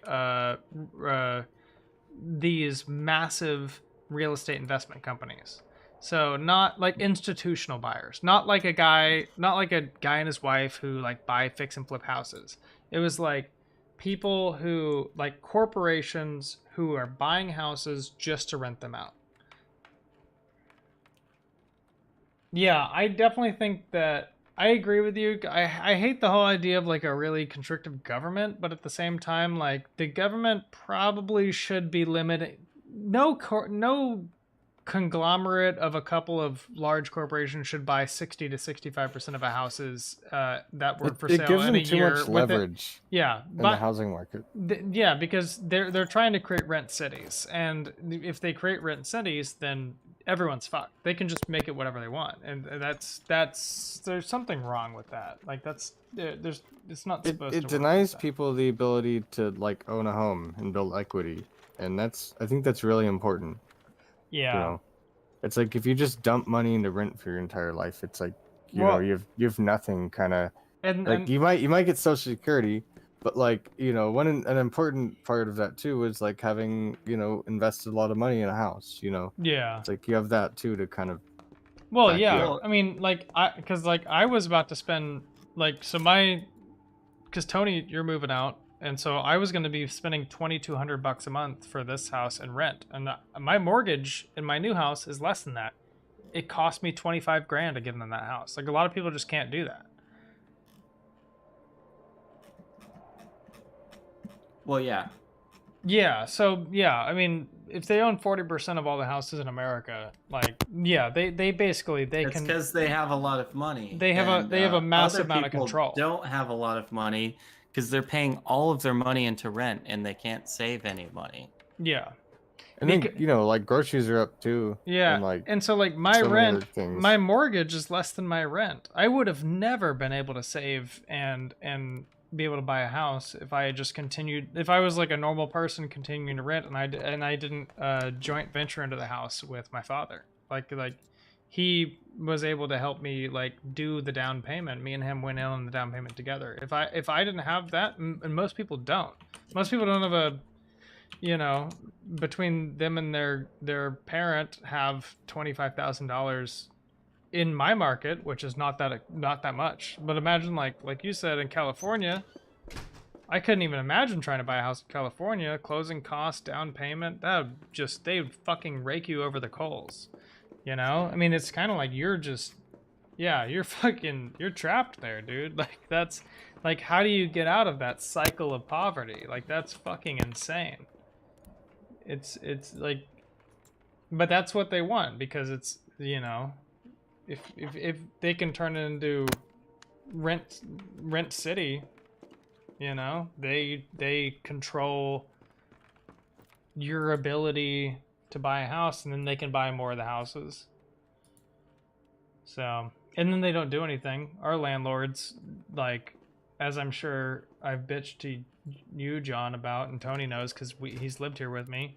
these massive real estate investment companies. So not like institutional buyers, not like a guy and his wife who like buy, fix, and flip houses. It was like people who, like corporations who are buying houses just to rent them out. Yeah, I definitely think that I agree with you. I hate the whole idea of like a really constrictive government, but at the same time, like the government probably should be limiting. No conglomerate of a couple of large corporations should buy 60 to 65% of a houses that were for It sale gives in them a too year. much with it. leverage Yeah, in the housing market. Yeah, because they're trying to create rent cities, and if they create rent cities, then everyone's fucked. They can just make it whatever they want, and that's there's something wrong with that. Like it's not supposed to. It work denies like that. people the ability to like own a home and build equity, and I think that's really important. Yeah. You know, it's like if you just dump money into rent for your entire life, it's like you have nothing kind of like you might get Social Security, but like an important part of that too is like having invested a lot of money in a house. Yeah. It's like you have that too to kind of. Well, yeah. I mean, like I was about to spend because Tony, you're moving out. And so I was going to be spending $2,200 a month for this house and rent. And my mortgage in my new house is less than that. It cost me 25 grand to get in that house. Like a lot of people just can't do that. Well, yeah. Yeah, so yeah, I mean, if they own 40% of all the houses in America, like, yeah, they basically they It's can because they have a lot of money. they have and, a massive other amount of people control. don't have a lot of money because they're paying all of their money into rent and they can't save any money. Yeah. And then Beca- like groceries are up too, Yeah, and like and so like so many other things. my mortgage is less than my rent. I would have never been able to save and be able to buy a house if I had just continued. If I was like a normal person continuing to rent, and I didn't joint venture into the house with my father. Like he was able to help me like do the down payment. Me and him went in on the down payment together. If I didn't have that, and most people don't. Most people don't have a, you know, between them and their parent have $25,000 in my market, which is not that much. But imagine like you said in California, I couldn't even imagine trying to buy a house in California. Closing costs, down payment, that would just, they would fucking rake you over the coals. You know? I mean, it's kind of like you're just, yeah, you're trapped there, dude. Like that's like, how do you get out of that cycle of poverty? Like that's fucking insane. It's like, but that's what they want because it's, you know, if they can turn it into rent city, you know, they control your ability to buy a house, and then they can buy more of the houses. So, and then they don't do anything. Our landlords, like, as I'm sure I've bitched to you, John, about, and Tony knows because he's lived here with me.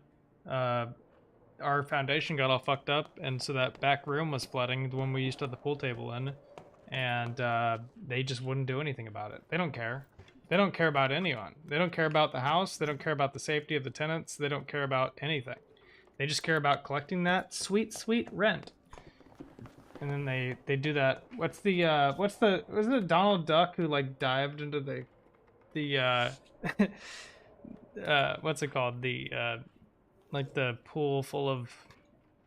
Our foundation got all fucked up, and so that back room was flooding, the one we used to have the pool table in, and they just wouldn't do anything about it. They don't care. They don't care about anyone. They don't care about the house. They don't care about the safety of the tenants. They don't care about anything. They just care about collecting that sweet, sweet rent. And then they do that. Was it Donald Duck who like dived into the what's it called? Like the pool full of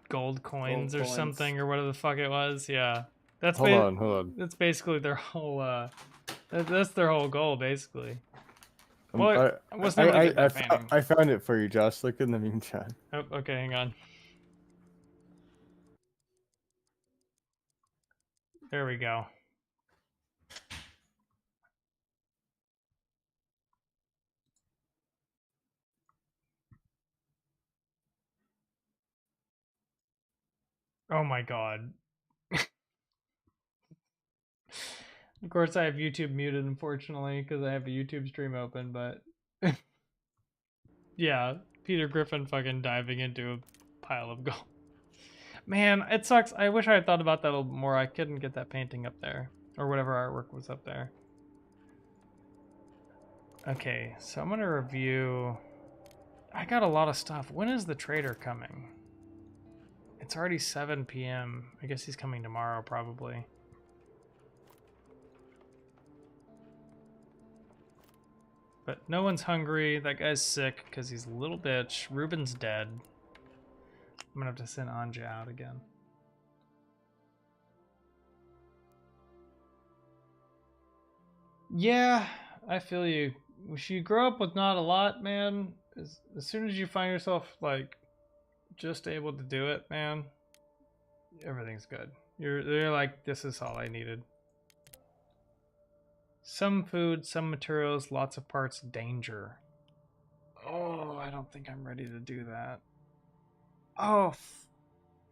gold coins or something, or whatever the fuck it was. Yeah. Hold on. That's basically their whole that's their whole goal, basically. Well, I wasn't able to get that painting. I found it for you, Josh. Look in the meme chat. Oh, okay, hang on. There we go. Oh my god. Of course, I have YouTube muted, unfortunately, because I have a YouTube stream open, but yeah, Peter Griffin fucking diving into a pile of gold. Man, it sucks. I wish I had thought about that a little more. I couldn't get that painting up there, or whatever artwork was up there. Okay, so I'm gonna review. I got a lot of stuff. When is the trader coming? It's already 7 p.m. I guess he's coming tomorrow, probably. But no one's hungry. That guy's sick because he's a little bitch. Ruben's dead. I'm gonna have to send Anja out again. Yeah, I feel you. If you grow up with not a lot, man, as soon as you find yourself, like, just able to do it, man, everything's good. You're like, this is all I needed. Some food, some materials, lots of parts, danger. Oh, I don't think I'm ready to do that. Oh,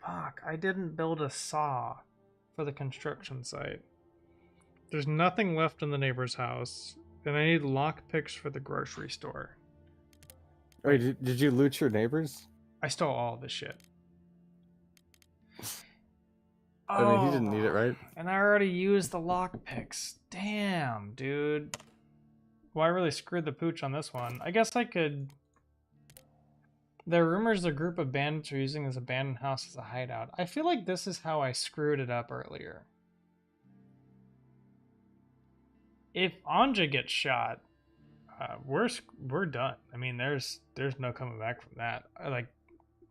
fuck. I didn't build a saw for the construction site. There's nothing left in the neighbor's house, and I need lockpicks for the grocery store. Wait, did you loot your neighbors? I stole all of his shit. I mean, he didn't need it, right? And I already used the lockpicks. Damn, dude. Well, I really screwed the pooch on this one. I guess I could... There are rumors a group of bandits are using this abandoned house as a hideout. I feel like this is how I screwed it up earlier. If Anja gets shot, we're done. I mean, there's no coming back from that. Like,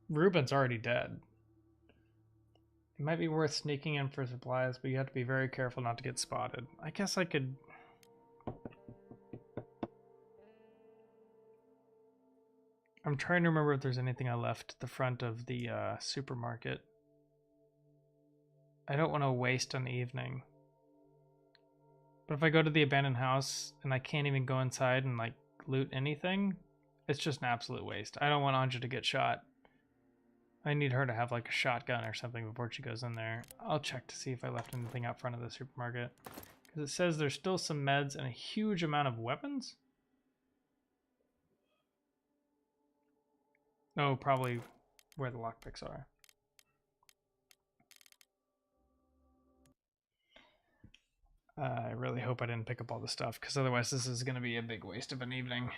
Ruben's already dead. It might be worth sneaking in for supplies, but you have to be very careful not to get spotted. I guess I could... I'm trying to remember if there's anything I left at the front of the supermarket. I don't want to waste an evening. But if I go to the abandoned house and I can't even go inside and like loot anything, it's just an absolute waste. I don't want Anja to get shot. I need her to have like a shotgun or something before she goes in there. I'll check to see if I left anything out front of the supermarket. Because it says there's still some meds and a huge amount of weapons. Oh, probably where the lockpicks are. I really hope I didn't pick up all the stuff, because otherwise this is going to be a big waste of an evening.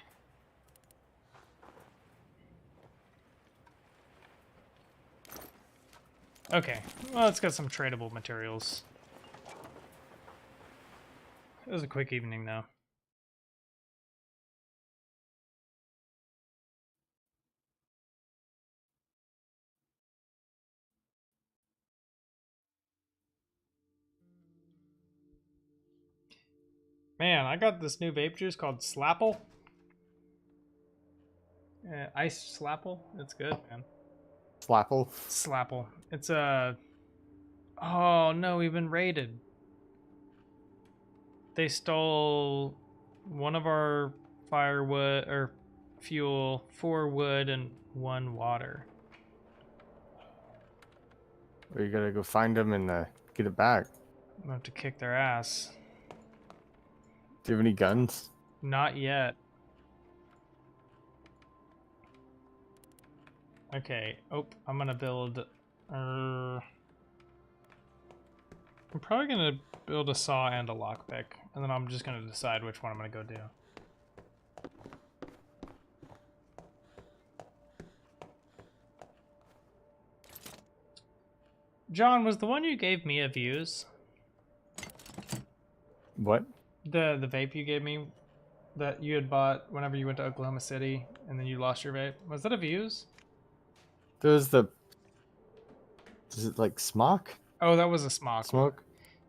Okay, well, let's get some tradable materials. It was a quick evening, though. Man, I got this new vape juice called Slapple. Ice Slapple. It's good, man. Slapple. Slapple. It's a... Oh, no, we've been raided. They stole one of our firewood, or fuel, 4 wood, and 1 water. Or you gotta go find them and get it back. I'm gonna have to kick their ass. Do you have any guns? Not yet. Okay. Oh, I'm gonna build... I'm probably gonna build a saw and a lockpick, and then I'm just gonna decide which one I'm gonna go do. John, was the one you gave me a views? What? The vape you gave me that you had bought whenever you went to Oklahoma City and then you lost your vape? Was that a views? There's the... Is it like smoke? Oh, that was a smoke. Smoke?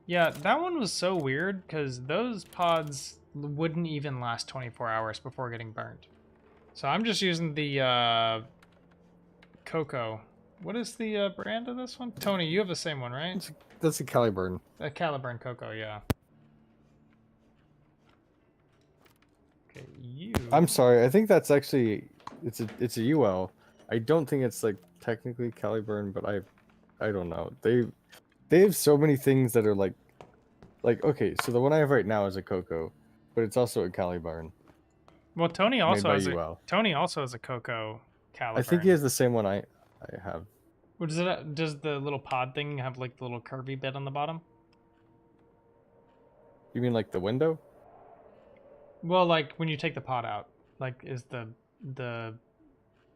Yeah, that one was so weird because those pods wouldn't even last 24 hours before getting burnt. So I'm just using the Cocoa. What is the brand of this one? Tony, you have the same one, right? That's a Caliburn. A Caliburn Cocoa, yeah. Okay, you... I'm sorry, I think that's actually... It's a UL. I don't think it's like technically Caliburn, but I don't know. They have so many things that are like okay, so the one I have right now is a Cocoa, but it's also a Caliburn. Well, Tony also by has UL. Tony also has a Cocoa Caliburn. I think he has the same one I have. What is it? Does the little pod thing have like the little curvy bit on the bottom? You mean like the window? Well, like when you take the pod out, like is the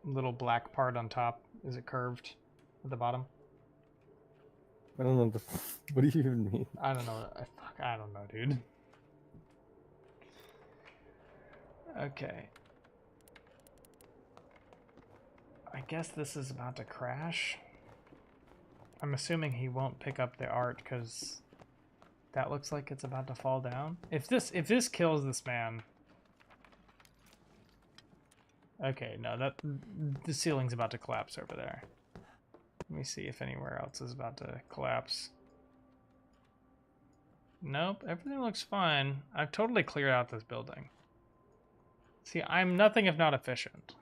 little black part on top, is it curved at the bottom? I don't know. What do you even mean? I don't know. I don't know, dude. Okay. I guess this is about to crash. I'm assuming he won't pick up the art because that looks like it's about to fall down. If this kills this man. Okay, no, the ceiling's about to collapse over there. Let me see if anywhere else is about to collapse. Nope, everything looks fine. I've totally cleared out this building. See, I'm nothing if not efficient.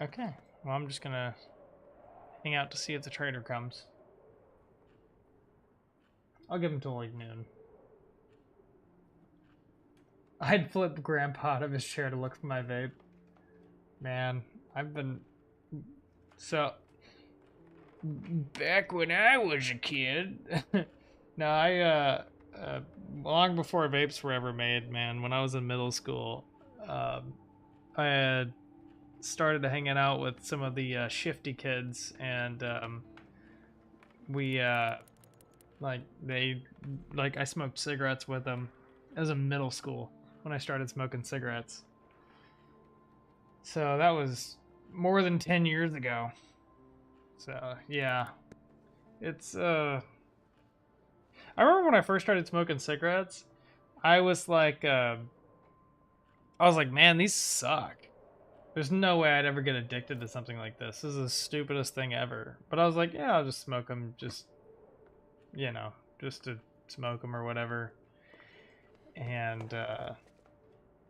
Okay, well, I'm just gonna hang out to see if the trader comes. I'll give him till like noon. I'd flip Grandpa out of his chair to look for my vape. Man, I've been... So... Back when I was a kid... No, long before vapes were ever made, man, when I was in middle school, I had started hanging out with some of the shifty kids, and I smoked cigarettes with them. It was in middle school when I started smoking cigarettes. So that was more than 10 years ago. So yeah, it's I remember when I first started smoking cigarettes, I was like, man, these suck. There's no way I'd ever get addicted to something like this. This is the stupidest thing ever. But I was like, yeah, I'll just smoke them, just, you know, just to smoke them or whatever. And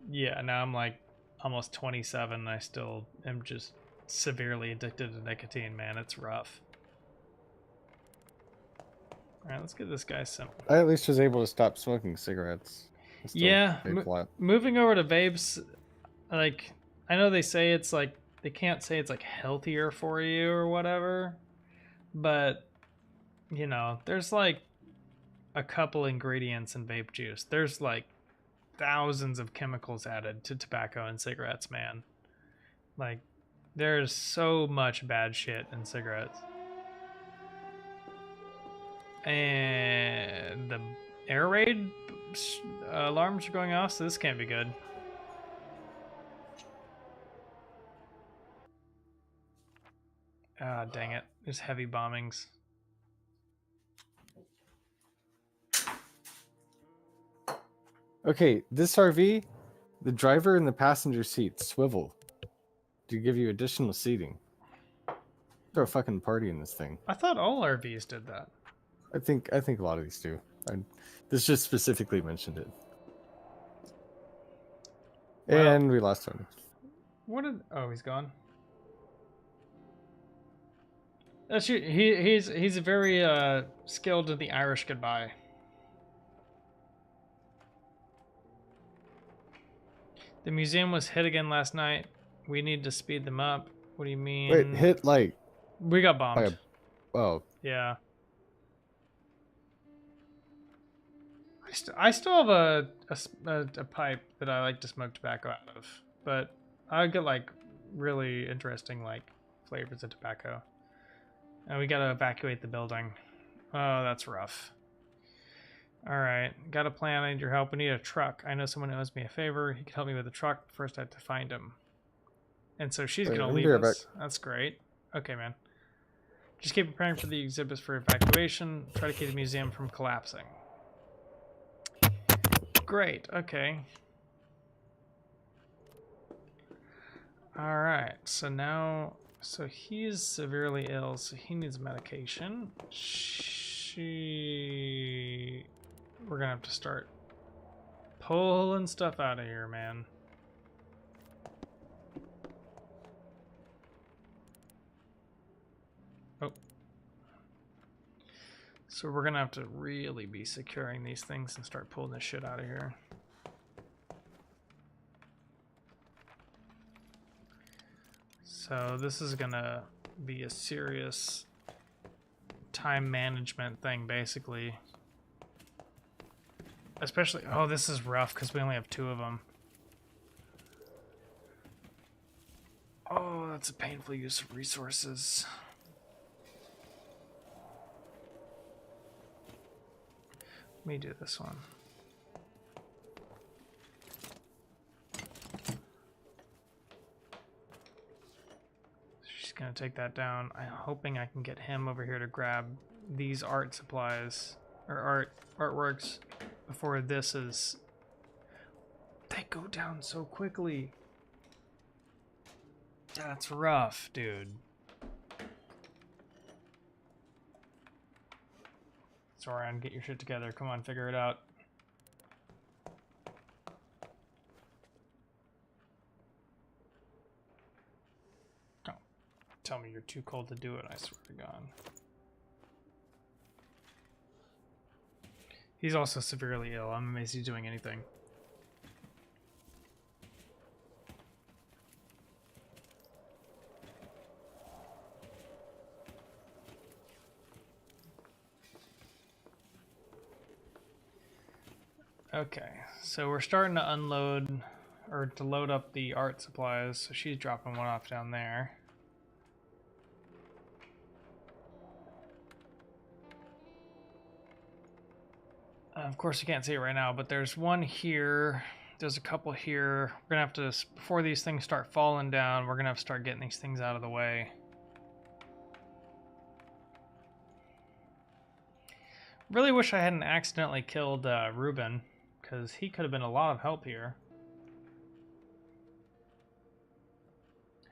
yeah, now I'm like almost 27 and I still am just severely addicted to nicotine, man. It's rough. All right, let's get this guy some. I at least was able to stop smoking cigarettes. I still Yeah, vape a lot. moving over to vapes, like, I know they say it's like, they can't say it's like healthier for you or whatever, but, you know, there's like a couple ingredients in vape juice. There's like thousands of chemicals added to tobacco and cigarettes, man. Like, there's so much bad shit in cigarettes. And the air raid alarms are going off, so this can't be good. Ah, dang it. There's heavy bombings. Okay, this RV, the driver and the passenger seat swivel to give you additional seating. Throw a fucking party in this thing. I thought all RVs did that. I think a lot of these do. This just specifically mentioned it. Well, and we lost him. What did? Oh, he's gone. That's he's very skilled in the Irish goodbye. The museum was hit again last night. We need to speed them up. What do you mean? Wait, hit like We got bombed. by oh. Yeah. I still have a pipe that I like to smoke tobacco out of, but I get like really interesting like flavors of tobacco. And we gotta evacuate the building. Oh, that's rough. Alright, got a plan. I need your help. We need a truck. I know someone who owes me a favor. He can help me with the truck. First, I have to find him. And so she's gonna leave us. That's great. Okay, man. Just keep preparing for the exhibits for evacuation. Try to keep the museum from collapsing. Great, okay. Alright, so now... So he's severely ill, so he needs medication. We're gonna have to start pulling stuff out of here, man. Oh. So we're gonna have to really be securing these things and start pulling this shit out of here. So this is gonna be a serious time management thing, basically. Especially, oh, this is rough because we only have 2 of them. Oh, that's a painful use of resources. Let me do this one. She's gonna take that down. I'm hoping I can get him over here to grab these art supplies or artworks before this is. They go down so quickly. That's rough, dude. Zoran, get your shit together. Come on, figure it out. Oh, tell me you're too cold to do it, I swear to God. He's also severely ill. I'm amazed he's doing anything. Okay, so we're starting to unload, or to load up the art supplies, so she's dropping one off down there. Of course you can't see it right now, but there's one here, there's a couple here. We're gonna have to, before these things start falling down, we're gonna have to start getting these things out of the way. Really wish I hadn't accidentally killed Ruben, because he could have been a lot of help here.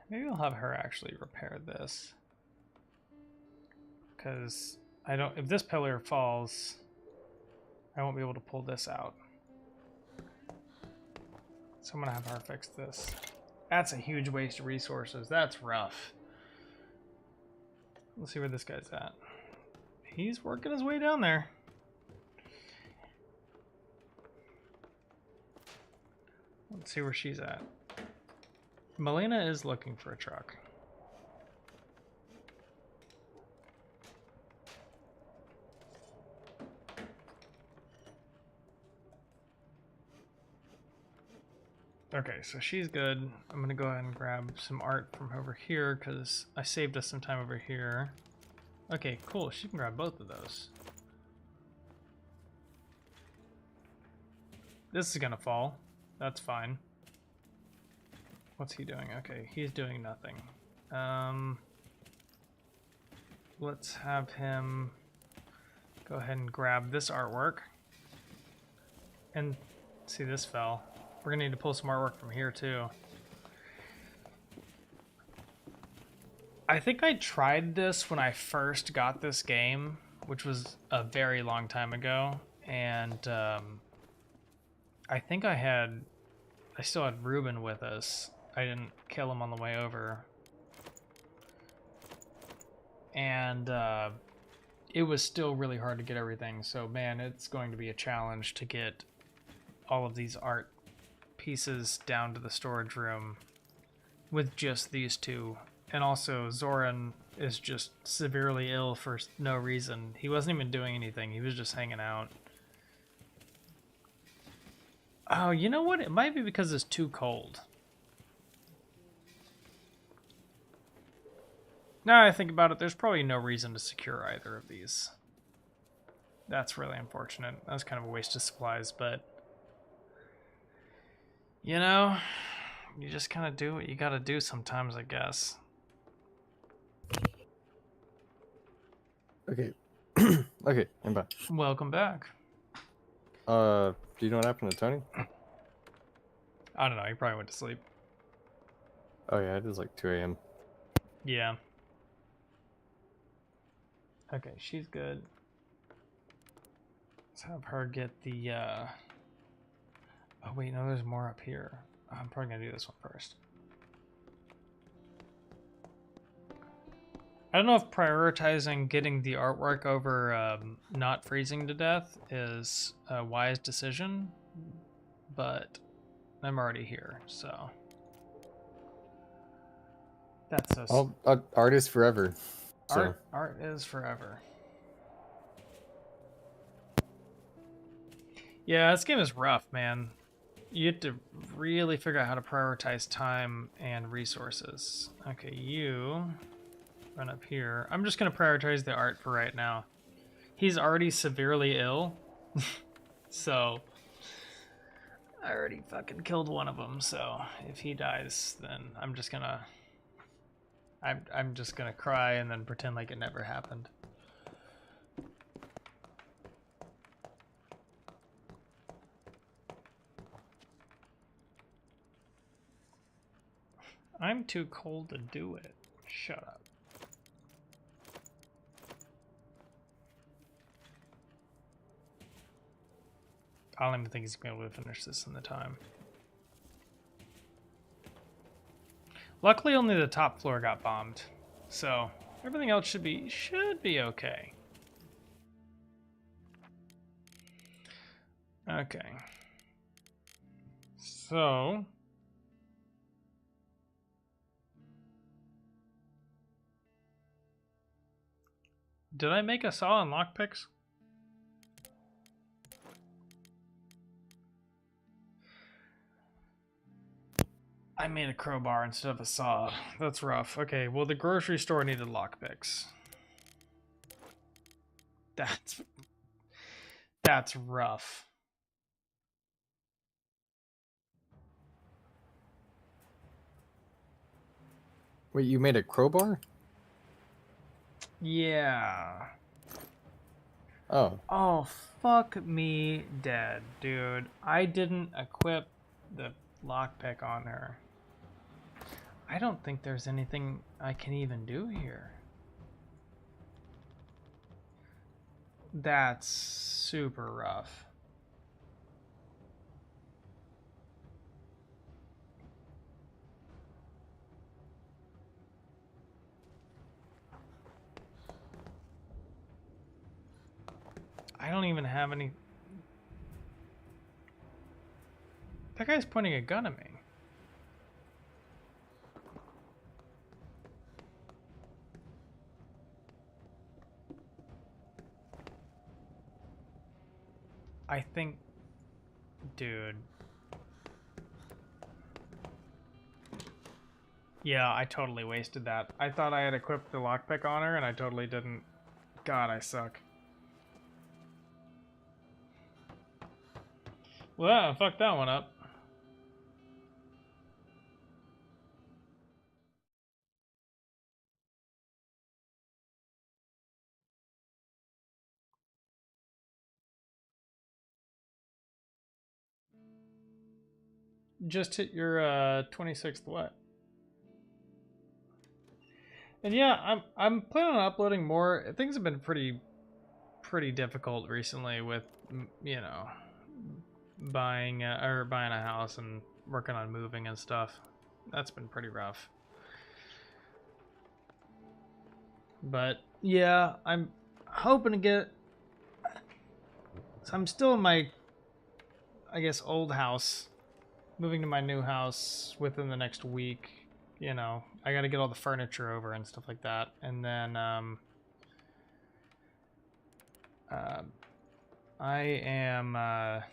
Maybe I'll have her actually repair this. Because I don't, if this pillar falls, I won't be able to pull this out. So I'm gonna have her fix this. That's a huge waste of resources. That's rough. Let's see where this guy's at. He's working his way down there. Let's see where she's at. Melina is looking for a truck. Okay, so she's good. I'm gonna go ahead and grab some art from over here because I saved us some time over here. Okay, cool. She can grab both of those. This is gonna fall. That's fine. What's he doing? Okay, he's doing nothing. Let's have him go ahead and grab this artwork. And see, this fell. We're gonna need to pull some artwork from here too. I think I tried this when I first got this game, which was a very long time ago, and I think I still had Ruben with us. I didn't kill him on the way over. And it was still really hard to get everything, so man, it's going to be a challenge to get all of these art pieces down to the storage room with just these two. And also, Zoran is just severely ill for no reason. He wasn't even doing anything, he was just hanging out. Oh, you know what? It might be because it's too cold. Now I think about it, there's probably no reason to secure either of these. That's really unfortunate. That's kind of a waste of supplies, but you know, you just kind of do what you gotta do sometimes, I guess. Okay. Okay, I'm back. Welcome back. Do you know what happened to Tony? I don't know, he probably went to sleep. Oh yeah, it is like 2 a.m. Yeah. Okay, she's good. Let's have her get the, oh wait, no, there's more up here. I'm probably gonna do this one first. I don't know if prioritizing getting the artwork over not freezing to death is a wise decision, but I'm already here, so that's us. Oh, art is forever. So. Art is forever. Yeah, this game is rough, man. You have to really figure out how to prioritize time and resources. Okay, you run up here. I'm just going to prioritize the art for right now. He's already severely ill, so I already fucking killed one of them, so if he dies, then I'm just gonna cry and then pretend like it never happened. I'm too cold to do it. Shut up. I don't even think he's gonna be able to finish this in the time. Luckily, only the top floor got bombed, so everything else should be okay. Okay. So did I make a saw and lockpicks? I made a crowbar instead of a saw. That's rough. Okay, well, the grocery store needed lockpicks. That's rough. Wait, you made a crowbar? Yeah. Oh, Oh, fuck me dead, dude. I didn't equip the lockpick on her. I don't think there's anything I can even do here. That's super rough. I don't even have any... That guy's pointing a gun at me. I think... Dude. Yeah, I totally wasted that. I thought I had equipped the lockpick on her, and I totally didn't. God, I suck. Well, I fucked that one up. Just hit your 26th what? And yeah, I'm planning on uploading more. Things have been pretty difficult recently with you know, buying a house and working on moving and stuff. That's been pretty rough. But yeah, I'm hoping to get. So I'm still in my, I guess, old house. Moving to my new house within the next week. You know, I got to get all the furniture over and stuff like that, and then I am. I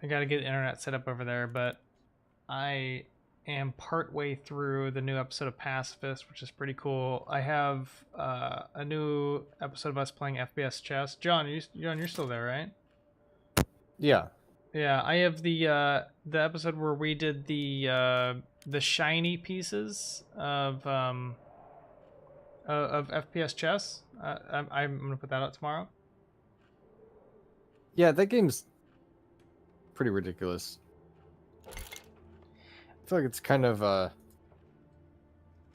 got to get internet set up over there, but I am partway through the new episode of Pacifist, which is pretty cool. I have a new episode of us playing FPS chess. John, you're still there, right? yeah. Yeah, I have the episode where we did the shiny pieces of FPS chess. I'm gonna put that out tomorrow. Yeah, that game's pretty ridiculous. I feel like it's kind of I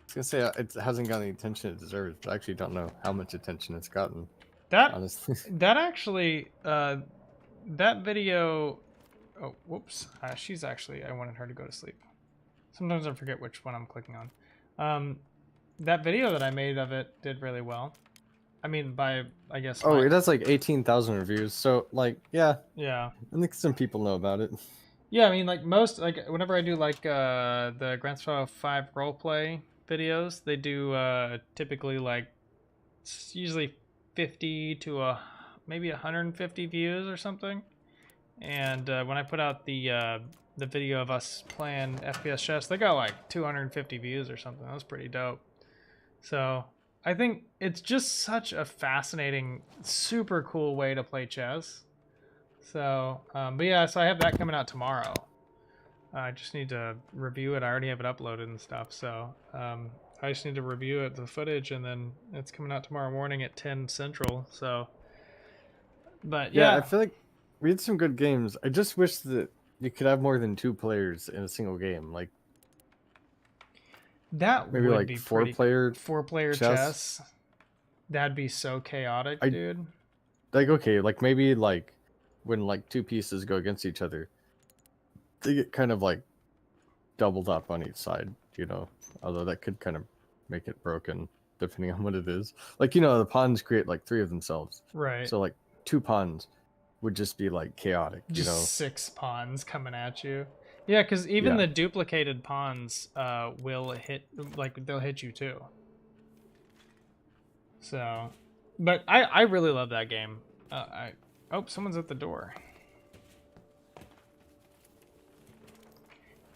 was gonna say it hasn't gotten the attention it deserves, but I actually don't know how much attention it's gotten. That Honestly. that actually that video. Oh, whoops. She's actually. I wanted her to go to sleep. Sometimes I forget which one I'm clicking on. That video that I made of it did really well. I mean, by I guess. Oh, it has like 18,000 reviews. So like, yeah, Yeah. I think some people know about it. Yeah, I mean, like most, like whenever I do like the Grand Theft Auto 5 roleplay videos, they do typically like it's usually 50 to maybe 150 views or something. And when I put out the video of us playing FPS chess, they got like 250 views or something. That was pretty dope. So I think it's just such a fascinating, super cool way to play chess. So, but yeah, so I have that coming out tomorrow. I just need to review it. I already have it uploaded and stuff. So I just need to review it, the footage, and then it's coming out tomorrow morning at 10 Central. So, but Yeah, yeah, I feel like we had some good games. I just wish that you could have more than 2 players in a single game. Like that maybe would like be four pretty. player 4-player chess. That'd be so chaotic, dude. like okay, like maybe like when like 2 pieces go against each other, they get kind of like doubled up on each side, you know. Although that could kind of make it broken depending on what it is. Like, you know, the pawns create like 3 of themselves. Right. So like 2 pawns would just be like chaotic, Just you know. 6 pawns coming at you. Yeah, because even Yeah. the duplicated pawns will hit, like they'll hit you too. So, but I really love that game. Oh, someone's at the door.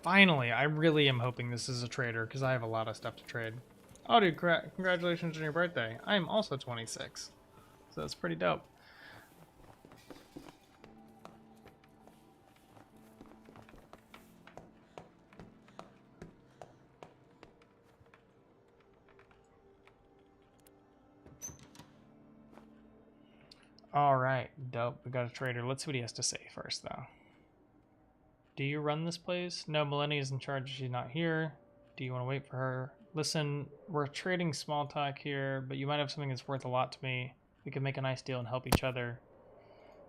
Finally, I really am hoping this is a trader because I have a lot of stuff to trade. Oh, dude, congratulations on your birthday. I am also 26, so that's pretty dope. All right, dope. We got a trader. Let's see what he has to say first, though. Do you run this place? No, Millennia is in charge. She's not here. Do you want to wait for her? Listen, we're trading small talk here, but you might have something that's worth a lot to me. We could make a nice deal and help each other.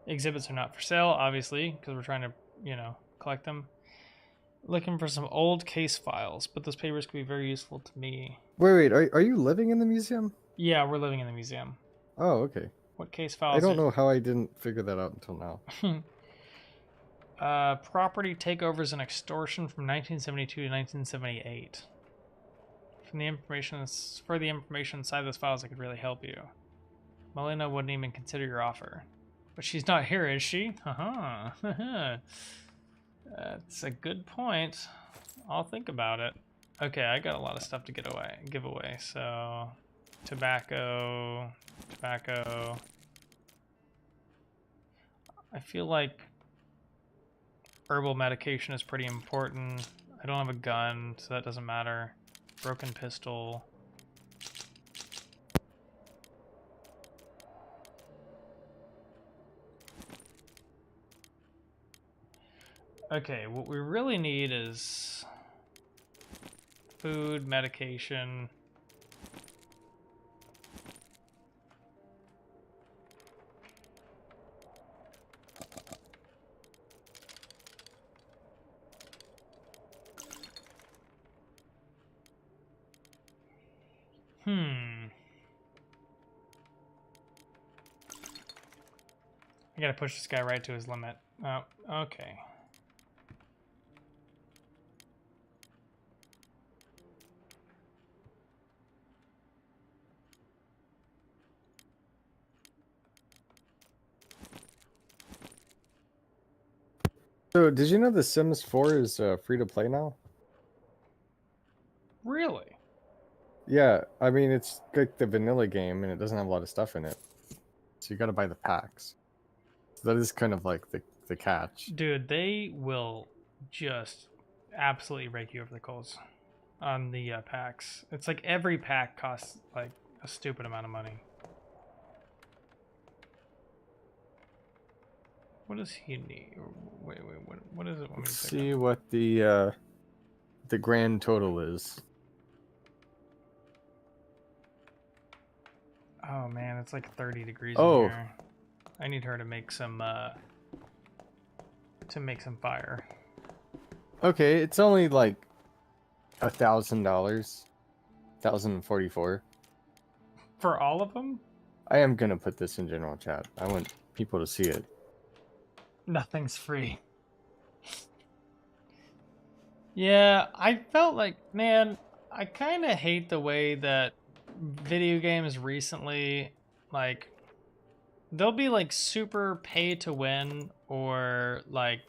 Exhibits are not for sale, obviously, because we're trying to, collect them. Looking for some old case files, but those papers could be very useful to me. Wait, are you living in the museum? Yeah, we're living in the museum. Oh, okay. What case files? I don't know how I didn't figure that out until now. Property takeovers and extortion from 1972 to 1978. For the information inside those files, I could really help you. Melina wouldn't even consider your offer. But she's not here, is she? Haha. That's a good point. I'll think about it. Okay, I got a lot of stuff to give away. So, tobacco. I feel like herbal medication is pretty important. I don't have a gun, so that doesn't matter. Broken pistol. Okay, what we really need is food, medication. I gotta push this guy right to his limit. Oh, okay. So, did you know The Sims 4 is free to play now? Really? Yeah, I mean, it's like the vanilla game, and it doesn't have a lot of stuff in it. So you gotta buy the packs. So that is kind of like the catch. Dude, they will just absolutely rake you over the coals on the packs. It's like every pack costs like a stupid amount of money. What does he need? Wait, what is it? Let's see what the grand total is. Oh man, it's like 30 degrees in here. I need her to make some fire. Okay, it's only like $1,000, 1,044. For all of them? I am gonna put this in general chat. I want people to see it. Nothing's free. Yeah, I felt like, man, I kind of hate the way that video games recently, like, they'll be like super pay to win, or like,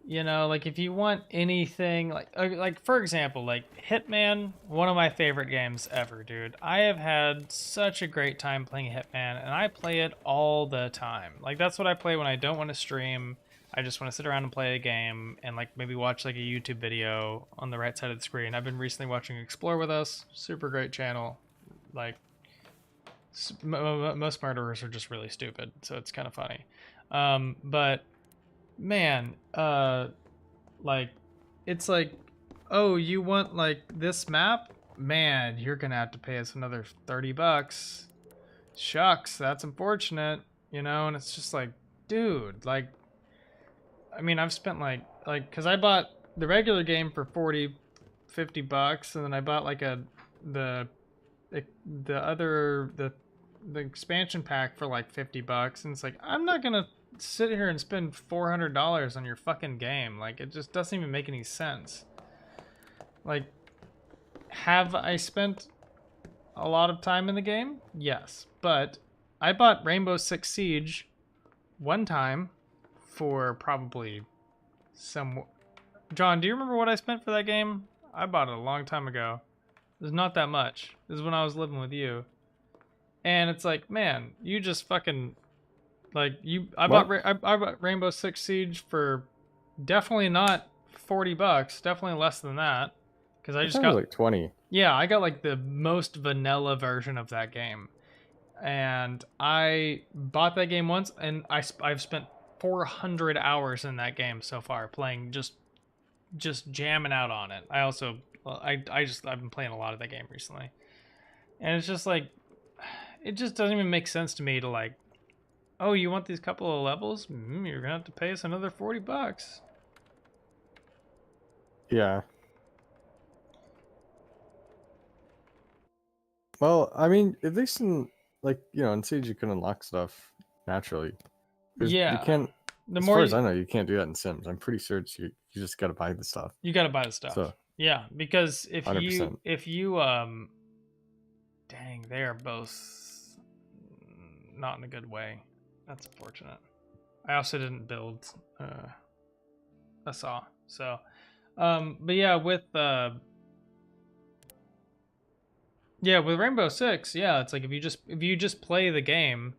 like if you want anything, like for example, like Hitman, one of my favorite games ever, dude. I have had such a great time playing Hitman, and I play it all the time. Like, that's what I play when I don't want to stream. I just want to sit around and play a game and like maybe watch like a YouTube video on the right side of the screen. I've been recently watching Explore With Us, super great channel. Like, most murderers are just really stupid, so it's kind of funny. But man, like, it's like, oh, you want like this map? Man, you're gonna have to pay us another $30. Shucks, that's unfortunate, and it's just like, dude, like, I mean, I've spent like, cause I bought the regular game for $50, and then I bought like the expansion pack for like $50, and it's like, I'm not gonna sit here and spend $400 on your fucking game. Like, it just doesn't even make any sense. Like, have I spent a lot of time in the game? Yes, but I bought Rainbow Six Siege one time for probably John, do you remember what I spent for that game? I bought it a long time ago. It was not that much. This is when I was living with you. And it's like, man, you just fucking, like, I bought Rainbow Six Siege for definitely not $40, definitely less than that, because I just got like 20. Yeah, I got like the most vanilla version of that game, and I bought that game once, and I've spent 400 hours in that game so far, playing just jamming out on it. I also I've been playing a lot of that game recently, and it's just like, it just doesn't even make sense to me to like, oh, you want these couple of levels? You're gonna have to pay us another $40. Yeah. Well, I mean, at least in like in Siege you can unlock stuff naturally. 'Cause Yeah, you can't. the As more far as I know, you can't do that in Sims. I'm pretty sure you just got to buy the stuff. you gotta buy the stuff. So Yeah, because if 100%. you dang, they are both not in a good way. That's unfortunate. I also didn't build a saw, so but yeah, with Rainbow Six, yeah, it's like if you just play the game,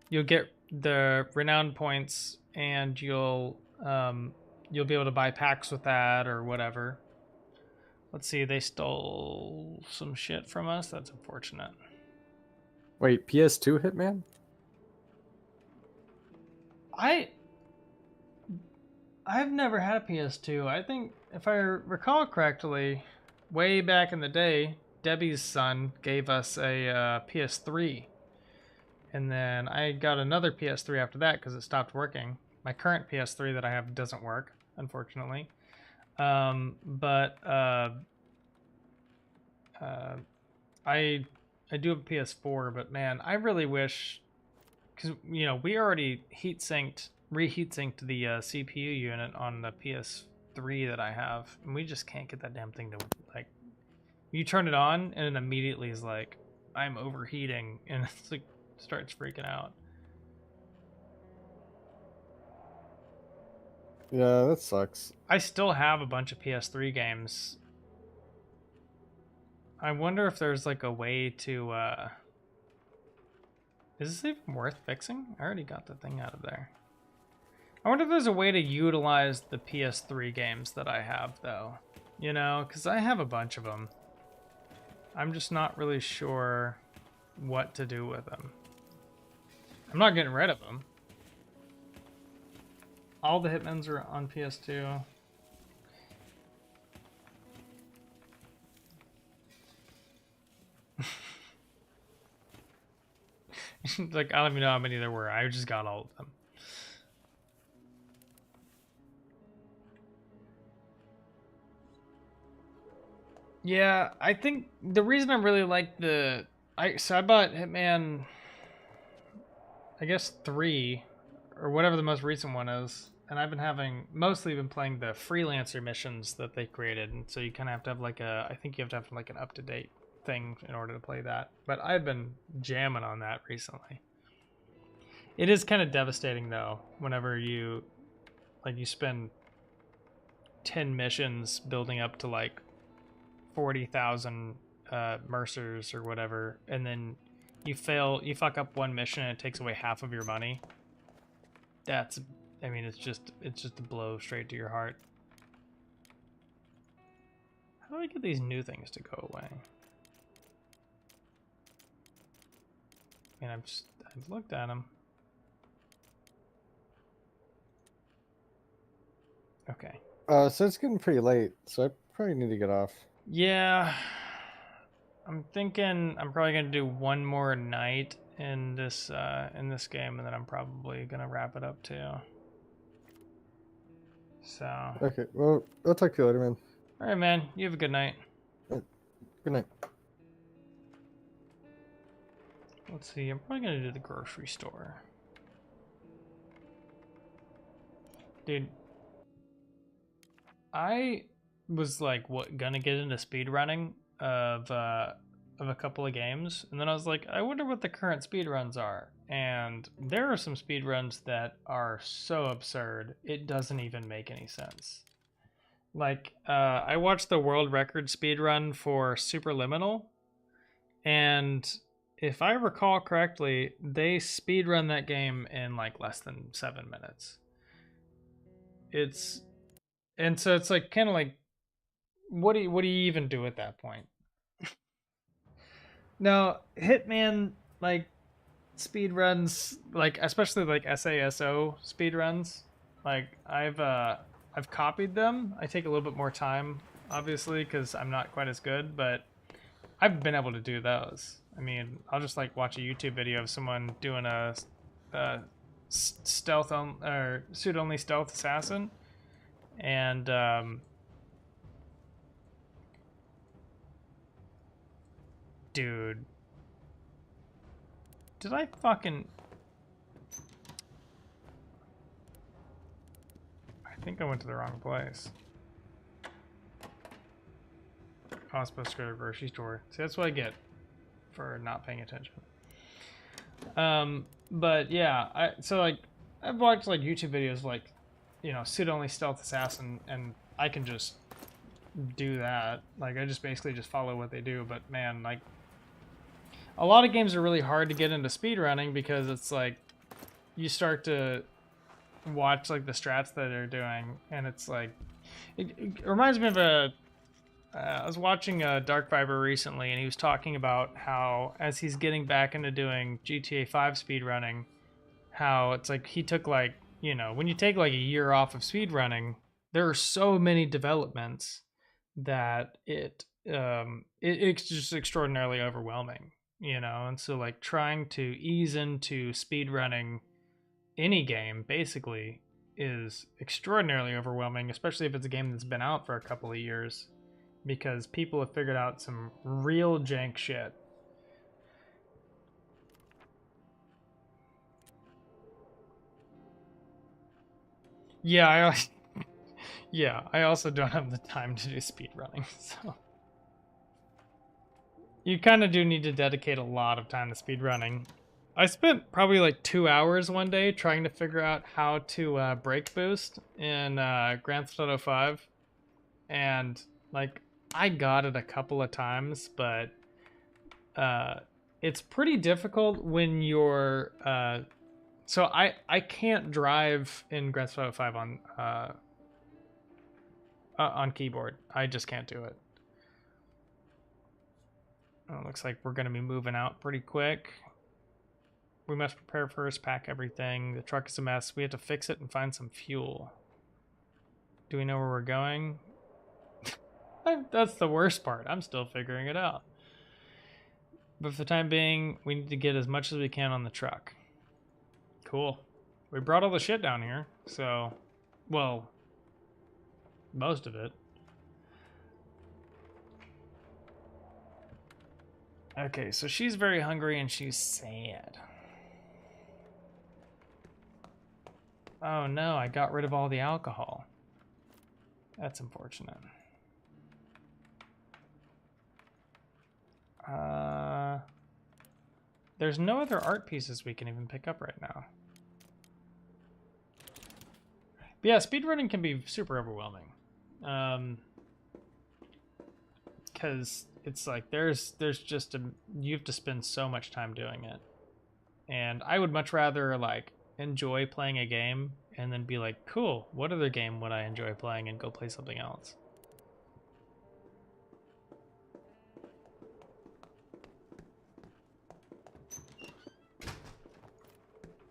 you'll get the renown points, and you'll be able to buy packs with that or whatever. Let's see, they stole some shit from us. That's unfortunate. Wait, PS2 Hitman? I've never had a PS2. I think if I recall correctly, way back in the day, Debbie's son gave us a PS3. And then I got another PS3 after that because it stopped working. My current PS3 that I have doesn't work, unfortunately. But I do have a PS4, but man, I really wish, because we already reheat synced the CPU unit on the PS3 that I have, and we just can't get that damn thing to like. You turn it on, and it immediately is like, I'm overheating, and it's like starts freaking out. Yeah, that sucks. I still have a bunch of PS3 games. I wonder if there's like a way to is this even worth fixing? I already got the thing out of there. I wonder if there's a way to utilize the PS3 games that I have, though. Because I have a bunch of them. I'm just not really sure what to do with them. I'm not getting rid of them. All the Hitmans are on PS2. Like, I don't even know how many there were. I just got all of them. Yeah, I think the reason I really like I bought Hitman, I guess 3, or whatever the most recent one is, and I've been mostly been playing the freelancer missions that they created, and so you kind of have to have like I think you have to have like an up-to-date thing in order to play that. But I've been jamming on that recently. It is kind of devastating though, whenever you spend 10 missions building up to like 40,000 mercers or whatever, and then you fuck up one mission and it takes away half of your money. It's just a blow straight to your heart. How do I get these new things to go away? I've looked at them. Okay. So it's getting pretty late, so I probably need to get off. Yeah. I'm thinking I'm probably gonna do one more night in this game, and then I'm probably gonna wrap it up too. So. Okay, well, I'll talk to you later, man. All right, man. You have a good night. Good night. Let's see. I'm probably gonna do the grocery store. Dude, I was like, gonna get into speedrunning of a couple of games, and then I was like, I wonder what the current speedruns are. And there are some speedruns that are so absurd, it doesn't even make any sense. Like, I watched the world record speedrun for Superliminal, and if I recall correctly, they speedrun that game in like less than 7 minutes. And so it's like kind of like, what do you even do at that point? Now, Hitman, like, speed runs, like especially like SASO speed runs. Like I've copied them. I take a little bit more time, obviously, because I'm not quite as good, but I've been able to do those. I mean, I'll just like watch a YouTube video of someone doing a stealth on or suit only stealth assassin, and dude, did I fucking? I think I went to the wrong place. I was supposed to go to the grocery store. See, that's what I get for not paying attention. But yeah, so like I've watched like YouTube videos like, you know, suit only stealth assassin, and I can just do that. Like I just basically just follow what they do. But man, like a lot of games are really hard to get into speedrunning because it's like you start to watch like the strats that they're doing, and it's like it reminds me of a. I was watching Dark Fiber recently, and he was talking about how, as he's getting back into doing GTA 5 speedrunning, how it's like he took like, you know, when you take like a year off of speedrunning, there are so many developments that it's just extraordinarily overwhelming, you know, and so like trying to ease into speedrunning any game basically is extraordinarily overwhelming, especially if it's a game that's been out for a couple of years. Because people have figured out some real jank shit. Yeah, I also don't have the time to do speedrunning, so you kind of do need to dedicate a lot of time to speedrunning. I spent probably like 2 hours one day trying to figure out how to brake boost in Grand Theft Auto 5, and like I got it a couple of times, but it's pretty difficult when you're so I can't drive in Grand Theft Auto 5 on keyboard. I just can't do it. Oh, looks like we're gonna be moving out pretty quick. We must prepare first, pack everything. The truck is a mess. We have to fix it and find some fuel. Do we know where we're going? That's the worst part. I'm still figuring it out. But for the time being, we need to get as much as we can on the truck. Cool. We brought all the shit down here, so... Well, most of it. Okay, so she's very hungry and she's sad. Oh no, I got rid of all the alcohol. That's unfortunate. There's no other art pieces we can even pick up right now. But yeah, speedrunning can be super overwhelming. Because it's like there's just you have to spend so much time doing it. And I would much rather like enjoy playing a game and then be like, cool, what other game would I enjoy playing, and go play something else.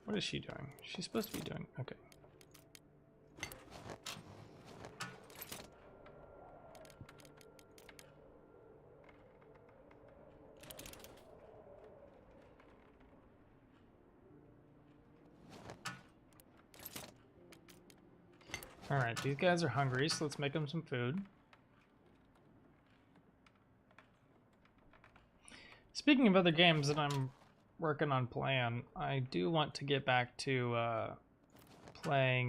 What is she doing? She's supposed to be doing... Okay. Alright, these guys are hungry, so let's make them some food. Speaking of other games that I'm working on playing, I do want to get back to playing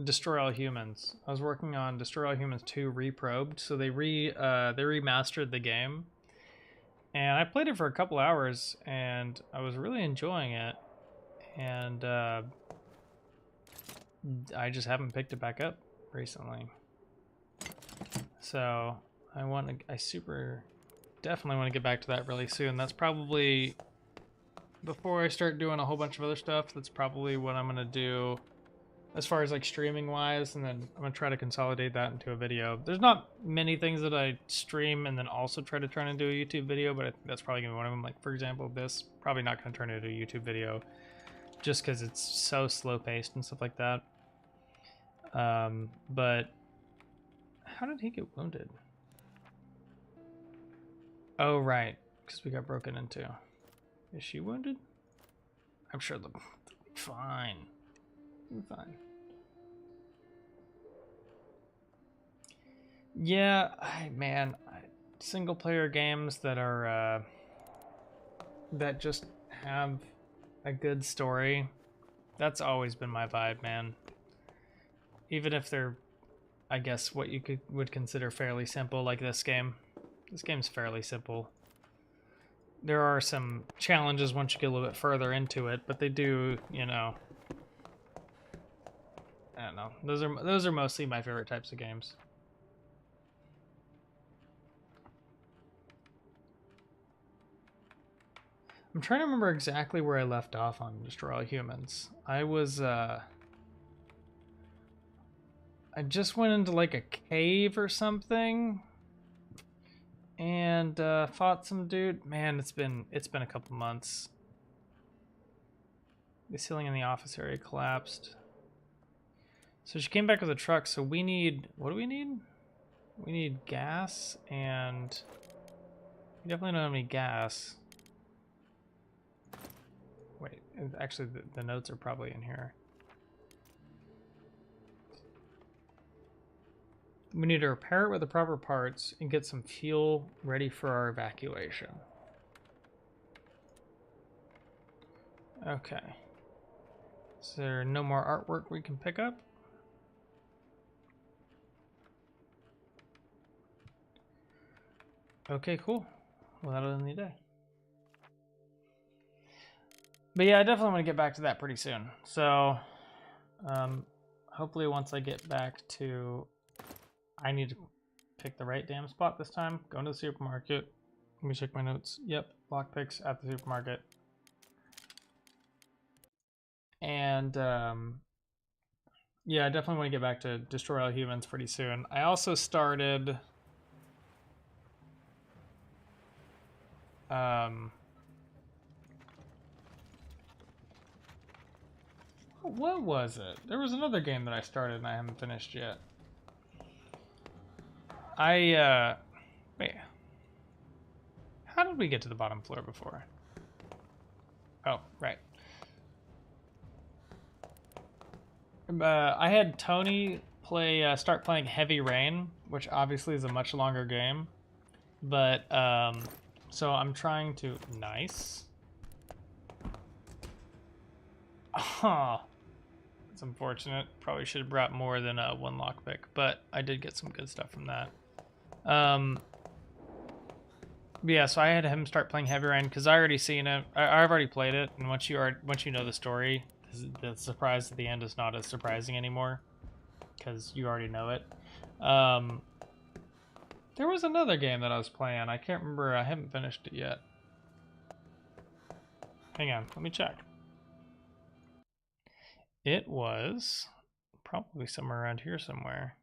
Destroy All Humans. I was working on Destroy All Humans 2 Reprobed, so they remastered the game. And I played it for a couple hours, and I was really enjoying it. And I just haven't picked it back up recently. So I super definitely want to get back to that really soon. That's probably, before I start doing a whole bunch of other stuff, that's probably what I'm gonna do as far as like streaming wise, and then I'm gonna try to consolidate that into a video. There's not many things that I stream and then also try to turn into a YouTube video, but I think that's probably gonna be one of them. Like for example, this probably not gonna turn into a YouTube video just because it's so slow paced and stuff like that. But how did he get wounded? Oh right, because we got broken into. Is she wounded? I'm sure they'll be fine. We'll be fine. Yeah, single player games that are that just have a good story. That's always been my vibe, man. Even if they're, I guess, what you would consider fairly simple, like this game. This game's fairly simple. There are some challenges once you get a little bit further into it, but they do, you know. I don't know. Those are mostly my favorite types of games. I'm trying to remember exactly where I left off on Destroy All Humans. I just went into like a cave or something and fought some dude. Man, it's been a couple months. The ceiling in the office area collapsed. So she came back with a truck, so we need, what do we need? We need gas, and we definitely don't have any gas. Wait, actually the notes are probably in here. We need to repair it with the proper parts and get some fuel ready for our evacuation. Okay. Is there no more artwork we can pick up? Okay, cool. Well, that'll end the day. But yeah, I definitely want to get back to that pretty soon. So, hopefully once I get back to... I need to pick the right damn spot this time. Go into the supermarket. Let me check my notes. Yep, lockpicks at the supermarket. And, yeah, I definitely want to get back to Destroy All Humans pretty soon. I also started... what was it? There was another game that I started and I haven't finished yet. Wait. How did we get to the bottom floor before? Oh, right. I had Tony start playing Heavy Rain, which obviously is a much longer game. But, so I'm trying to... Nice. Oh, it's unfortunate. Probably should have brought more than one lockpick, but I did get some good stuff from that. Yeah, so I had him start playing Heavy Rain because I already seen it. I've already played it, and once you know the story, the surprise at the end is not as surprising anymore because you already know it. There was another game that I was playing. I can't remember. I haven't finished it yet. Hang on, let me check. It was probably somewhere around here somewhere.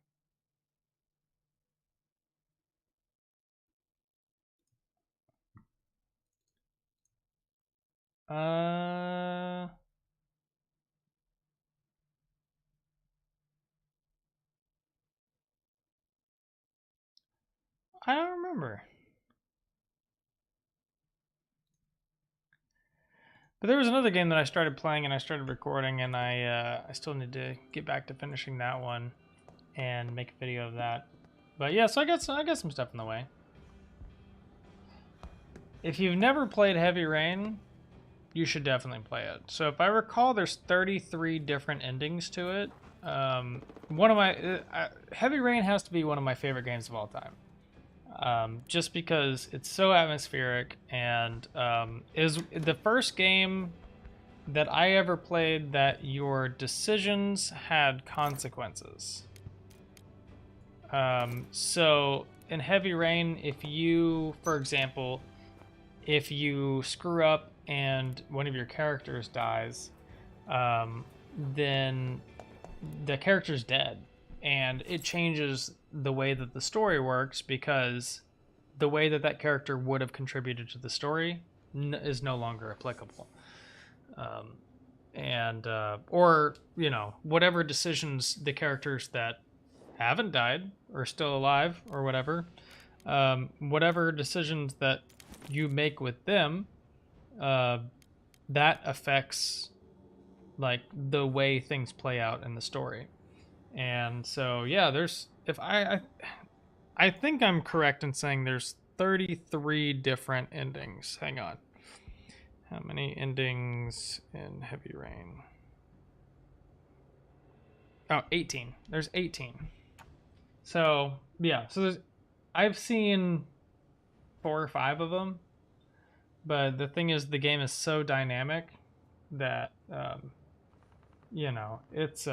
I don't remember. But there was another game that I started playing and I started recording, and I still need to get back to finishing that one and make a video of that. But yeah, so I got some stuff in the way. If you've never played Heavy Rain, you should definitely play it. So if I recall, there's 33 different endings to it. One of my Heavy Rain has to be one of my favorite games of all time. Just because it's so atmospheric, and is the first game that I ever played that your decisions had consequences. So in Heavy Rain, if you, for example, if you screw up and one of your characters dies, then the character's dead, and it changes the way that the story works, because the way that that character would have contributed to the story is no longer applicable. Or, you know, whatever decisions the characters that haven't died or still alive or whatever, whatever decisions that you make with them, that affects like the way things play out in the story. And so yeah, there's, if I think I'm correct in saying there's 33 different endings. Hang on. How many endings in Heavy Rain? Oh, 18. There's 18. So, yeah. So I've seen 4 or 5 of them. But the thing is, the game is so dynamic that, you know, it's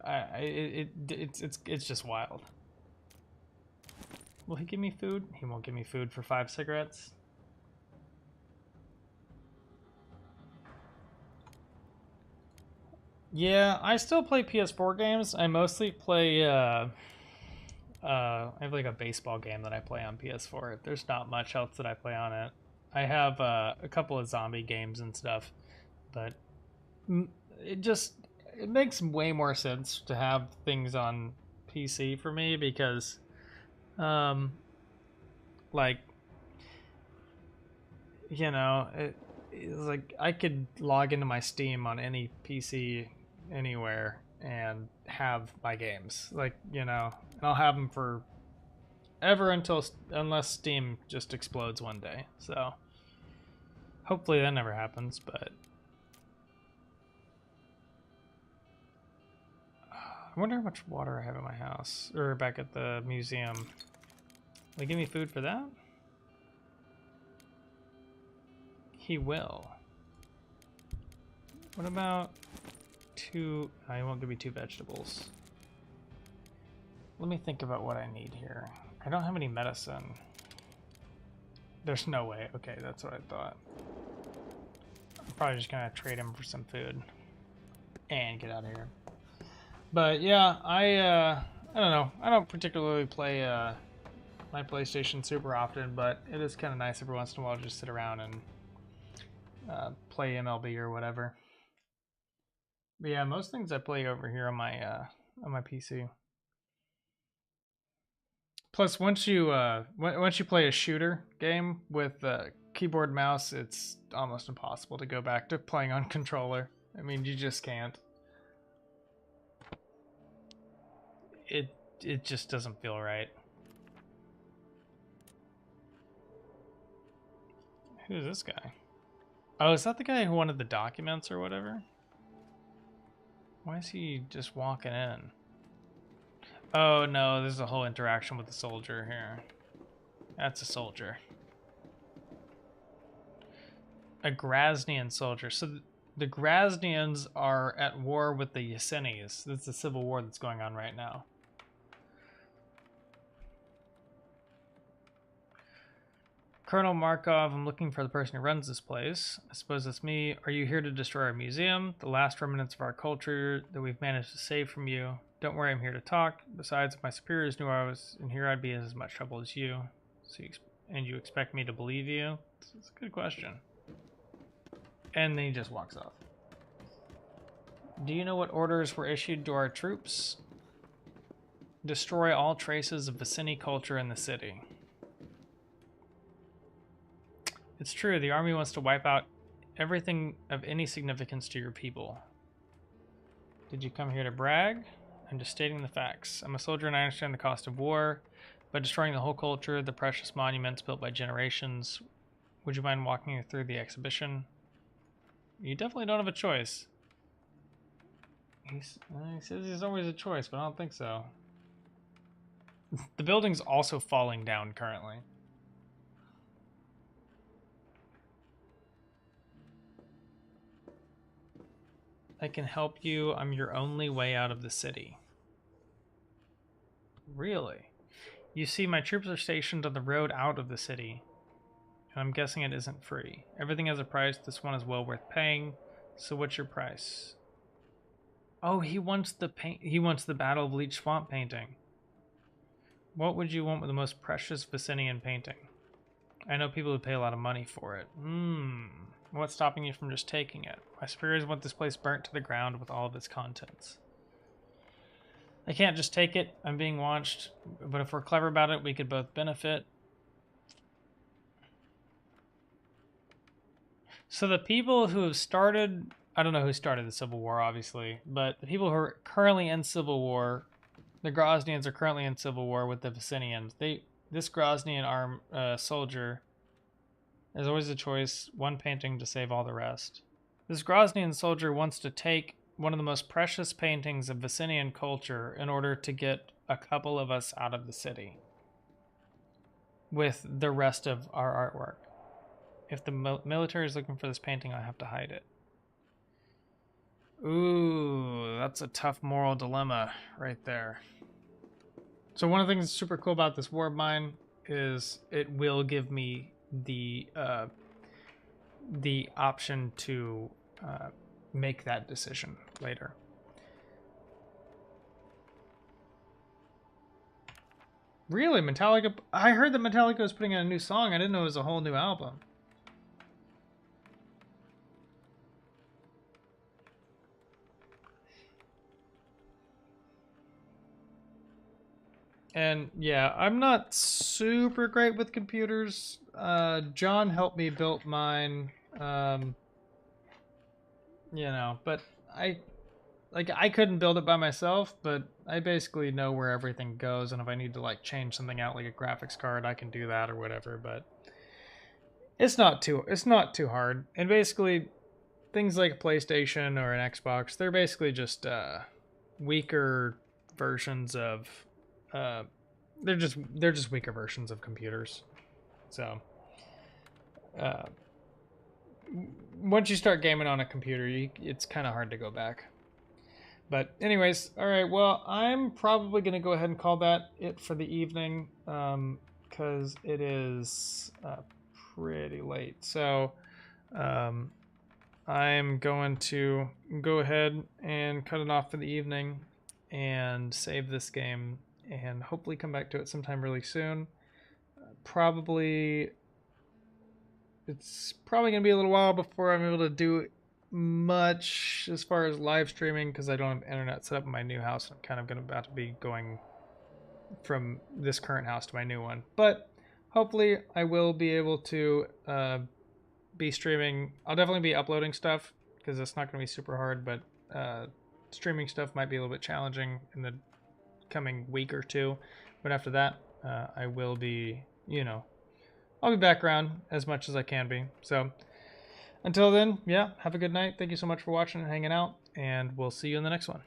it's just wild. Will he give me food? He won't give me food for 5 cigarettes. Yeah, I still play PS4 games. I mostly play I have like a baseball game that I play on PS4. There's not much else that I play on it. I have a couple of zombie games and stuff, but it makes way more sense to have things on PC for me, because like, you know, it's like I could log into my Steam on any PC anywhere and have my games, like, you know, and I'll have them for ever unless Steam just explodes one day. So hopefully that never happens, but I wonder how much water I have in my house or back at the museum. Will they give me food for that? He will. What about 2? No, he won't give me 2 vegetables. Let me think about what I need here. I don't have any medicine. There's no way. Okay, that's what I thought. I'm probably just gonna trade him for some food and get out of here. But yeah, I don't know. I don't particularly play my PlayStation super often, but it is kind of nice every once in a while to just sit around and play MLB or whatever. But yeah, most things I play over here on my PC. Plus, once you play a shooter game with keyboard and mouse, it's almost impossible to go back to playing on controller. I mean, you just can't. It just doesn't feel right. Who's this guy? Oh, is that the guy who wanted the documents or whatever? Why is he just walking in? Oh no, there's a whole interaction with the soldier here. That's a soldier. A Grasnian soldier. So the Grasnians are at war with the Yesenis. That's the civil war that's going on right now. Colonel Markov, I'm looking for the person who runs this place. I suppose that's me. Are you here to destroy our museum? The last remnants of our culture that we've managed to save from you. Don't worry, I'm here to talk. Besides, if my superiors knew I was in here, I'd be in as much trouble as you. So you expect me to believe you? It's a good question. And then he just walks off. Do you know what orders were issued to our troops? Destroy all traces of Vicini culture in the city. It's true, the army wants to wipe out everything of any significance to your people. Did you come here to brag? I'm just stating the facts. I'm a soldier and I understand the cost of war, but destroying the whole culture, the precious monuments built by generations. Would you mind walking me through the exhibition? You definitely don't have a choice. He says there's always a choice, but I don't think so. The building's also falling down currently. I can help you. I'm your only way out of the city. Really? You see, my troops are stationed on the road out of the city, and I'm guessing it isn't free. Everything has a price. This one is well worth paying. So what's your price? Oh, he wants the paint. He wants the Battle of Leech Swamp painting. What would you want with the most precious Vicinian painting? I know people who pay a lot of money for it. What's stopping you from just taking it? My superiors want this place burnt to the ground with all of its contents. I can't just take it. I'm being watched. But if we're clever about it, we could both benefit. So the people who have started... I don't know who started the Civil War, obviously. But the people who are currently in Civil War... The Groznians are currently in Civil War with the Vicinians. This Groznian soldier... There's always a choice. One painting to save all the rest. This Groznian soldier wants to take one of the most precious paintings of Vicinian culture in order to get a couple of us out of the city with the rest of our artwork. If the military is looking for this painting, I have to hide it. Ooh, that's a tough moral dilemma right there. So one of the things that's super cool about this war of mine is it will give me the option to make that decision later. Really, Metallica? I heard that Metallica was putting out a new song. I didn't know it was a whole new album. And yeah, I'm not super great with computers. John helped me build mine. You know, but I couldn't build it by myself, but I basically know where everything goes, and if I need to like change something out like a graphics card, I can do that or whatever, but it's not too hard. And basically things like a PlayStation or an Xbox, they're basically just weaker versions of they're just weaker versions of computers. So once you start gaming on a computer, it's kind of hard to go back. But anyways, all right, well, I'm probably going to go ahead and call that it for the evening, because it is pretty late. So I'm going to go ahead and cut it off for the evening and save this game and hopefully come back to it sometime really soon. It's probably going to be a little while before I'm able to do much as far as live streaming because I don't have internet set up in my new house. I'm kind of about to be going from this current house to my new one. But hopefully I will be able to be streaming. I'll definitely be uploading stuff because it's not going to be super hard, but streaming stuff might be a little bit challenging in the coming week or two. But after that, I will be, I'll be back around as much as I can be. So until then, yeah, have a good night. Thank you so much for watching and hanging out, and we'll see you in the next one.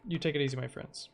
You take it easy, my friends.